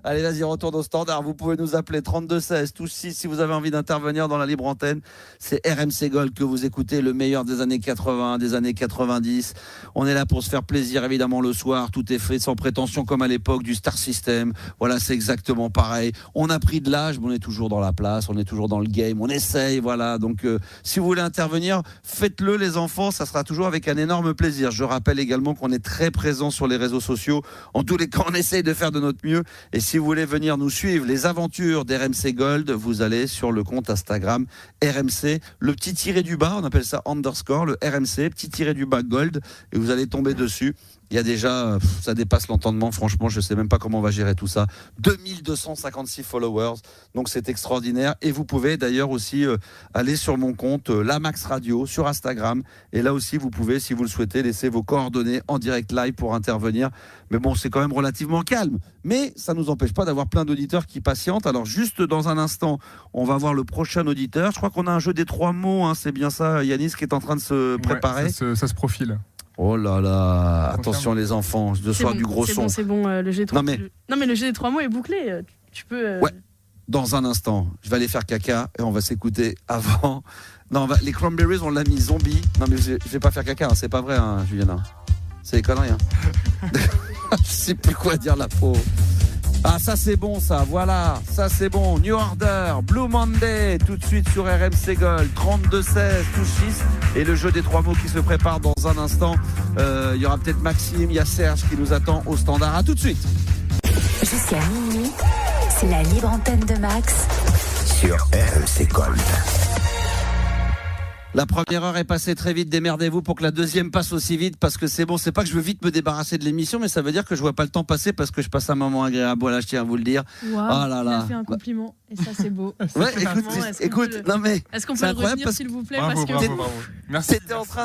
Allez, vas-y, retourne au standard. Vous pouvez nous appeler 32 16 tous 6 si vous avez envie d'intervenir dans la libre antenne. C'est RMC Gold que vous écoutez, le meilleur des années 80, des années 90. On est là pour se faire plaisir, évidemment, le soir. Tout est fait sans prétention comme à l'époque du Star System. Voilà, c'est exactement pareil. On a pris de l'âge, mais on est toujours dans la place, on est toujours dans le game, on essaye, voilà. Donc, si vous voulez intervenir, faites-le, les enfants. Ça sera toujours avec un énorme plaisir. Je rappelle également qu'on est très présent sur les réseaux sociaux. En tous les cas, on essaye de faire de notre mieux. Et si vous voulez venir nous suivre les aventures d'RMC Gold, vous allez sur le compte Instagram RMC, le petit tiré du bas, on appelle ça underscore, le RMC, petit tiré du bas Gold, et vous allez tomber dessus. Il y a déjà, ça dépasse l'entendement, franchement, je ne sais même pas comment on va gérer tout ça. 2256 followers, donc c'est extraordinaire. Et vous pouvez d'ailleurs aussi aller sur mon compte La Max Radio sur Instagram. Et là aussi, vous pouvez, si vous le souhaitez, laisser vos coordonnées en direct live pour intervenir. Mais bon, c'est quand même relativement calme. Mais ça ne nous empêche pas d'avoir plein d'auditeurs qui patientent. Alors juste dans un instant, on va voir le prochain auditeur. Je crois qu'on a un jeu des 3 mots, hein. C'est bien ça, Yanis, qui est en train de se préparer. Ouais, ça se profile. Oh là là, attention les enfants, ce soir du gros son. C'est bon, le G3. Non mais le G des 3 mots est bouclé. Tu peux. Ouais. Dans un instant, je vais aller faire caca et on va s'écouter avant. Non, les Cranberries, on l'a mis zombie. Non mais je vais pas faire caca, hein. C'est pas vrai, hein, Juliana. C'est des conneries. Hein. Je sais plus quoi dire la peau. Ah, ça c'est bon, ça, voilà, ça c'est bon. New Order, Blue Monday, tout de suite sur RMC Gold, 32-16, touche 6. Et le jeu des 3 mots qui se prépare dans un instant. Il y aura peut-être Maxime, il y a Serge qui nous attend au standard. À tout de suite. Jusqu'à minuit, C'est la libre antenne de Max sur RMC Gold. La première heure est passée très vite, démerdez-vous pour que la deuxième passe aussi vite, parce que c'est bon, c'est pas que je veux vite me débarrasser de l'émission, mais ça veut dire que je vois pas le temps passer parce que je passe un moment agréable. Voilà, je tiens à vous le dire. Wow, oh là là. Il a fait un compliment et ça c'est beau. Ouais, écoute, non mais est-ce qu'on peut le revenir s'il vous plaît, parce que bravo. Merci.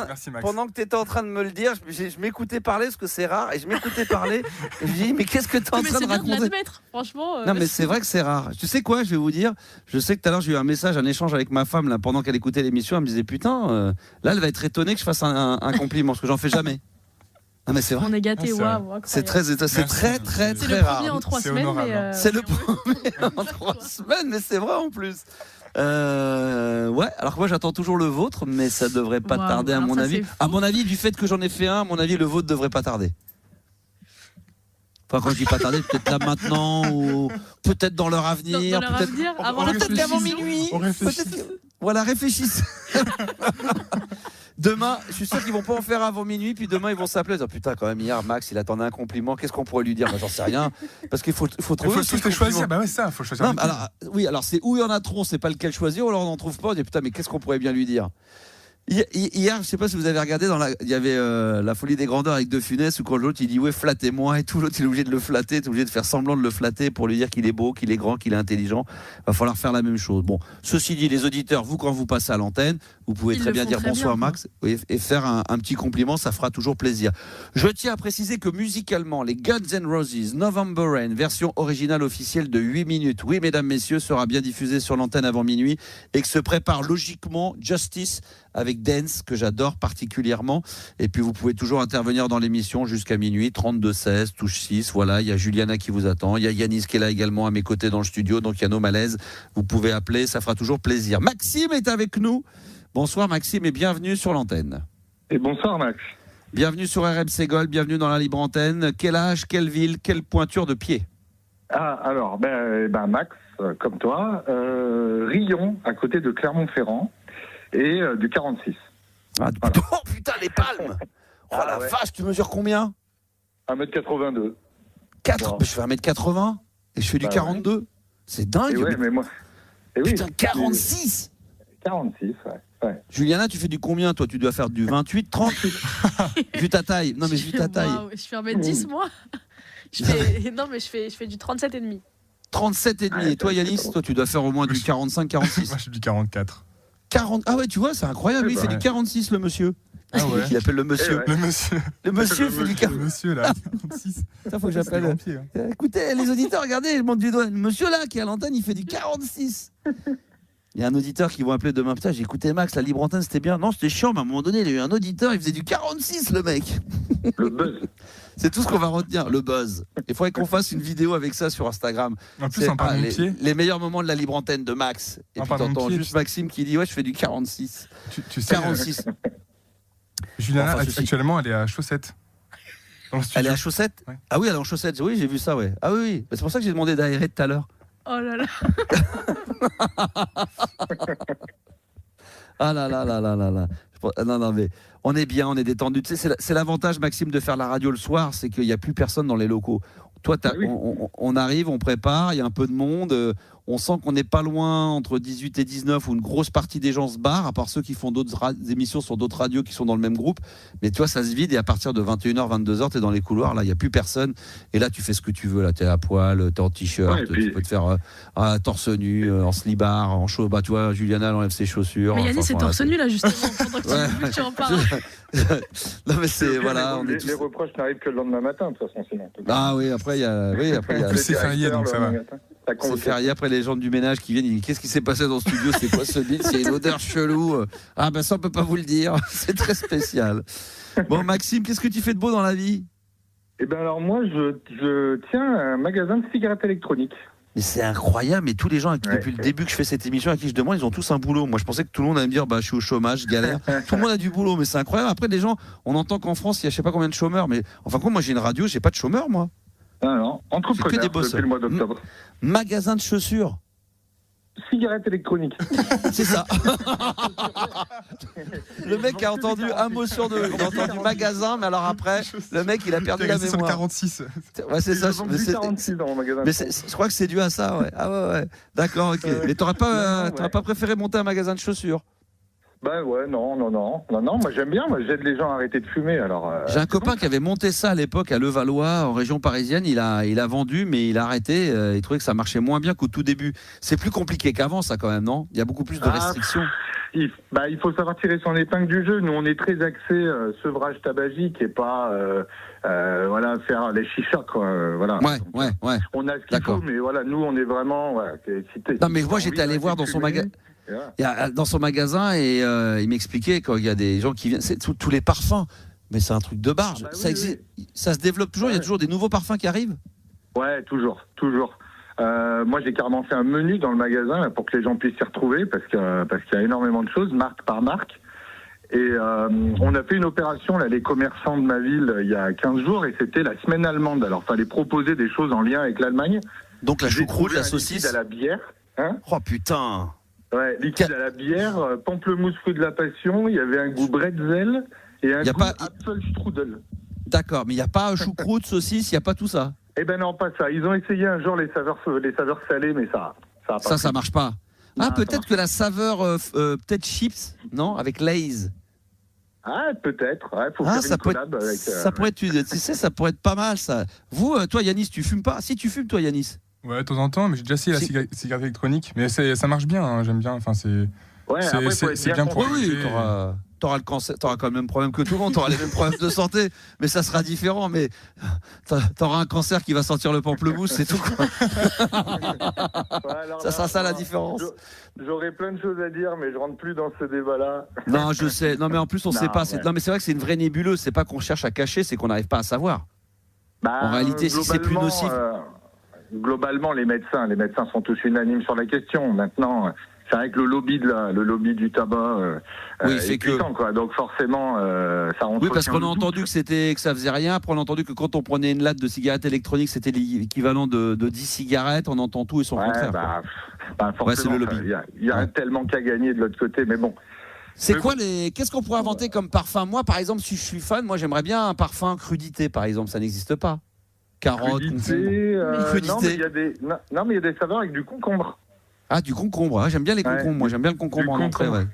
Merci Max. Pendant que tu étais en train de me le dire, je m'écoutais parler parce que c'est rare, et je m'écoutais parler et je dis mais qu'est-ce que tu es en train de raconter? C'est bien de l'admettre, franchement. Non mais c'est vrai que c'est rare. Tu sais quoi, je vais vous dire, je sais que tout à l'heure j'ai eu un échange avec ma femme là pendant qu'elle écoutait l'émission, elle me disait putain, là elle va être étonnée que je fasse un compliment parce que j'en fais jamais. Ah mais c'est vrai. On est gâtés, waouh. C'est très rare. C'est le premier en 3 semaines, mais c'est le premier en 3 semaines, mais c'est vrai en plus. Ouais, alors que moi j'attends toujours le vôtre, mais ça devrait pas tarder à mon avis. À mon avis, du fait que j'en ai fait un, à mon avis le vôtre devrait pas tarder. Enfin, quand je dis pas tarder, peut-être là maintenant ou peut-être dans l'heure à venir, peut-être avant minuit. Voilà, réfléchissez. Demain, je suis sûr qu'ils vont pas en faire avant minuit, puis demain ils vont s'appeler. Oh, putain, quand même hier, Max, il attendait un compliment. Qu'est-ce qu'on pourrait lui dire? J'en sais rien, parce qu'il faut trouver. Il faut choisir. Bah ouais, ça, faut choisir. Non, alors c'est où il y en a trop, on sait pas lequel choisir, ou alors on n'en trouve pas. On dit putain, mais qu'est-ce qu'on pourrait bien lui dire? Hier, je sais pas si vous avez regardé, il y avait La Folie des Grandeurs avec De Funès, où quand l'autre il dit ouais, flattez-moi, et tout, l'autre il est obligé de le flatter, il est obligé de faire semblant de le flatter pour lui dire qu'il est beau, qu'il est grand, qu'il est intelligent. Va falloir faire la même chose. Bon, ceci dit, les auditeurs, vous quand vous passez à l'antenne, vous pouvez très bien dire bonsoir Max et faire un petit compliment, ça fera toujours plaisir. Je tiens à préciser que musicalement, les Guns N' Roses November Rain, version originale officielle de 8 minutes, oui mesdames, messieurs, sera bien diffusée sur l'antenne avant minuit, et que se prépare logiquement Justice avec Dance, que j'adore particulièrement. Et puis vous pouvez toujours intervenir dans l'émission jusqu'à minuit, 32-16, touche 6, voilà, il y a Juliana qui vous attend, il y a Yanis qui est là également à mes côtés dans le studio, donc il y a nos malaises, vous pouvez appeler, ça fera toujours plaisir. Maxime est avec nous. Bonsoir Maxime et bienvenue sur l'antenne. Et bonsoir Max. Bienvenue sur RMC Gold, bienvenue dans la libre antenne. Quel âge, quelle ville, quelle pointure de pied? Alors, Max, comme toi, Rion, à côté de Clermont-Ferrand, et du 46. Voilà. Oh putain, les palmes. Oh la vache, tu mesures combien? 1m82. 4 Je fais 1m80 et je fais du 42. Ouais. C'est dingue. Ouais, mais moi... Putain, 46 46, ouais. Juliana, tu fais du combien, toi? Tu dois faire du 28, 30 vu ta taille. Non, mais vu ta taille. Wow, je fais 1m10, moi. Non, mais je fais du 37,5. 37,5. Et toi, Yanis, toi, tu dois faire au moins du 45, 46. Moi, je suis du 44. 40. Ah ouais, tu vois, c'est incroyable. Lui, il fait du 46, le monsieur. Ah ouais. Il appelle le monsieur. Le monsieur. Le monsieur fait du 46. Le monsieur, là, 46. Ça, faut que j'appelle. Écoutez, les auditeurs, regardez, je monte du doigt. Le monsieur, là, qui est à l'antenne, il fait du 46. Il y a un auditeur qui vont appeler demain. Putain, j'ai écouté Max, la libre antenne, c'était bien. Non, c'était chiant, mais à un moment donné, il y a eu un auditeur, il faisait du 46, le mec. Le buzz. C'est tout ce qu'on va retenir, le buzz. Il faudrait qu'on fasse une vidéo avec ça sur Instagram. En plus, on parle de pied. Les meilleurs moments de la libre antenne de Max. Et puis t'entends juste Maxime qui dit ouais, je fais du 46. Tu sais, 46. Juliana, actuellement, elle est à Chaussettes. Elle est à Chaussettes? Ouais. Ah oui, elle est en Chaussettes. Oui, j'ai vu ça, ouais. Ah oui. C'est pour ça que j'ai demandé d'aérer tout à l'heure. Oh là là. Ah là là là là là là. Non, mais on est bien, on est détendu. Tu sais, c'est l'avantage, Maxime, de faire la radio le soir, c'est qu'il n'y a plus personne dans les locaux. Toi, on arrive, on prépare, il y a un peu de monde. On sent qu'on n'est pas loin entre 18 et 19 où une grosse partie des gens se barrent, à part ceux qui font d'autres émissions sur d'autres radios qui sont dans le même groupe. Mais tu vois, ça se vide et à partir de 21h, 22h, tu es dans les couloirs, là, il n'y a plus personne. Et là, tu fais ce que tu veux. Là, tu es à poil, tu es en t-shirt, tu peux te faire torse nu, en slibard, en chaud. Bah, tu vois, Juliana, elle enlève ses chaussures. Mais Yannis, c'est torse nu, là, justement, pendant que tu en parles. Non, mais c'est voilà. Les reproches n'arrivent que le lendemain matin, de toute façon, sinon. Ah oui, après, il y a. Oui, après, il y a. C'est férié, donc ça va. C'est férié, après les gens du ménage qui viennent, ils disent qu'est-ce qui s'est passé dans le studio, c'est quoi ce deal, c'est une odeur chelou. Ah ben ça on peut pas vous le dire, c'est très spécial. Bon Maxime, qu'est-ce que tu fais de beau dans la vie? Eh ben alors moi je tiens un magasin de cigarettes électroniques. Mais c'est incroyable, mais tous les gens depuis le début que je fais cette émission à qui je demande, ils ont tous un boulot. Moi je pensais que tout le monde allait me dire bah je suis au chômage, je galère. Tout le monde a du boulot, mais c'est incroyable. Après les gens, on entend qu'en France il y a je sais pas combien de chômeurs, mais enfin quoi, moi j'ai une radio, j'ai pas de chômeurs moi. Non, entrepreneur depuis le mois d'octobre. Magasin de chaussures. cigarette électronique. C'est ça. Le mec a entendu un mot sur deux. Il a entendu magasin, mais alors après, le mec, il a perdu la mémoire. 46. Ouais, c'est ça. Mais 46 dans mon magasin. Mais je crois que c'est dû à ça, ouais. Ah ouais. D'accord, ok. Mais t'aurais pas préféré monter un magasin de chaussures? Ben ouais, non, moi j'aime bien, moi j'aide les gens à arrêter de fumer, alors... J'ai un copain qui avait monté ça à l'époque à Levallois, en région parisienne, il a vendu, mais il a arrêté, il trouvait que ça marchait moins bien qu'au tout début. C'est plus compliqué qu'avant ça quand même, non? Il y a beaucoup plus de restrictions. Il faut savoir tirer son épingle du jeu. Nous on est très axé sevrage tabagique et pas faire les chichas, quoi. Voilà. Ouais. On a ce qu'il faut, mais voilà, nous on est vraiment... non mais moi j'étais allé voir dans son magasin. Dans son magasin et il m'expliquait quand il y a des gens qui viennent, c'est tous les parfums, mais c'est un truc de barge. Ça se développe toujours. Il y a toujours des nouveaux parfums qui arrivent. Ouais, toujours. Moi, j'ai carrément fait un menu dans le magasin pour que les gens puissent s'y retrouver parce qu'il y a énormément de choses, marque par marque. Et on a fait une opération là, les commerçants de ma ville il y a 15 jours et c'était la semaine allemande. Alors, fallait proposer des choses en lien avec l'Allemagne. Donc la choucroute, la saucisse, à la bière. Hein, oh putain. Ouais, liquide à la bière, pamplemousse fruit de la passion, il y avait un goût bretzel et un goût apfelstrudel. D'accord, mais il n'y a pas choucroute, saucisse, il n'y a pas tout ça? Eh ben non, pas ça. Ils ont essayé un jour les saveurs salées, mais ça marche pas. Peut-être que la saveur, peut-être chips, non? Avec Lay's. Ah, peut-être. Ouais, faut faire une collab avec... ça pourrait être, tu sais, ça pourrait être pas mal, ça. Vous, toi, Yanis, tu fumes pas? Si, tu fumes, toi, Yanis? Ouais, de temps en temps, mais j'ai déjà essayé la cigarette électronique. Mais ça marche bien, hein, j'aime bien. Enfin, c'est bien pour t'auras le cancer, t'auras quand même le même problème que tout le monde, t'auras les mêmes problèmes de santé, mais ça sera différent. Mais t'auras un cancer qui va sentir le pamplemousse, c'est tout. Quoi. Ça sera ça la différence. J'aurais plein de choses à dire, mais je rentre plus dans ce débat-là. Non, je sais. Non, mais en plus, on sait pas. Non, mais c'est vrai que c'est une vraie nébuleuse. C'est pas qu'on cherche à cacher, c'est qu'on n'arrive pas à savoir. En réalité, si c'est plus nocif. Globalement, les médecins sont tous unanimes sur la question. Maintenant, c'est vrai que le lobby du tabac est puissant, quoi. Donc forcément, ça rentre. Oui, parce qu'on a entendu que ça faisait rien. Après, on a entendu que quand on prenait une latte de cigarettes électroniques, c'était l'équivalent de 10 cigarettes. On entend tout et son contraire. Forcément, c'est le lobby. Il y a tellement qu'à gagner de l'autre côté, mais bon. Qu'est-ce qu'on pourrait inventer comme parfum? Moi, par exemple, si je suis fan, moi, j'aimerais bien un parfum crudité, par exemple. Ça n'existe pas. Carotte, crudité. Non, mais il y a des saveurs avec du concombre. Ah, du concombre. J'aime bien les concombres. Moi, j'aime bien le concombre en entrée. Ouais.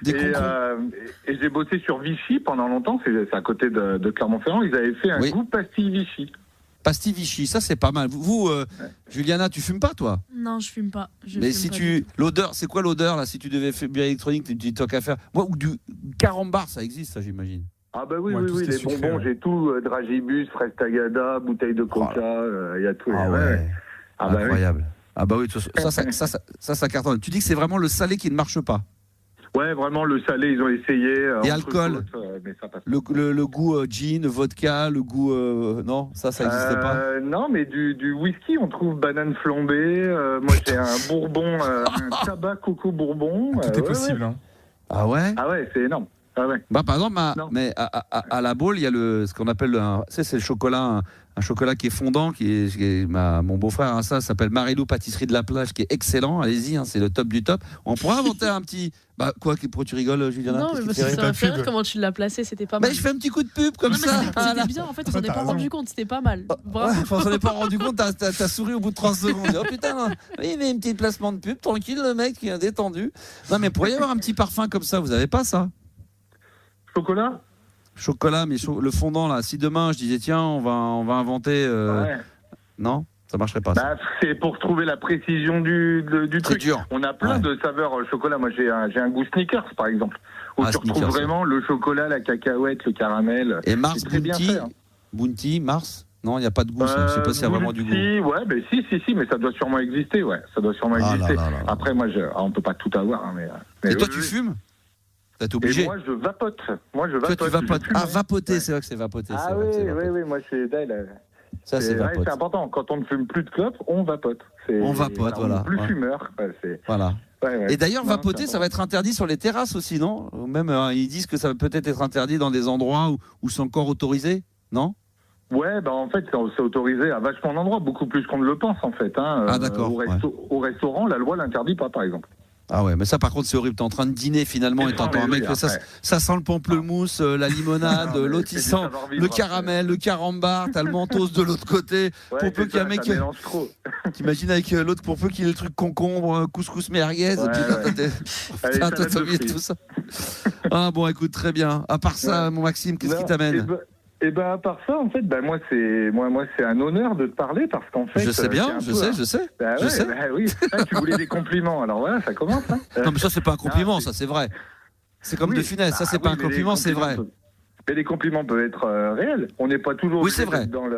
Et j'ai bossé sur Vichy pendant longtemps. C'est à côté de Clermont-Ferrand. Ils avaient fait un goût pastille Vichy. Pastille Vichy, ça c'est pas mal. Vous, Juliana, tu fumes pas, toi? Non, je fume pas. Mais si l'odeur, c'est quoi l'odeur là? Si tu devais faire bière électronique, tu dis toi qu'à faire. Moi, ou du carambar, ça existe, ça j'imagine. Ah bah oui, les bonbons, j'ai tout, dragibus, fraise tagada, bouteille de coca, il y a tout. Incroyable. Ah bah oui, ça cartonne. Tu dis que c'est vraiment le salé qui ne marche pas? Ouais, vraiment le salé, ils ont essayé. Et alcool, mais ça passe. Le goût gin, vodka, le goût... non, ça n'existait pas? Non, mais du whisky, on trouve banane flambée. Moi, j'ai un bourbon, un tabac coco bourbon. Tout est possible. Hein. Ah ouais? Ah ouais, c'est énorme. Ah ouais. Par exemple, mais à la Baule, il y a ce qu'on appelle c'est le chocolat, un chocolat qui est fondant, mon beau-frère, ça s'appelle Marilou Pâtisserie de la Plage, qui est excellent. Allez-y, c'est le top du top. On pourrait inventer un petit. Pourquoi tu rigoles, Juliana? Non, mais ça m'a fait rire comment tu l'as placé, c'était pas mal. Mais je fais un petit coup de pub comme ça. C'était bien, en fait, on s'en est pas rendu compte, c'était pas mal. Bravo. On s'en est pas rendu compte, t'as souri au bout de 30 secondes. Oh putain, oui, mais un petit placement de pub, tranquille, le mec, qui est détendu. Non, mais pourrait y avoir un petit parfum comme ça, vous avez pas ça? Chocolat, mais le fondant là. Si demain je disais tiens, on va inventer. Non, ça marcherait pas. C'est pour trouver la précision du truc. Dur. On a plein de saveurs chocolat. Moi, j'ai un goût Snickers par exemple, où tu retrouves vraiment le chocolat, la cacahuète, le caramel. Et Mars Bounty, Mars. Non, il n'y a pas de goût. Je sais pas s'il y a vraiment du goût. Ouais, si, mais ça doit sûrement exister. Ouais, ça doit sûrement exister. Après, moi, on peut pas tout avoir. Hein, mais et toi, tu fumes? T'es obligé. Et moi, je vapote. Toi, tu vapotes. Vapoter, c'est vrai que c'est vapoter. Ah oui, moi, c'est ça, c'est important. Quand on ne fume plus de clopes, on vapote. On vapote, voilà. Plus fumeur. Voilà. Et d'ailleurs, vapoter, ça va être interdit sur les terrasses aussi, non? Ou même, ils disent que ça va peut-être être interdit dans des endroits où c'est encore autorisé, non? Ouais, bah en fait, c'est autorisé à vachement d'endroits, beaucoup plus qu'on ne le pense en fait. Ah d'accord. Au restaurant, la loi l'interdit pas, par exemple. Ah ouais, mais ça par contre c'est horrible. T'es en train de dîner finalement et t'entends un mec ça sent le pamplemousse, la limonade, l'autre il sent le caramel, le carambar, t'as le mentos de l'autre côté. Ouais, pour peu qu'il y ait un mec t'imagines avec l'autre pour peu qu'il ait le truc concombre, couscous merguez, putain toi t'as oublié tout ça. Ah bon écoute très bien. À part ça mon Maxime, qu'est-ce qui t'amène? Et ben à part ça, en fait, moi c'est un honneur de te parler parce qu'en fait. Je sais bien, je sais. Bah oui. Tu voulais des compliments, alors voilà, ça commence. Hein. Non mais ça c'est pas un compliment, ça c'est vrai. C'est comme De Funès, ça c'est pas un compliment, c'est vrai. Mais les compliments peuvent être réels. On n'est pas toujours. Oui c'est vrai. Non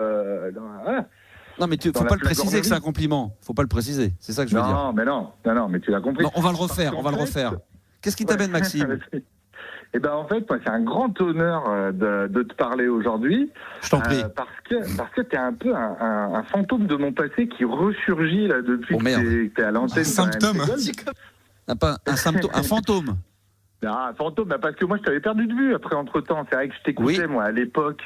mais faut pas le préciser que c'est un compliment. Faut pas le préciser, c'est ça que je veux dire. Non, mais tu l'as compris. Non, on va le refaire. Qu'est-ce qui t'amène Maxime? Eh ben en fait, moi, c'est un grand honneur de te parler aujourd'hui. Je t'en prie. Parce que t'es un peu un fantôme de mon passé qui ressurgit là depuis que t'es à l'antenne. Un symptôme. Un fantôme. Ah, fantôme, parce que moi je t'avais perdu de vue après entre-temps. C'est vrai que je t'écoutais moi à l'époque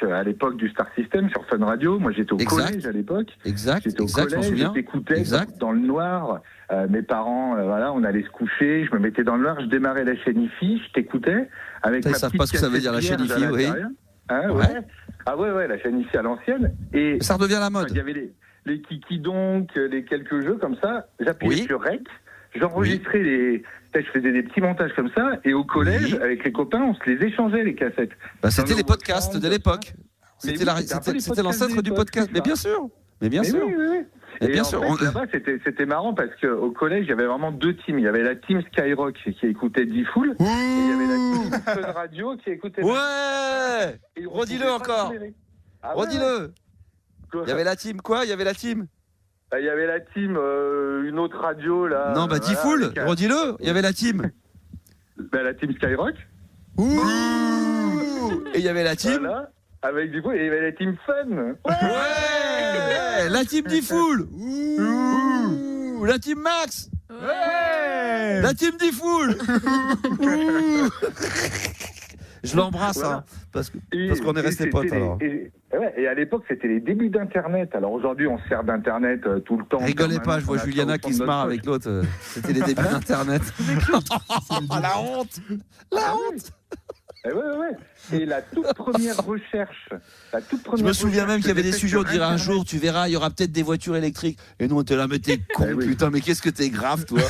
du Star System sur Fun Radio. Moi j'étais au collège à l'époque. J'étais au collège, je t'écoutais dans le noir. Mes parents, on allait se coucher, je me mettais dans le noir, je démarrais la chaîne IFI, je t'écoutais avec ma petite. Ils savent pas ce que ça veut dire la chaîne IFI, oui. Ah ouais, la chaîne IFI à l'ancienne. Et ça redevient la mode. Il y avait les Kiki donc, les quelques jeux comme ça. J'appuyais sur Rec, j'enregistrais je faisais des petits montages comme ça, et au collège, avec les copains, on se les échangeait, les cassettes. C'était les podcasts de l'époque. C'était l'ancêtre du podcast. Mais bien sûr. Oui. Et bien sûr. Là-bas, c'était marrant parce qu'au collège, il y avait vraiment deux teams. Il y avait la team Skyrock qui écoutait D-Fool, et il y avait la team Fun Radio qui écoutait. Ouais. Redis-le encore. Redis-le. Il y avait la team quoi? Il y avait la team. Il y avait la team, une autre radio là. Non, D-Fool, redis-le, il y avait la team. La team Skyrock. Et il y avait la team. Voilà, avec D-Fool, et il y avait la team Fun. Ouais, la team D-Fool. La team Max. Ouais. La team D-Fool. Je l'embrasse, parce qu'on est restés potes alors. Et à l'époque, c'était les débuts d'Internet. Alors aujourd'hui, on se sert d'Internet tout le temps. Rigolez pas, je vois Juliana qui se marre avec l'autre. C'était les débuts d'Internet. La honte. Ouais. Et la toute première recherche. Je me souviens même qu'il y avait des sujets, on dirait un jour, tu verras, il y aura peut-être des voitures électriques. Et nous, on était là, mais t'es con, putain, mais qu'est-ce que t'es grave, toi.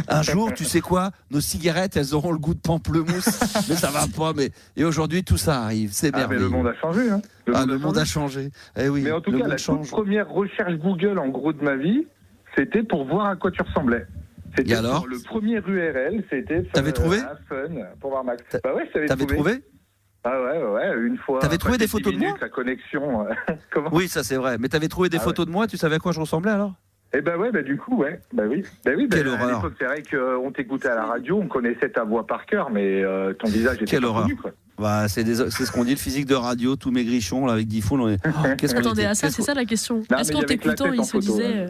Un jour, tu sais quoi, nos cigarettes, elles auront le goût de pamplemousse. Mais ça va pas, et aujourd'hui, tout ça arrive. C'est merveilleux. Mais le monde a changé, hein. Le monde a changé. Eh oui, mais en tout cas, la toute première recherche Google, en gros, de ma vie, c'était pour voir à quoi tu ressemblais. C'était alors le premier URL, c'était T'avais trouvé Fun pour voir Max. Bah ouais, je t'avais trouvé. Ah ouais, une fois. T'avais trouvé des photos de moi? La connexion. Comment? Oui, ça c'est vrai. Mais t'avais trouvé des photos de moi, tu savais à quoi je ressemblais alors? Eh ben ouais, du coup, ouais. Oui. Quelle horreur. À l'époque, c'est vrai qu'on t'écoutait à la radio, on connaissait ta voix par cœur, mais ton visage était Quelle horreur. Connu, quoi. Bah, c'est ce qu'on dit, le physique de radio, tous mes grichons là, avec D-Fool. Attendez, à ça, c'est ça la question. Est-ce qu'en t'écoutant, il se disait.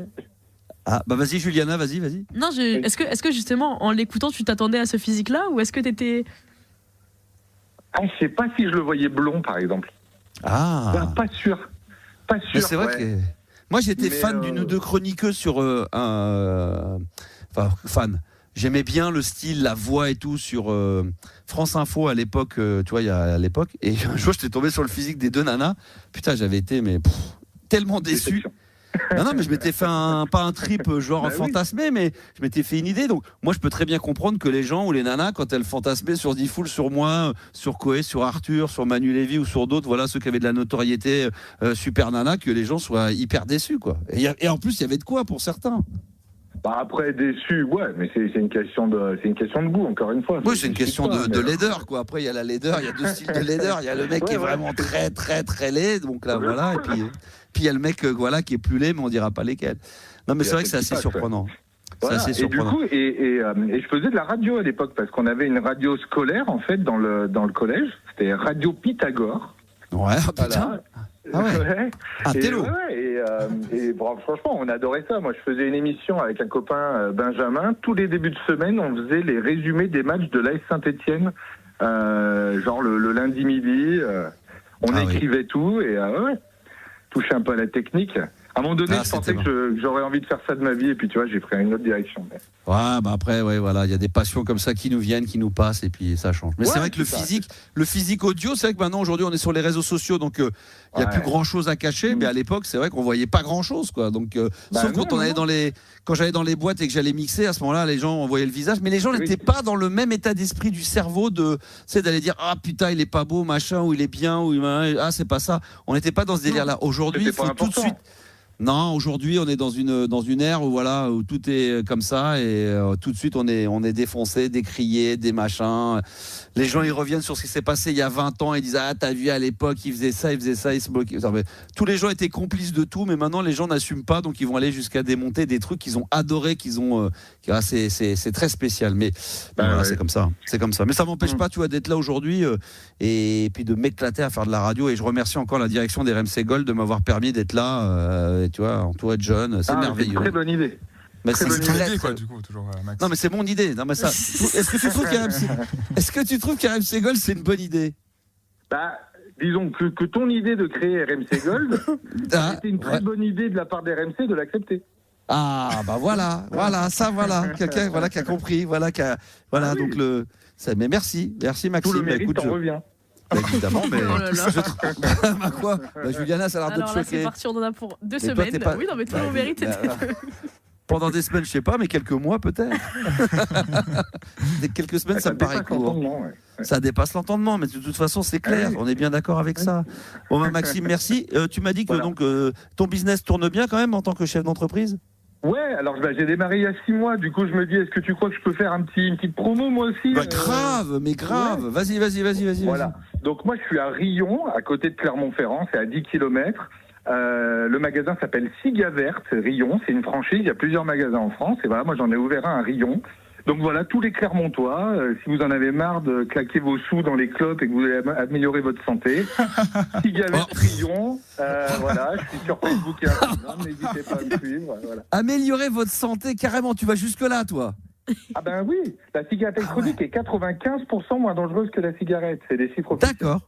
Ah, bah vas-y, Juliana, vas-y. Non, est-ce que justement, en l'écoutant, tu t'attendais à ce physique-là, ou est-ce que t'étais. Je sais pas si je le voyais blond, par exemple. Ah. Pas sûr. Mais c'est vrai que. Moi, j'étais fan d'une ou deux chroniqueuses sur fan. J'aimais bien le style, la voix et tout sur France Info à l'époque, tu vois, à l'époque. Et un jour, j'étais tombé sur le physique des deux nanas. Putain, j'avais été tellement déçu. Non, mais je m'étais fait pas un trip genre fantasmé, mais je m'étais fait une idée. Donc, moi, je peux très bien comprendre que les gens ou les nanas, quand elles fantasmaient sur D-Fool, sur moi, sur Koé, sur Arthur, sur Manu Lévy ou sur d'autres, voilà, ceux qui avaient de la notoriété super nana, que les gens soient hyper déçus, quoi. Et en plus, il y avait de quoi pour certains. Après, déçu, ouais, mais c'est une question de goût, encore une fois. Oui, c'est une question de laideur, quoi. Après, il y a la laideur, il y a deux styles de laideur. Il y a le mec qui est vraiment très, très, très laid, donc là, voilà. Et puis il y a le mec qui est plus laid, mais on dira pas lesquels. Non, mais c'est vrai que c'est assez surprenant. Voilà. C'est assez surprenant. Et du coup, et je faisais de la radio à l'époque, parce qu'on avait une radio scolaire, en fait, dans le collège. C'était Radio Pythagore. Ouais, putain. Télo. Et franchement, on adorait ça. Moi, je faisais une émission avec un copain, Benjamin. Tous les débuts de semaine, on faisait les résumés des matchs de l'AS Saint-Etienne, genre le lundi midi. On écrivait tout. Et toucher un peu à la technique. À un moment donné, je pensais que j'aurais envie de faire ça de ma vie, et puis tu vois, j'ai pris une autre direction. Mais... Ouais, bah après, voilà, il y a des passions comme ça qui nous viennent, qui nous passent, et puis ça change. Mais c'est vrai que le physique audio, c'est vrai que maintenant, aujourd'hui, on est sur les réseaux sociaux, donc il n'y a plus grand chose à cacher. Mais à l'époque, c'est vrai qu'on voyait pas grand chose, quoi. Donc, sauf quand quand j'allais dans les boîtes et que j'allais mixer, à ce moment-là, les gens voyaient le visage, mais les gens n'étaient pas dans le même état d'esprit du cerveau d'aller dire ah putain, il est pas beau, machin, ou il est bien, ou c'est pas ça. On n'était pas dans ce délire-là. Aujourd'hui, il faut tout de suite. Non, aujourd'hui, on est dans une ère où tout est comme ça et tout de suite, on est défoncé, décrié, des machins. Les gens, ils reviennent sur ce qui s'est passé il y a 20 ans et disent ah, t'as vu à l'époque, il faisait ça, il se bloquait. Tous les gens étaient complices de tout, mais maintenant, les gens n'assument pas, donc ils vont aller jusqu'à démonter des trucs qu'ils ont adorés, c'est très spécial. Mais voilà, c'est comme ça. Mais ça m'empêche pas, tu vois, d'être là aujourd'hui et puis de m'éclater à faire de la radio. Et je remercie encore la direction des RMC Gold de m'avoir permis d'être là. Tu vois, entouré de jeunes, c'est merveilleux. C'est une très bonne idée. Mais c'est ton idée, quoi, du coup, toujours, Max. Non, mais c'est mon idée. Non, mais ça. Est-ce que tu trouves qu'RMC Gold, c'est une bonne idée? Bah, disons que ton idée de créer RMC Gold, c'était une très bonne idée de la part d'RMC de l'accepter. Ah, bah voilà, quelqu'un qui a compris, donc mais merci Maxime. Tout le mérite t'en revient. Évidemment, mais quoi Juliana, ça a l'air de te choquer. C'est parti, on en a pour 2 semaines. Oui, non, mais tout le mérite. Pendant des semaines, je sais pas, mais quelques mois peut-être. Quelques semaines, ça me paraît court. Ça dépasse l'entendement, mais de toute façon, c'est clair. On est bien d'accord avec ça. Bon, Maxime, merci. Tu m'as dit que ton business tourne bien quand même en tant que chef d'entreprise. Ouais, alors j'ai démarré il y a 6 mois, du coup je me dis, est-ce que tu crois que je peux faire une petite promo moi aussi? Grave. Ouais. Vas-y. Voilà, donc moi je suis à Rion, à côté de Clermont-Ferrand, c'est à 10 km. Le magasin s'appelle Ciga Verte, Rion, c'est une franchise, il y a plusieurs magasins en France, et voilà, moi j'en ai ouvert un à Rion. Donc voilà, tous les Clermontois, si vous en avez marre de claquer vos sous dans les clopes et que vous voulez améliorer votre santé, Ciga Verte Rion, voilà, je suis sur Facebook et Instagram, n'hésitez pas à me suivre. Voilà. Améliorer votre santé, carrément, tu vas jusque-là, toi? Ah ben oui, la cigarette électronique est 95% moins dangereuse que la cigarette, c'est des chiffres officiels.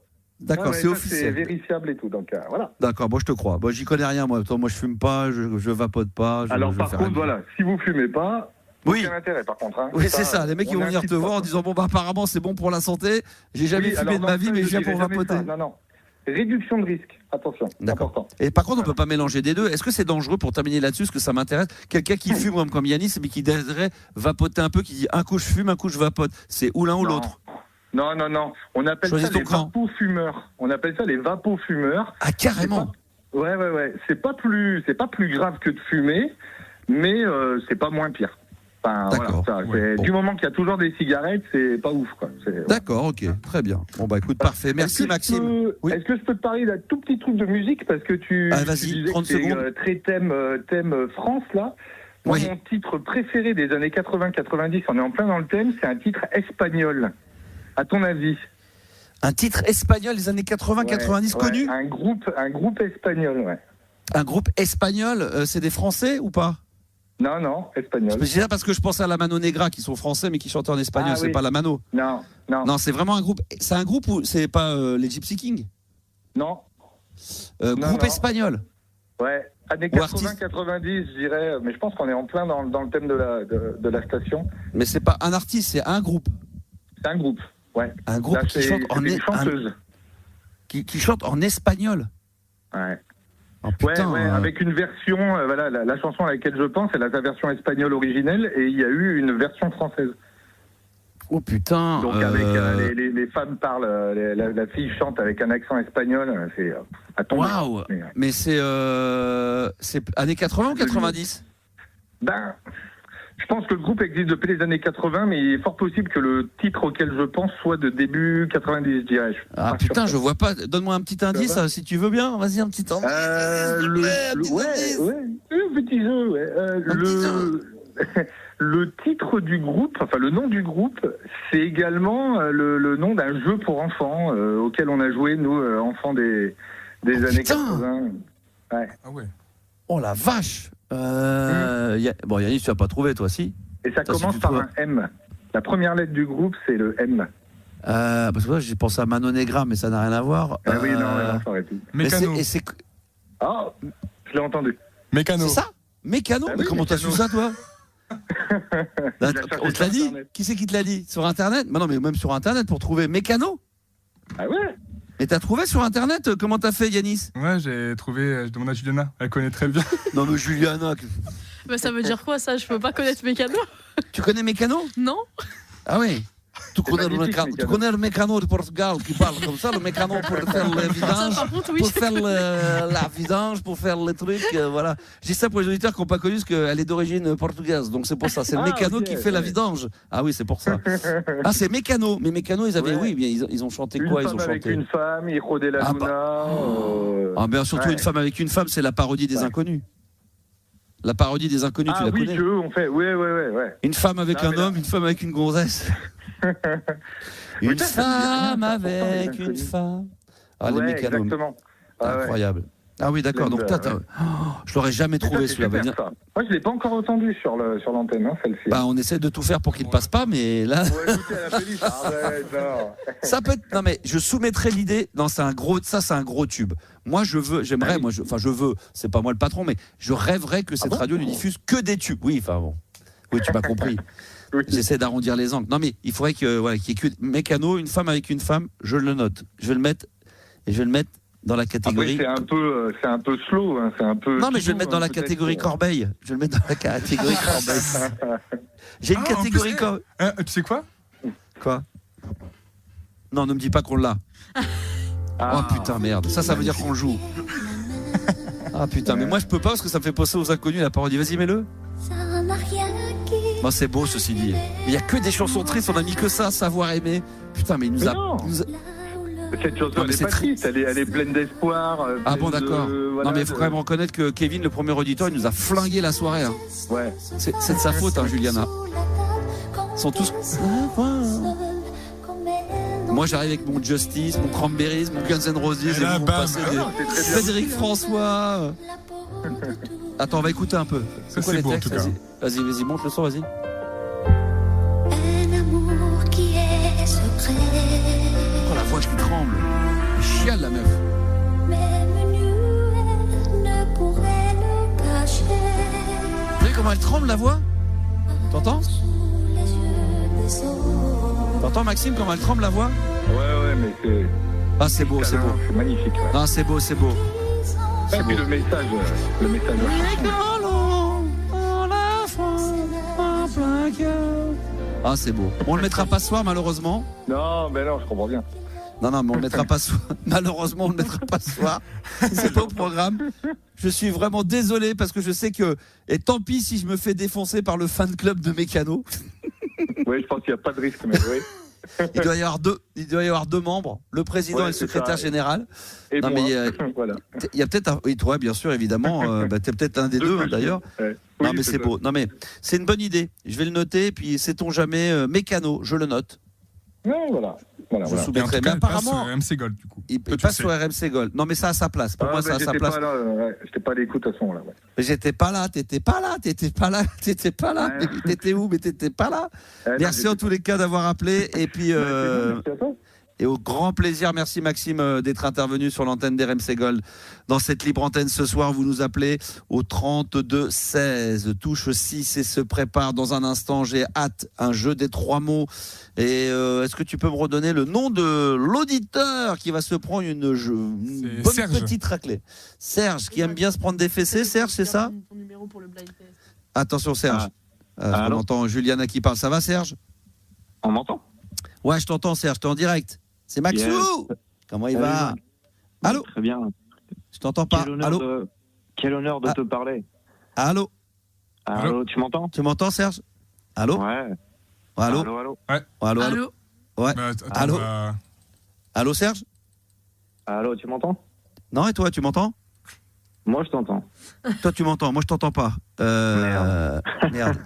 D'accord, c'est officiel. C'est vérifiable et tout, donc voilà. D'accord, moi je te crois. J'y connais rien, moi je fume pas, je vapote pas. Alors par contre, voilà, si vous fumez pas... Aucun intérêt par contre. Oui, c'est ça. Les mecs ils vont venir te voir en disant bon apparemment c'est bon pour la santé. J'ai jamais fumé de ma vie, mais je viens pour vapoter. Non. Réduction de risque. Attention. D'accord. Important. Et par contre on peut pas mélanger des deux. Est-ce que c'est dangereux pour terminer là-dessus? Parce que ça m'intéresse. Quelqu'un qui fume comme Yanis, mais qui devrait vapoter un peu, qui dit un coup je fume, un coup je vapote. C'est ou l'un ou l'autre. Non. On appelle ça les vapofumeurs. On appelle ça les vapofumeurs. Ah carrément. Ouais. C'est pas plus grave que de fumer, mais c'est pas moins pire. Enfin, d'accord. Voilà, du moment qu'il y a toujours des cigarettes, c'est pas ouf, quoi. D'accord, ok, très bien. Bon bah écoute, parfait. Merci Maxime. Est-ce que je peux te parler d'un tout petit truc de musique parce que tu vas-y, 30 secondes. Très thème France là. Moi, mon titre préféré des années 80-90, on est en plein dans le thème, c'est un titre espagnol. À ton avis? Un titre espagnol des années 80-90 connu? Un groupe espagnol, ouais. Un groupe espagnol, c'est des Français ou pas? Non, espagnol. C'est ça parce que je pense à la Mano Negra qui sont français mais qui chantent en espagnol, c'est pas la Mano. Non. Non, c'est vraiment un groupe. C'est un groupe où c'est pas les Gypsy Kings? Non. Groupe espagnol. Ouais, années 80-90, je dirais, mais je pense qu'on est en plein dans le thème de la station. Mais c'est pas un artiste, c'est un groupe. C'est un groupe, ouais. Un groupe là, qui chante une chanteuse. Qui chante en espagnol. Ouais. Oh, putain, ouais, avec une version, voilà, la chanson à laquelle je pense, elle a sa version espagnole originelle et il y a eu une version française. Oh putain. Donc avec les femmes parlent, la fille chante avec un accent espagnol, c'est à tomber. Waouh. Mais c'est années 80 ou 90? Ben, je pense que le groupe existe depuis les années 80, mais il est fort possible que le titre auquel je pense soit de début 90, je dirais. Ah putain, je vois pas. Donne-moi un petit indice, si tu veux bien. Vas-y, un petit indice. Un petit jeu, ouais. Le titre du groupe, enfin le nom du groupe, c'est également le nom d'un jeu pour enfants auquel on a joué, nous, enfants des années 80. Ouais. Ah ouais. Oh la vache. Bon, Yannis, tu vas pas trouvé, toi, si? Et ça commence par un M. La première lettre du groupe, c'est le M. Parce que moi, j'ai pensé à Mano Negra, mais ça n'a rien à voir. Ah oui, non, ça aurait pu. Mécano. Ah, je l'ai entendu. Mécano. C'est ça Mécano. Mais comment t'as su ça, toi? On te l'a dit? Qui c'est qui te l'a dit? Sur Internet? Non, mais même sur Internet pour trouver Mécano? Ah ouais? Et t'as trouvé sur Internet? Comment t'as fait, Yanis? Ouais, j'ai trouvé, je demande à Juliana, elle connaît très bien. Non, mais Juliana. Bah, ça veut dire quoi, ça? Je peux pas connaître Mécano? Tu connais Mécano? Non. Ah oui. Tu connais le mécano de Portugal qui parle comme ça, le mécano pour faire le vidange, pour faire la vidange, pour faire les trucs, voilà. Je dis ça pour les auditeurs qui n'ont pas connu parce qu'elle est d'origine portugaise, donc c'est pour ça. C'est le mécano qui fait la vidange. Ah oui, c'est pour ça. Ah, c'est mécano. Mais mécano, ils avaient, oui, bien, ils ont chanté quoi? Ils ont chanté avec une femme, Hijo de la Luna. Ah bien, surtout une femme avec une femme, c'est la parodie des inconnus. La parodie des inconnus, tu la connais? Ah oui, on fait. Ouais. Une femme avec un homme, une femme avec une gonzesse. Une femme avec une femme. Ah, les mécanos. Exactement. Incroyable. Ah oui, d'accord. Donc, je l'aurais jamais trouvé celui-là. Moi, je ne l'ai pas encore entendu sur l'antenne, celle-ci. Bah, on essaie de tout faire pour qu'il ne passe pas, mais là. Ça peut être. Non, mais je soumettrai l'idée. Non, c'est un gros tube. Moi, j'aimerais, c'est pas moi le patron, mais je rêverais que cette radio ne diffuse que des tubes. Oui, enfin bon. Oui, tu m'as compris. Oui. J'essaie d'arrondir les angles. Non, mais il faudrait qu'il y ait que mécano, une femme avec une femme, je le note. Je vais le mettre dans la catégorie. Après, c'est un peu slow, hein, c'est un peu. Non, mais je vais le mettre dans la catégorie Corbeil. Je vais le mettre dans la catégorie Corbeil. J'ai une catégorie Corbeil. Tu sais quoi? Quoi? Non, ne me dis pas qu'on l'a. Oh putain, merde. Ça veut dire qu'on le joue. Ah putain, mais moi je peux pas parce que ça me fait penser aux inconnus la parodie. Vas-y, mets-le. Bon, c'est beau ceci dit. Il n'y a que des chansons tristes, on a mis que ça, savoir aimer. Putain, mais il nous a. Cette chanson, elle est pas triste, elle est pleine d'espoir. Ah bon, d'accord. Non, mais il faut quand même reconnaître que Kevin, le premier auditeur, il nous a flingué la soirée. Hein. Ouais. C'est de sa faute, hein, Juliana. Ils sont tous. Moi, j'arrive avec mon Justice, mon Cranberries, mon Guns N' Roses, et vous passez des Frédéric François. Attends, on va écouter un peu. C'est quoi les textes? Vas-y, monte le son, vas-y. Un amour qui est secret. Oh, la voix qui tremble. Elle chiale, la meuf. Même nu ne pourrait le cacher. Vous voyez comment elle tremble, la voix? T'entends? T'entends, Maxime, comment elle tremble, la voix? Ouais, mais c'est... Ah, c'est beau. C'est magnifique. Ouais. Non, c'est beau. Et puis le message. Ah, c'est beau. On le mettra pas ce soir, malheureusement. Non, je comprends bien. Non, mais on le mettra pas ce soir. Malheureusement, on le mettra pas ce soir. C'est pas au programme. Je suis vraiment désolé parce que je sais que. Et tant pis si je me fais défoncer par le fan club de Mécano. Oui, je pense qu'il n'y a pas de risque, mais oui. Il doit y avoir deux membres, le président et le secrétaire général. Et non, moi, mais voilà. Il y a peut-être oui, toi, bien sûr, évidemment. T'es peut-être un des deux, d'ailleurs. Ouais. Non, Oui, mais c'est beau. Non, mais c'est une bonne idée. Je vais le noter. Puis, sait-on jamais, Mécano, je le note. Ouais, voilà. Je soumettrai. Mais apparemment, RMC Gold, du coup. Il passe sur RMC Gold. Non, mais ça a sa place. Pour moi, ça a sa place. J'étais pas à l'écoute à ce moment-là. Ouais. Mais j'étais pas là. T'étais pas là. Ouais. T'étais où? Mais t'étais pas là. Merci en tous les cas d'avoir appelé. Et puis. Merci à toi. Et au grand plaisir, merci Maxime d'être intervenu sur l'antenne d'RMC Gold. Dans cette libre antenne ce soir, vous nous appelez au 32 16, touche 6 et se prépare dans un instant. J'ai hâte, un jeu des 3 mots. Et est-ce que tu peux me redonner le nom de l'auditeur qui va se prendre une bonne petite raclée? Serge, qui aime bien se prendre des fessées. Serge, c'est ça? Ton numéro pour le blind test. Attention Serge. On entend Juliana qui parle. Ça va Serge? On m'entend? Ouais, je t'entends Serge, t'es en direct. C'est Maxou. Yes. Comment il va? Allô? Très bien. Je t'entends pas. Allô? Quel honneur de te parler. Allô? Tu m'entends? Tu m'entends Serge? Allô? Ouais. Allô? Ouais. Allô? Ouais. Allô? Allô Serge? Allô, tu m'entends? Non, et toi, tu m'entends? Moi, je t'entends. Toi, tu m'entends. Moi, je t'entends pas. Merde.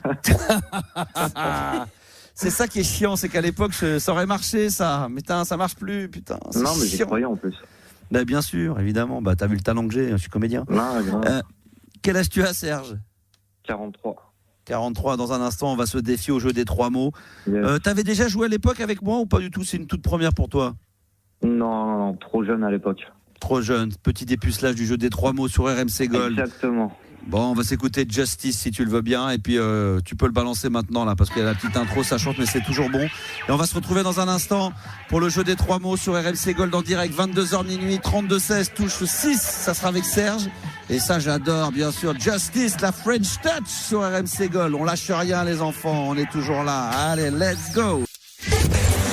C'est ça qui est chiant, c'est qu'à l'époque, ça aurait marché, ça. Mais ça marche plus, putain. Non, mais j'y croyais en plus. Bah, bien sûr, évidemment. Bah, t'as vu le talent que j'ai, je suis comédien. Non, grave. Quel âge tu as, Serge? 43. 43, dans un instant, on va se défier au jeu des 3 mots. Yes. T'avais déjà joué à l'époque avec moi ou pas du tout? C'est une toute première pour toi? Non, trop jeune à l'époque. trop jeune. Petit dépucelage du jeu des 3 mots sur RMC Gold. Exactement. Bon, on va s'écouter Justice si tu le veux bien. Et puis, tu peux le balancer maintenant, là, parce qu'il y a la petite intro, ça chante, mais c'est toujours bon. Et on va se retrouver dans un instant pour le jeu des 3 mots sur RMC Gold en direct, 22h minuit, 32-16, touche 6. Ça sera avec Serge. Et ça, j'adore, bien sûr. Justice, la French Touch sur RMC Gold. On lâche rien, les enfants. On est toujours là. Allez, let's go.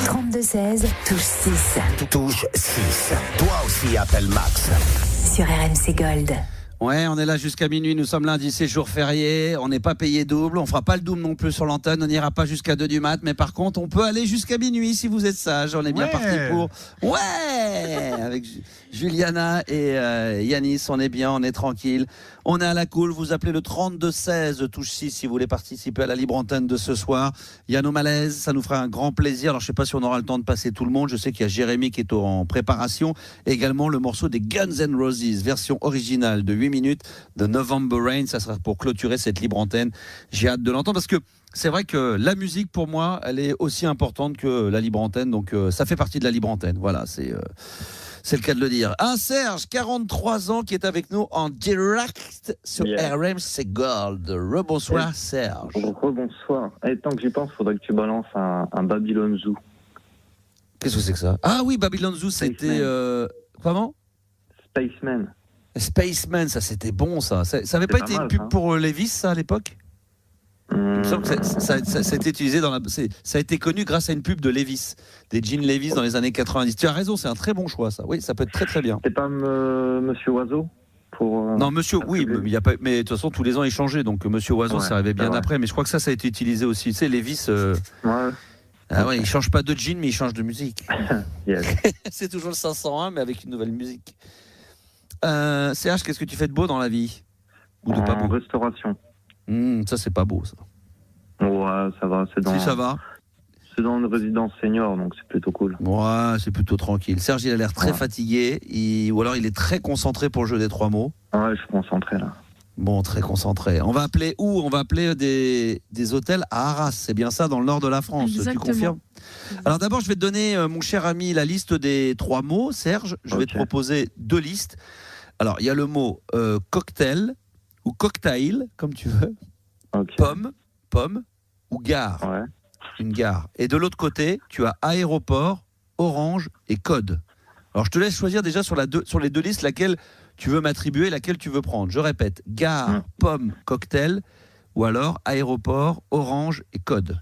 32-16, touche 6. Touche 6. Toi aussi, appelle Max. Sur RMC Gold. Ouais, on est là jusqu'à minuit, nous sommes lundi, c'est jour férié, on n'est pas payé double, on fera pas le double non plus sur l'antenne, on n'ira pas jusqu'à 2 du mat, mais par contre on peut aller jusqu'à minuit si vous êtes sage, on est bien parti pour... Ouais, avec Juliana et Yanis, on est bien, on est tranquille, on est à la cool, vous appelez le 32-16, touche 6 si vous voulez participer à la libre antenne de ce soir. Il y a nos malaises, ça nous fera un grand plaisir, alors je sais pas si on aura le temps de passer tout le monde, je sais qu'il y a Jérémy qui est en préparation, également le morceau des Guns N' Roses, version originale de 8 minutes de November Rain, ça sera pour clôturer cette libre antenne. J'ai hâte de l'entendre parce que c'est vrai que la musique pour moi elle est aussi importante que la libre antenne, donc ça fait partie de la libre antenne, voilà, c'est le cas de le dire. Un Serge, 43 ans, qui est avec nous en direct sur RMC Gold. Rebonsoir Serge. Rebonsoir. Et tant que j'y pense, faudrait que tu balances un Babylon Zoo. Qu'est-ce que c'est que ça? Ah oui, Babylon Zoo, c'était... Comment? Spaceman, ça c'était bon ça. Ça avait pas été une pub pour Levi's ça à l'époque? Il me semble que ça a été utilisé ça a été connu grâce à une pub de Levi's, des jeans Levi's dans les années 90. Tu as raison, c'est un très bon choix ça. Oui, ça peut être très très bien. C'est pas Monsieur Oiseau pour Non, Monsieur, oui, mais il y a pas. Mais de toute façon, tous les ans il changeait, donc Monsieur Oiseau, ça arrivait bien après. Mais je crois que ça a été utilisé aussi. Tu sais, Levi's. Ah ouais, il change pas de jeans, mais il change de musique. C'est toujours le 501, mais avec une nouvelle musique. CH, qu'est-ce que tu fais de beau dans la vie? Ou de pas beau? Restauration. Ça, c'est pas beau, ça. Ouais, ça va. Si, ça va. C'est dans une résidence senior, donc c'est plutôt cool. Ouais, c'est plutôt tranquille. Serge, il a l'air très fatigué, ou alors il est très concentré pour le jeu des 3 mots. Ouais, je suis concentré, là. Bon, très concentré. On va appeler où? On va appeler des hôtels à Arras. C'est bien ça, dans le nord de la France. Exactement. Tu confirmes? Alors d'abord, je vais te donner, mon cher ami, la liste des 3 mots. Serge, je vais te proposer 2 listes. Alors, il y a le mot cocktail ou cocktail, comme tu veux. Pomme ou gare. Ouais. Une gare. Et de l'autre côté, tu as aéroport, orange et code. Alors, je te laisse choisir déjà sur les 2 listes laquelle tu veux m'attribuer, laquelle tu veux prendre. Je répète, gare, pomme, cocktail, ou alors aéroport, orange et code.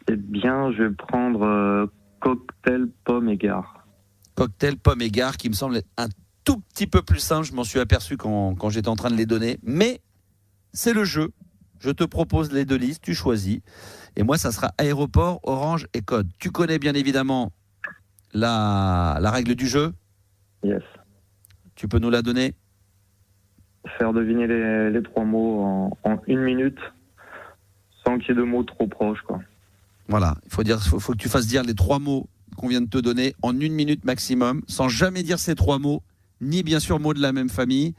Eh bien, je vais prendre cocktail, pomme et gare. Cocktail, pomme et gare, qui me semble être un tout petit peu plus simple. Je m'en suis aperçu quand j'étais en train de les donner. Mais c'est le jeu. Je te propose les 2 listes, tu choisis. Et moi, ça sera aéroport, orange et code. Tu connais bien évidemment la règle du jeu? Yes. Tu peux nous la donner? Faire deviner les 3 mots en 1 minute, sans qu'il y ait de mots trop proches, quoi. Voilà, faut que tu fasses dire les 3 mots qu'on vient de te donner en 1 minute maximum, sans jamais dire ces 3 mots, ni bien sûr mots de la même famille.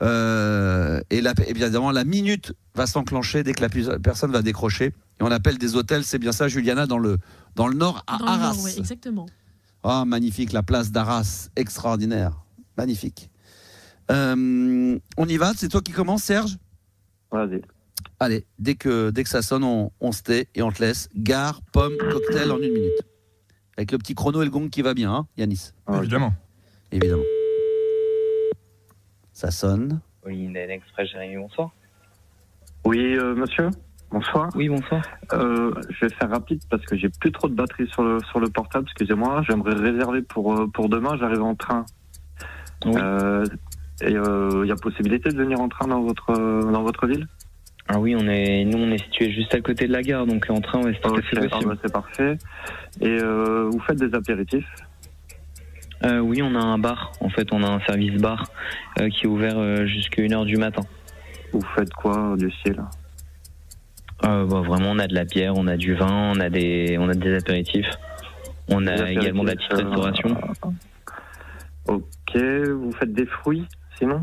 Et bien évidemment, la minute va s'enclencher dès que la personne va décrocher. Et on appelle des hôtels, c'est bien ça, Juliana, dans le nord, à Arras. Oui, exactement. Ah, magnifique, la place d'Arras, extraordinaire, magnifique. On y va, c'est toi qui commence, Serge? Vas-y. Allez, dès que ça sonne, on se tait et on te laisse. Gare, pomme, cocktail en 1 minute. Avec le petit chrono et le gong qui va bien, hein, Yanis? Évidemment. Évidemment. Ça sonne. Oui, Express, Jérémy, bonsoir. Oui, monsieur, bonsoir. Oui, bonsoir. Je vais faire rapide parce que j'ai plus trop de batterie sur le portable, excusez-moi. J'aimerais réserver pour demain, j'arrive en train. Oui. Et il y a possibilité de venir en train dans votre ville? Ah oui, nous on est situé juste à côté de la gare, donc en train, c'est tout à fait possible. C'est parfait. Et vous faites des apéritifs? Oui, on a un bar. En fait, on a un service bar qui est ouvert jusqu'à 1h du matin. Vous faites quoi du style? Vraiment, on a de la bière, on a du vin, on a des apéritifs. On a également de la petite restauration. Ok, vous faites des fruits, sinon?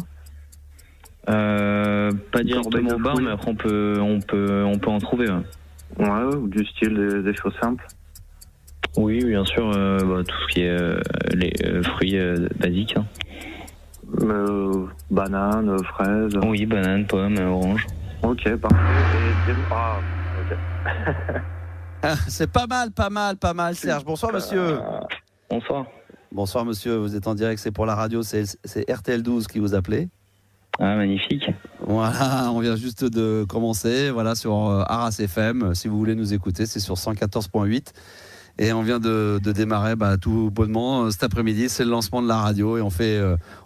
Pas directement au bar, mais après on peut en trouver. Ouais, ou du style des choses simples. Oui, bien sûr, tout ce qui est les fruits basiques. Hein. Bananes, fraises. Oui, bananes, pommes, oranges. Ok, parfait. C'est pas mal, Serge. Bonsoir, monsieur. Bonsoir. Bonsoir, monsieur. Vous êtes en direct, c'est pour la radio, c'est RTL 12 qui vous appelait. Ah, magnifique. Voilà, on vient juste de commencer, voilà, sur Arras FM. Si vous voulez nous écouter, c'est sur 114.8. Et on vient de démarrer tout bonnement cet après-midi. C'est le lancement de la radio et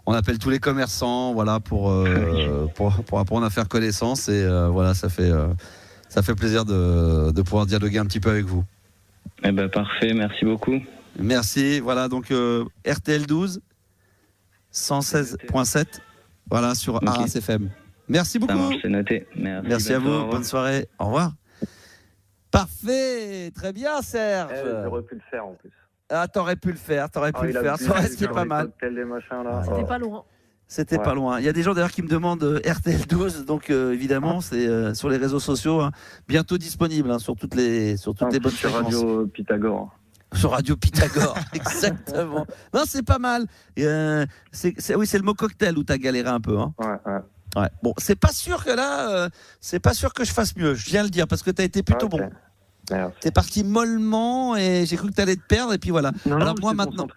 on appelle tous les commerçants, voilà, pour apprendre à faire connaissance. Et voilà, ça fait plaisir de pouvoir dialoguer un petit peu avec vous. Eh ben parfait, merci beaucoup. Merci. Voilà, donc RTL 12, 116.7, voilà, sur Arras FM. Merci beaucoup. Ça marche, c'est noté. Merci à vous. Bonne soirée. Au revoir. Parfait, très bien, Serge. J'aurais pu le faire en plus. Ah, t'aurais pu le faire. Ça aurait été pas mal. C'était pas loin. C'était pas loin. Il y a des gens d'ailleurs qui me demandent RTL 12, donc évidemment c'est sur les réseaux sociaux, hein, bientôt disponible sur toutes les bonnes sur fréquences. Radio Pythagore. Sur Radio Pythagore, exactement. Non, c'est pas mal. C'est le mot cocktail où t'as galéré un peu. Hein. Ouais. Bon, c'est pas sûr que là, c'est pas sûr que je fasse mieux. Je viens de le dire parce que t'as été plutôt bon. Merci. T'es parti mollement et j'ai cru que t'allais te perdre et puis voilà. Alors moi maintenant.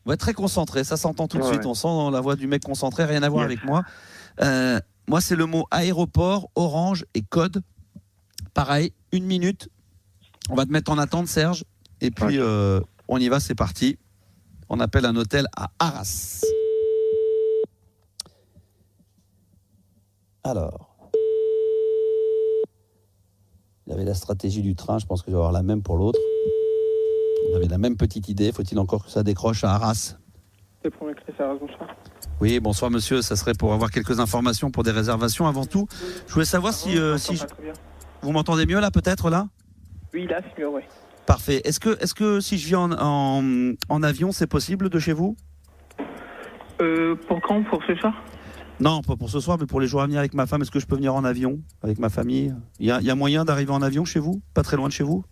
Ouais, très concentré, ça s'entend tout de suite. On sent dans la voix du mec concentré, rien à voir avec moi. Moi, c'est le mot aéroport, orange et code. Pareil, 1 minute. On va te mettre en attente, Serge. Et puis, on y va, c'est parti. On appelle un hôtel à Arras. Alors. Il y avait la stratégie du train, je pense que je vais avoir la même pour l'autre. On avait la même petite idée, faut-il encore que ça décroche à Arras? C'est pour m'écrire ça, bonsoir. Oui, bonsoir monsieur, ça serait pour avoir quelques informations pour des réservations. Avant tout, je voulais savoir si vous m'entendez mieux là, peut-être là? Oui, là c'est mieux, ouais. Parfait. Est-ce que si je viens en avion, c'est possible de chez vous? Pour quand? Pour ce soir? Non, pas pour ce soir, mais pour les jours à venir avec ma femme. Est-ce que je peux venir en avion avec ma famille? Il y a moyen d'arriver en avion chez vous? Pas très loin de chez vous?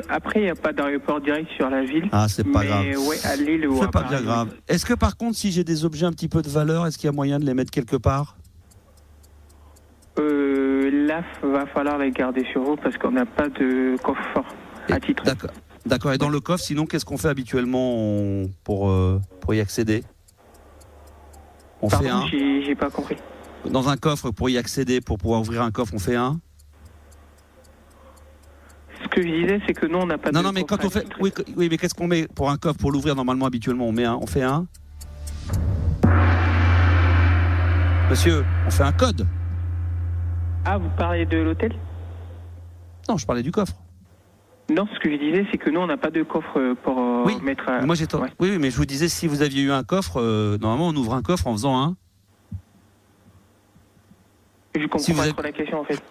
Après, il n'y a pas d'aéroport direct sur la ville. Ah, c'est pas grave. Ouais, à Lille ou c'est à pas Paris. bien grave. Est-ce que par contre, si j'ai des objets un petit peu de valeur, est-ce qu'il y a moyen de les mettre quelque part? Là, va falloir les garder sur vous parce qu'on n'a pas de coffre-fort à titre. D'accord. Et dans le coffre, sinon, qu'est-ce qu'on fait habituellement pour y accéder? Pardon, j'ai pas compris. Dans un coffre, pour y accéder, pour pouvoir ouvrir un coffre, on fait un? Ce que je disais, c'est que nous, on n'a pas de Non, mais quand on fait... Oui, mais qu'est-ce qu'on met pour un coffre? Pour l'ouvrir, normalement, habituellement, on fait un? Monsieur, on fait un code. Ah, vous parlez de l'hôtel? Non, je parlais du coffre. Non, ce que je disais, c'est que nous, on n'a pas de coffre pour mettre... Moi, Oui, mais je vous disais, si vous aviez eu un coffre, normalement, on ouvre un coffre en faisant un... Je comprends pas trop la question, en fait.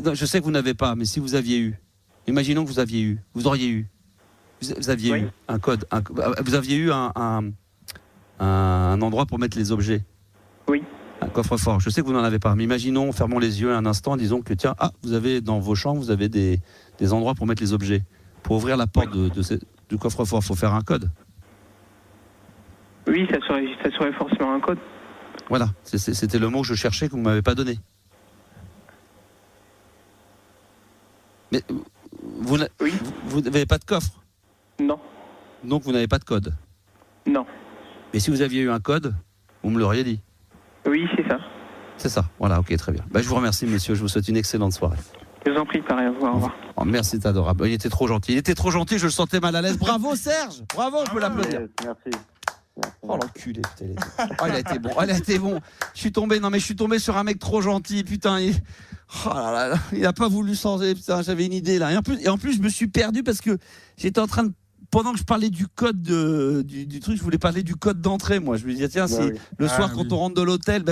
Non, je sais que vous n'avez pas, mais si vous aviez eu... Imaginons que vous aviez eu... Vous auriez eu... Vous aviez eu un code... vous aviez eu un endroit pour mettre les objets. Oui. Un coffre-fort. Je sais que vous n'en avez pas, mais imaginons, fermons les yeux un instant, disons que tiens, vous avez dans vos chambres, vous avez des endroits pour mettre les objets. Pour ouvrir la porte du coffre-fort, il faut faire un code. Oui, ça serait forcément un code. Voilà, c'était le mot que je cherchais que vous ne m'avez pas donné. Mais vous n'avez pas de coffre? Non. Donc vous n'avez pas de code? Non. Mais si vous aviez eu un code, vous me l'auriez dit? Oui, c'est ça. C'est ça, voilà, ok, très bien. Je vous remercie, monsieur, je vous souhaite une excellente soirée. Je vous en prie, pareil, au revoir. Oh, merci, c'est adorable. Il était trop gentil, je le sentais mal à l'aise. Bravo, Serge! Bravo, on peut l'applaudir. Merci. Oh, l'enculé, putain. Il a été bon. Je suis tombé sur un mec trop gentil, putain. Il a pas voulu changer, putain, j'avais une idée là. Et en plus, je me suis perdu parce que j'étais en train de... Pendant que je parlais du code du truc, je voulais parler du code d'entrée, moi. Je me disais, tiens, le soir, quand on rentre de l'hôtel,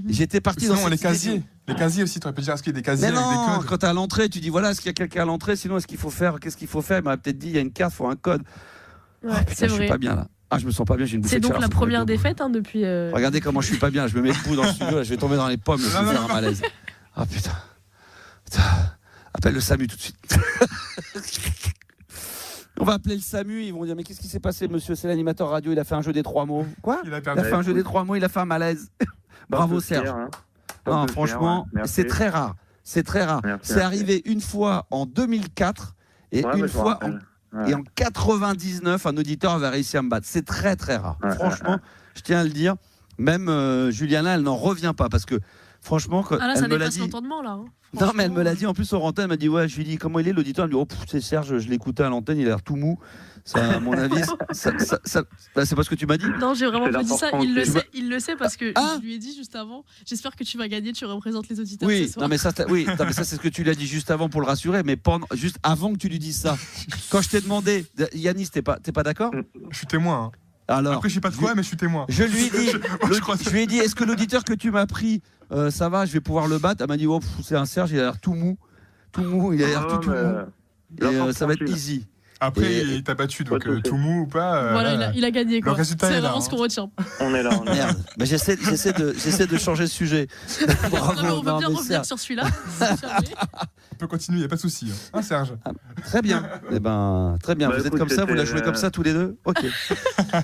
j'étais parti dans les casiers. Les casiers aussi, tu aurais pu dire, est-ce qu'il y a des casiers avec des codes? Quand t'es à l'entrée, tu dis, voilà, est-ce qu'il y a quelqu'un à l'entrée? Sinon, qu'est-ce qu'il faut faire? Il m'a peut-être dit, il y a une carte, il faut un code. Ouais, putain, je suis pas bien là. Je me sens pas bien, j'ai une bouffée C'est de donc la première défaite depuis... Regardez comment je suis pas bien, je me mets debout dans le studio, là, je vais tomber dans les pommes, je vais faire un malaise. Putain. Appelle le SAMU tout de suite. On va appeler le SAMU, ils vont dire mais qu'est-ce qui s'est passé monsieur, c'est l'animateur radio, il a fait un jeu des 3 mots. Quoi ? Il a fait un jeu des 3 mots, il a fait un malaise. Bravo Serge. Non, franchement, c'est très rare. C'est très rare. C'est arrivé une fois en 2004 et une fois et en 99, un auditeur avait réussi à me battre. C'est très très rare. Franchement, je tiens à le dire. Même Juliana, elle n'en revient pas parce que franchement, quand elle me l'a dit. L'entendement, là, hein. Non, mais elle me l'a dit en plus sur antenne. Elle m'a dit ouais, je lui dis comment il est l'auditeur. Elle me dit oh c'est Serge, je l'écoutais à l'antenne, il a l'air tout mou. Ça, à mon avis, c'est pas ce que tu m'as dit. Non, j'ai vraiment pas dit ça. Il le sait parce que je lui ai dit juste avant. J'espère que tu vas gagner, tu représentes les auditeurs. Oui, ce soir. non mais ça, c'est ce que tu lui as dit juste avant pour le rassurer, mais juste avant que tu lui dises ça. Quand je t'ai demandé, Yanis, t'es pas d'accord ? Je suis témoin. Hein. Alors, après, je sais pas de quoi, mais je suis témoin. Je lui ai dit, est-ce que l'auditeur que tu m'as pris, ça va, je vais pouvoir le battre ? Elle m'a dit, oh, c'est un Serge, il a l'air tout mou, il a l'air tout mou. Et ça va être easy. Après, il t'a battu, donc tout mou ou pas. Voilà, il a gagné. Quoi. C'est vraiment ce qu'on retient. On est là. Merde, mais j'essaie de changer de sujet. Bravo, on va bien revenir sur celui-là. On peut continuer, il n'y a pas de souci. Hein, Serge ? Très bien. Eh ben, très bien. Vous êtes comme ça, vous la jouez comme ça tous les deux ? Ok.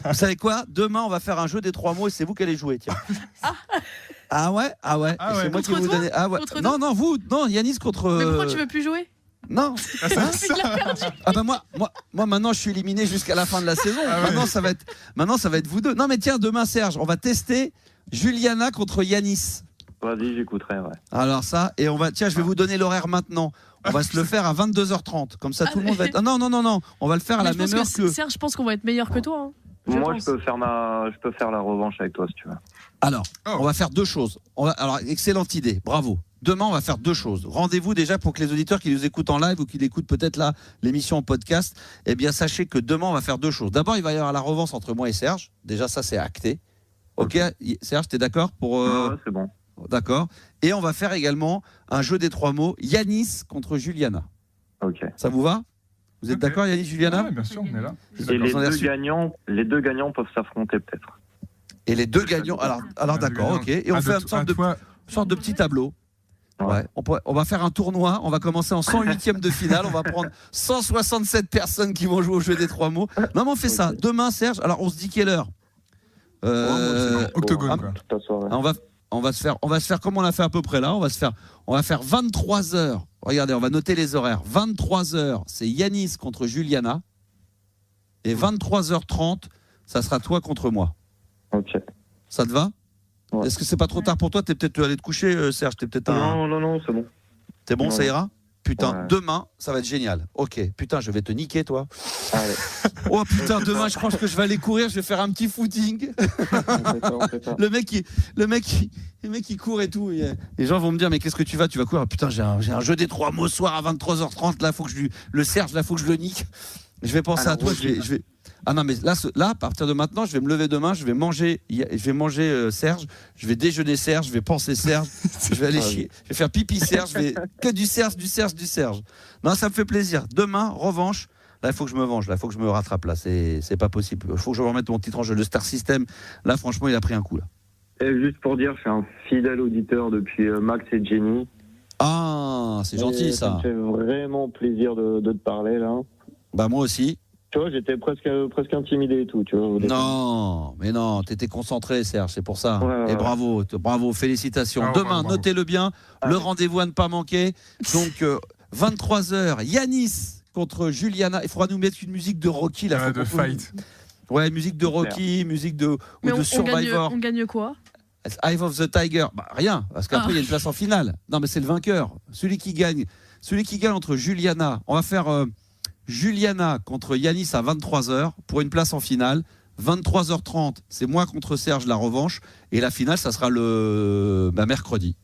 Vous savez quoi ? Demain, on va faire un jeu des 3 mots et c'est vous qui allez jouer. Tiens. Ah ouais. C'est moi qui vais vous donner. Ah ouais. Non, vous. Non, Yanis contre. Mais pourquoi tu veux plus jouer ? Non. Ah bah moi maintenant je suis éliminé jusqu'à la fin de la saison. Maintenant ça va être vous deux. Non mais tiens, demain Serge, on va tester Juliana contre Yanis. Vas-y, j'écouterai, ouais. Alors ça, et je vais vous donner l'horaire maintenant. On va se le faire à 22h30. Comme ça tout le monde va être. Ah, non, on va le faire à la même heure que. Serge, je pense qu'on va être meilleur que toi. Hein. Moi, je peux faire la revanche avec toi si tu veux. Alors, on va faire 2 choses. Alors, excellente idée, bravo. Demain, on va faire 2 choses. Rendez-vous déjà pour que les auditeurs qui nous écoutent en live ou qui écoutent peut-être là l'émission en podcast, eh bien, sachez que demain, on va faire 2 choses. D'abord, il va y avoir la revanche entre moi et Serge. Déjà, ça, c'est acté. Ok, Serge, t'es d'accord pour Ouais, c'est bon. D'accord. Et on va faire également un jeu des 3 mots, Yanis contre Juliana. Ok. Ça vous va ? Vous êtes d'accord, Yanis, Juliana ? Oui, bien sûr, on est là. Et les deux gagnants peuvent s'affronter peut-être. Et les deux gagnants. Alors d'accord, ok. Et on fait une sorte de petit tableau. Ouais. On va faire un tournoi. On va commencer en 108e de finale. On va prendre 167 personnes qui vont jouer au jeu des 3 mots. Non, mais on fait ça. Demain, Serge. Alors, on se dit quelle heure ? Octogone. On va se faire comme on l'a fait à peu près là. On va faire 23h. Regardez, on va noter les horaires. 23h, c'est Yanis contre Juliana. Et 23h30, ça sera toi contre moi. Ok. Ça te va ? Ouais. Est-ce que c'est pas trop tard pour toi ? T'es peut-être allé te coucher, Serge. Non, c'est bon. T'es bon, ça ira ? Putain, ouais. Demain, ça va être génial. Ok, putain, je vais te niquer, toi. Allez. Oh putain, demain, je pense que je vais aller courir, je vais faire un petit footing. On fait pas. Le mec qui court et tout. Les gens vont me dire, mais qu'est-ce que tu vas courir ? Putain, j'ai un jeu des 3 mots ce soir à 23h30. Là, faut que le Serge, là, faut que je le nique. Je vais penser à toi. Je vais. Ah non, mais là, à partir de maintenant, je vais me lever demain, je vais manger Serge, je vais déjeuner Serge, je vais penser Serge, je vais aller chier, je vais faire pipi Serge, que du Serge. Non, ça me fait plaisir. Demain, revanche. Là, il faut que je me venge. Là, il faut que je me rattrape. Là, c'est pas possible. Il faut que je remette mon titre en jeu. Le Star System, là, franchement, il a pris un coup. Là. Et juste pour dire, je suis un fidèle auditeur depuis Max et Jenny. Ah, c'est gentil ça. Ça me fait vraiment plaisir de te parler là. Bah moi aussi. Tu vois, j'étais presque intimidé et tout, tu vois. Non, mais non, t'étais concentré, Serge, c'est pour ça. Ouais. Et bravo, félicitations. Demain, notez-le bien, le rendez-vous à ne pas manquer. Donc, 23h, Yanis contre Juliana. Il faudra nous mettre une musique de Rocky là. De fight. Ouais, musique de Rocky, musique de Survivor. On gagne quoi ? Eye of the Tiger. Bah, rien, parce qu'après, il y a une place en finale. Non, mais c'est le vainqueur. Celui qui gagne entre Juliana. On va faire Juliana contre Yanis à 23h pour une place en finale. 23h30, c'est moi contre Serge, la revanche. Et la finale, ça sera mercredi.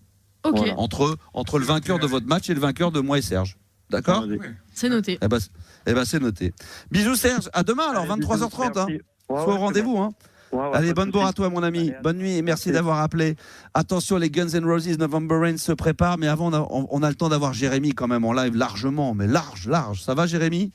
Ok. Voilà. Entre le vainqueur de votre match et le vainqueur de moi et Serge. D'accord ? C'est noté. Eh ben, c'est noté. Bisous Serge, à demain alors, 23h30. Hein. Sois au rendez-vous. Hein. Allez, bonne bourre à toi mon ami. Bonne nuit et merci d'avoir appelé. Attention, les Guns N' Roses November Rain se préparent, mais avant on a le temps d'avoir Jérémy quand même en live largement, mais large. Ça va Jérémy ?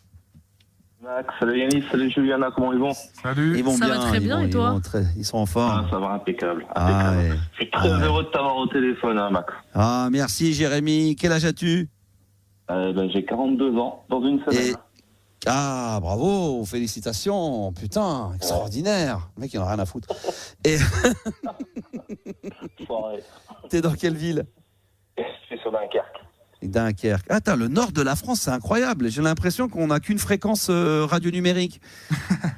Max, salut Yanis, salut Juliana, comment ils vont ? Salut. Ils vont ça bien, va très bien et toi ? Ils sont en forme. Ça va impeccable. Ouais. Je suis très heureux de t'avoir au téléphone, hein, Max. Ah, merci Jérémy. Quel âge as-tu ? J'ai 42 ans, dans une semaine. Ah, bravo, félicitations, putain, extraordinaire. Le mec, il en a rien à foutre. Et t'es dans quelle ville? Je suis sur Dunkerque. Dunkerque. Attends, le nord de la France, c'est incroyable. J'ai l'impression qu'on n'a qu'une fréquence radio numérique.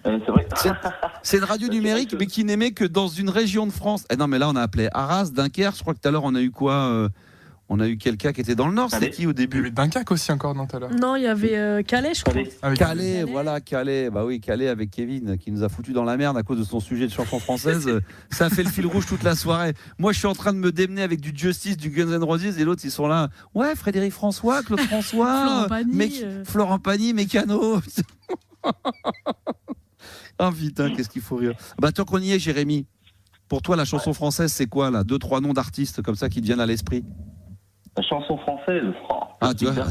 C'est vrai. C'est une radio numérique, mais qui n'émet que dans une région de France. Non, mais là, on a appelé Arras, Dunkerque. Je crois que tout à l'heure, on a eu quoi on a eu quelqu'un qui était dans le nord. C'était qui au début? Il y avait Dunkerque aussi encore tout à l'heure. Non, il y avait Calais, je crois. Calais, voilà, Calais. Bah oui, Calais avec Kevin, qui nous a foutu dans la merde à cause de son sujet de chanson française. Ça a fait le fil rouge toute la soirée. Moi, je suis en train de me démener avec du Justice, du Guns N' Roses, et l'autre, ils sont là. Ouais, Frédéric François, Claude François, Florent Pagny, Mécano. Ah putain, qu'est-ce qu'il faut rire. Bah, tant qu'on y est, Jérémy, pour toi, la chanson française, c'est quoi, là? 2-3 noms d'artistes comme ça qui te viennent à l'esprit? La chanson française. Ah, tu vois,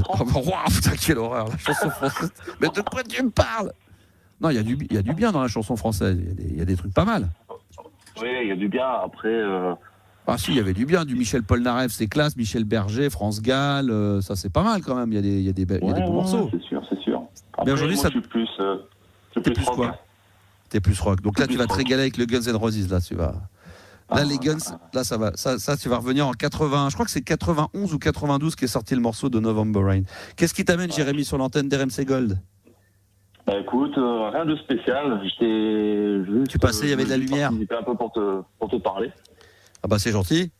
putain, quelle horreur, la chanson française. Mais de quoi tu me parles? Non, il y a du bien dans la chanson française. Il y a des trucs pas mal. Oui, il y a du bien. Après. Ah, si, il y avait du bien. Du Michel Polnareff, c'est classe. Michel Berger, France Gall, ça, c'est pas mal quand même. Il y a des bons morceaux. C'est sûr, c'est sûr. Après, mais aujourd'hui, moi, ça. Je suis plus rock. Quoi? T'es plus rock. Donc là, tu vas te régaler avec le Guns N' Roses. Là, tu vas. Là, les Guns, là, ça va. Ça, tu vas revenir en 80. Je crois que c'est 91 ou 92 qui est sorti le morceau de November Rain. Qu'est-ce qui t'amène, Jérémy, sur l'antenne d'RMC Gold? Bah écoute, rien de spécial. J'étais juste. Tu passais, il y avait de la lumière. J'étais un peu pour te parler. Ah bah c'est gentil.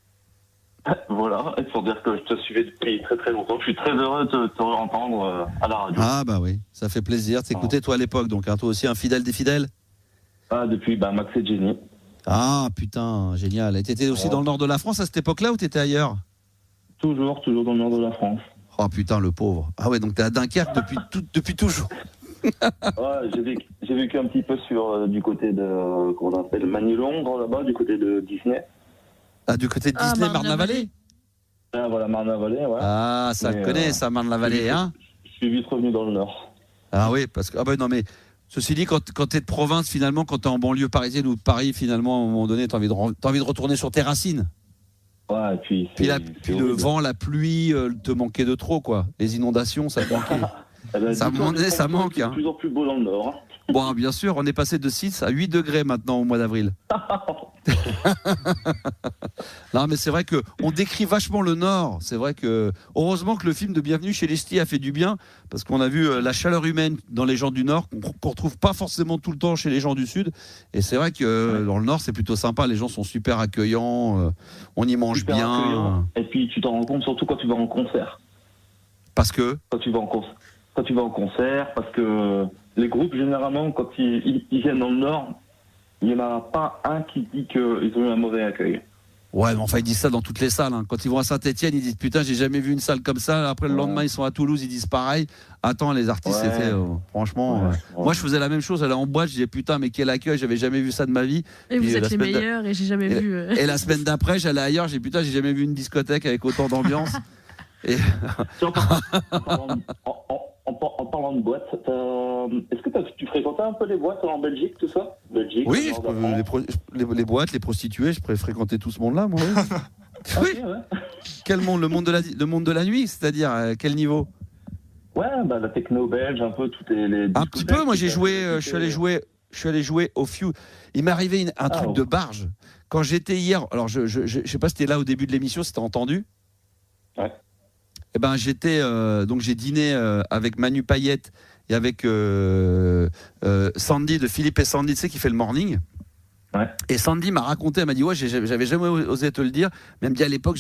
Voilà, et pour dire que je te suivais depuis très très longtemps. Je suis très heureux de te entendre à la radio. Ah bah oui, ça fait plaisir. T'écoutais toi à l'époque, donc toi aussi un fidèle des fidèles. Ah, depuis Max et Jenny. Ah putain, génial. Et t'étais aussi dans le nord de la France à cette époque-là ou t'étais ailleurs? Toujours dans le nord de la France. Oh putain, le pauvre. Ah ouais, donc t'es à Dunkerque depuis toujours. Ouais, j'ai vécu un petit peu du côté de, comment on appelle, Manille-Londres, là-bas, du côté de Disney. Ah, du côté de Disney, Marne-la-Vallée. Ah voilà, Marne-la-Vallée, ouais. Ah, ça le connaît, ça, Marne-la-Vallée, hein. Je suis vite revenu dans le nord. Ah oui, parce que, ah ben non mais... Ceci dit, quand t'es de province, finalement, quand t'es en banlieue parisienne ou de Paris, finalement, à un moment donné, t'as envie de retourner sur tes racines. Ouais, et puis le vent, la pluie, te manquait de trop, quoi. Les inondations, ça te manquait. Ça manque. C'est de plus en plus beau dans le nord. Hein. Bon, bien sûr, on est passé de 6 à 8 degrés maintenant au mois d'avril. Non, mais c'est vrai qu'on décrit vachement le Nord. C'est vrai que, heureusement que le film de Bienvenue chez les Ch'tis a fait du bien, parce qu'on a vu la chaleur humaine dans les gens du Nord, qu'on retrouve pas forcément tout le temps chez les gens du Sud. Et c'est vrai que dans le Nord, c'est plutôt sympa. Les gens sont super accueillants, on y mange super bien. Accueillant. Et puis, tu t'en rends compte surtout quand tu vas en concert. Parce que Quand tu vas en concert, parce que les groupes, généralement, quand ils viennent dans le Nord, il n'y en a pas un qui dit qu'ils ont eu un mauvais accueil. Ouais, mais enfin, ils disent ça dans toutes les salles. Hein. Quand ils vont à Saint-Etienne, ils disent putain, j'ai jamais vu une salle comme ça. Après, le lendemain, ils sont à Toulouse, ils disent pareil. Attends, les artistes, c'était franchement. Moi, je faisais la même chose. J'allais en boîte, je disais putain, mais quel accueil, j'avais jamais vu ça de ma vie. Et puis, vous êtes les meilleurs, et j'ai jamais vu. Et la semaine d'après, j'allais ailleurs, j'ai dit putain, j'ai jamais vu une discothèque avec autant d'ambiance. Et... En parlant de boîtes, est-ce que tu fréquentais un peu les boîtes en Belgique, tout ça? Belgique, oui, les boîtes, les prostituées, je fréquentais tout ce monde-là, moi. Oui. Okay, ouais. Quel monde? Le monde de la nuit, c'est-à-dire à quel niveau? Ouais, bah, la techno belge, un peu toutes les un petit peu, moi j'ai joué, je suis allé jouer au Few. Il m'est arrivé un truc de barge. Quand j'étais hier, alors je sais pas si t'es là au début de l'émission, si t'as entendu. Ouais. Eh ben j'ai dîné avec Manu Payette et avec Sandy de Philippe et Sandy, tu sais, qui fait le morning. Ouais. Et Sandy m'a raconté, elle m'a dit ouais, j'avais jamais osé te le dire, mais elle me dit à l'époque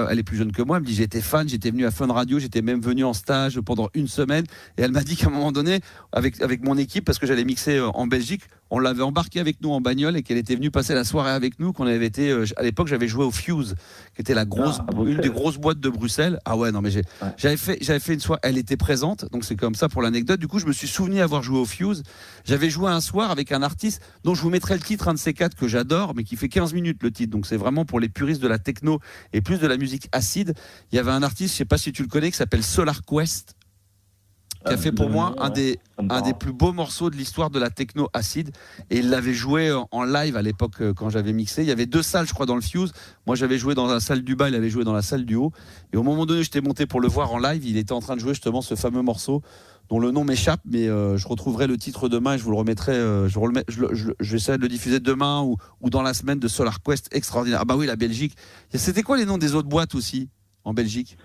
elle est plus jeune que moi, elle me dit j'étais fan, j'étais venu à Fun Radio, j'étais même venu en stage pendant une semaine, et elle m'a dit qu'à un moment donné avec mon équipe, parce que j'allais mixer en Belgique, on l'avait embarqué avec nous en bagnole et qu'elle était venue passer la soirée avec nous, qu'on avait été à l'époque j'avais joué au Fuse, qui était une des grosses boîtes de Bruxelles. Ah ouais, non mais j'avais fait une soirée, elle était présente, donc c'est comme ça pour l'anecdote. Du coup je me suis souvenu avoir joué au Fuse. J'avais joué un soir avec un artiste dont je vous mettrai le titre, un de ces quatre que j'adore, mais qui fait 15 minutes le titre, donc c'est vraiment pour les puristes de la techno et plus de la musique acide. Il y avait un artiste, je sais pas si tu le connais, qui s'appelle Solar Quest, qui a fait pour moi un des plus beaux morceaux de l'histoire de la techno acide, et il l'avait joué en live à l'époque quand j'avais mixé. Il y avait 2 salles je crois dans le Fuse, moi j'avais joué dans la salle du bas, il avait joué dans la salle du haut, et au moment donné j'étais monté pour le voir en live, il était en train de jouer justement ce fameux morceau, dont le nom m'échappe, mais je retrouverai le titre demain et je vous le remettrai. Je vais essayer de le diffuser demain ou dans la semaine de Solar Quest, extraordinaire. Ah bah oui, la Belgique. C'était quoi les noms des autres boîtes aussi en Belgique?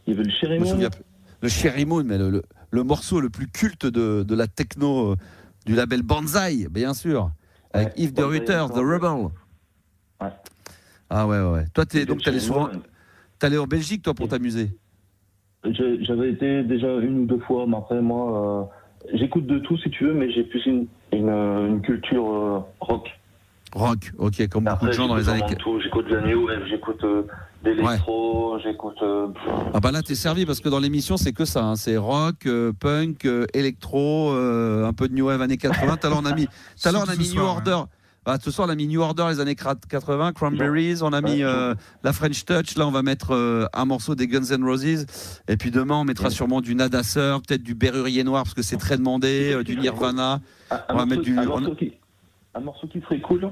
Il y avait le Cherry Moon. Le Cherry Moon, mais le morceau le plus culte de la techno du label Banzai, bien sûr, avec Yves de Ruiter, The Rebel. Ouais. Ah ouais. Toi, t'allais en Belgique, toi, pour t'amuser? J'avais été déjà 1 ou 2 fois, mais après, moi, j'écoute de tout, si tu veux, mais j'ai plus une culture rock. Rock, ok, comme beaucoup de gens dans les années... J'écoute de la New Wave, j'écoute de l'électro, j'écoute... Ah bah là, t'es servi, parce que dans l'émission, c'est que ça, hein. C'est rock, punk, électro, un peu de New Wave années 80. Tout à l'heure, on a mis New Order... Bah, ce soir, on a mis New Order les années 80, Cranberries, on a mis la French Touch. Là, on va mettre un morceau des Guns N' Roses. Et puis demain, on mettra sûrement du Nada Surf, peut-être du Berrurier Noir, parce que c'est très demandé, du Nirvana. Un morceau qui serait cool.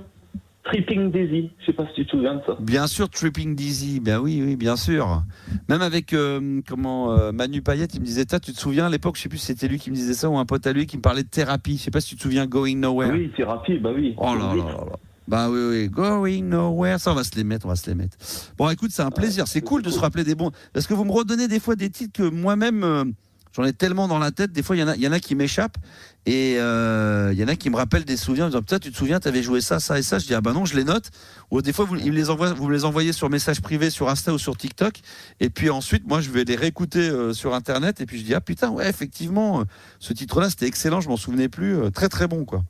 Tripping Daisy, je sais pas si tu te souviens de ça. Bien sûr, Tripping Daisy, ben oui, bien sûr. Même avec Manu Payette, il me disait, tu te souviens à l'époque, je sais plus si c'était lui qui me disait ça ou un pote à lui qui me parlait de thérapie. Je sais pas si tu te souviens, Going Nowhere. Oui, thérapie, bah oui. Oh là. Bah oui, Going Nowhere, ça on va se les mettre. Bon, écoute, c'est un plaisir, c'est cool de se rappeler des bons. Parce que vous me redonnez des fois des titres que moi-même. J'en ai tellement dans la tête, des fois il y en a qui m'échappent et il y en a qui me rappellent des souvenirs en disant putain tu te souviens t'avais joué ça et ça, je dis ah bah non je les note, ou des fois vous me les envoyez sur message privé sur Insta ou sur TikTok et puis ensuite moi je vais les réécouter sur internet et puis je dis ah putain ouais effectivement ce titre là c'était excellent, je m'en souvenais plus, très très bon quoi,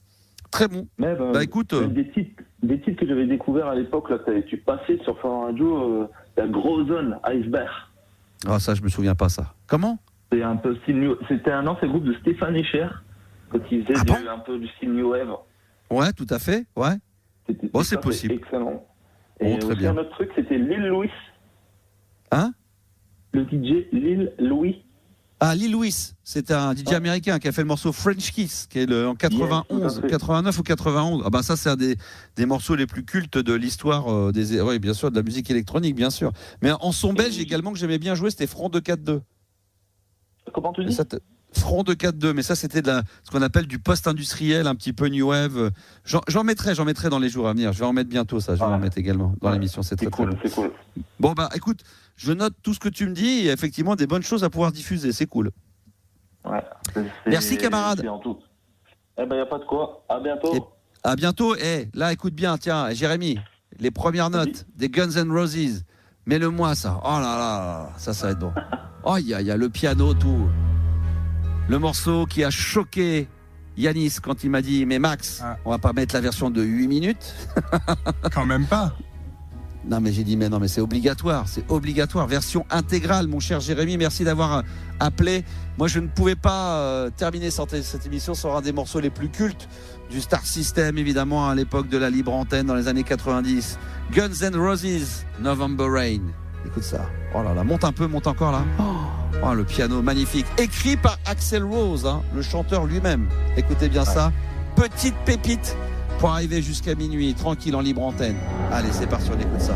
très bon. Mais bah écoute des titres que j'avais découvert à l'époque là, tu passais sur Fun Radio, la Gros Zone Iceberg. Ah ça je me souviens pas ça. Comment? C'est un peu style c'était un ancien groupe de Stéphane Echer quand il faisait un peu du style New Wave. Ouais, tout à fait, ouais. Bon, c'est possible. Excellent. Et très bien. Un autre truc, c'était Lil Louis. Hein? Le DJ Lil Louis. Ah, Lil Louis, c'est un DJ américain qui a fait le morceau French Kiss, qui est en 91, 89 ou 91. Ah bah ça, c'est un des morceaux les plus cultes de l'histoire oui, bien sûr, de la musique électronique, bien sûr. Mais en son belge également que j'aimais bien jouer, c'était Front 242. Comment tu dis? Front 242, mais ça c'était ce qu'on appelle du post-industriel, un petit peu new wave. J'en mettrai dans les jours à venir. Je vais en mettre bientôt ça. Je vais en mettre également dans l'émission. C'est très cool. C'est cool. Bon bah écoute, je note tout ce que tu me dis. Il y a effectivement des bonnes choses à pouvoir diffuser. C'est cool. Ouais. Merci camarade. Eh ben y a pas de quoi. À bientôt. À bientôt. Là écoute bien. Tiens, Jérémy, les premières notes des Guns N' Roses. Mets-le-moi ça. Oh là là, ça va être bon. Oh il y a le piano tout. Le morceau qui a choqué Yanis quand il m'a dit mais Max, on va pas mettre la version de 8 minutes. Quand même pas. Non mais j'ai dit mais c'est obligatoire, version intégrale mon cher Jérémy, merci d'avoir appelé. Moi je ne pouvais pas terminer cette émission sans un des morceaux les plus cultes du Star System évidemment à l'époque de la libre antenne dans les années 90. Guns N' Roses, November Rain. Écoute ça. Oh là là, monte encore là. Oh, le piano magnifique. Écrit par Axl Rose, le chanteur lui-même. Écoutez bien ça. Petite pépite pour arriver jusqu'à minuit, tranquille en libre antenne. Allez, c'est parti, on écoute ça.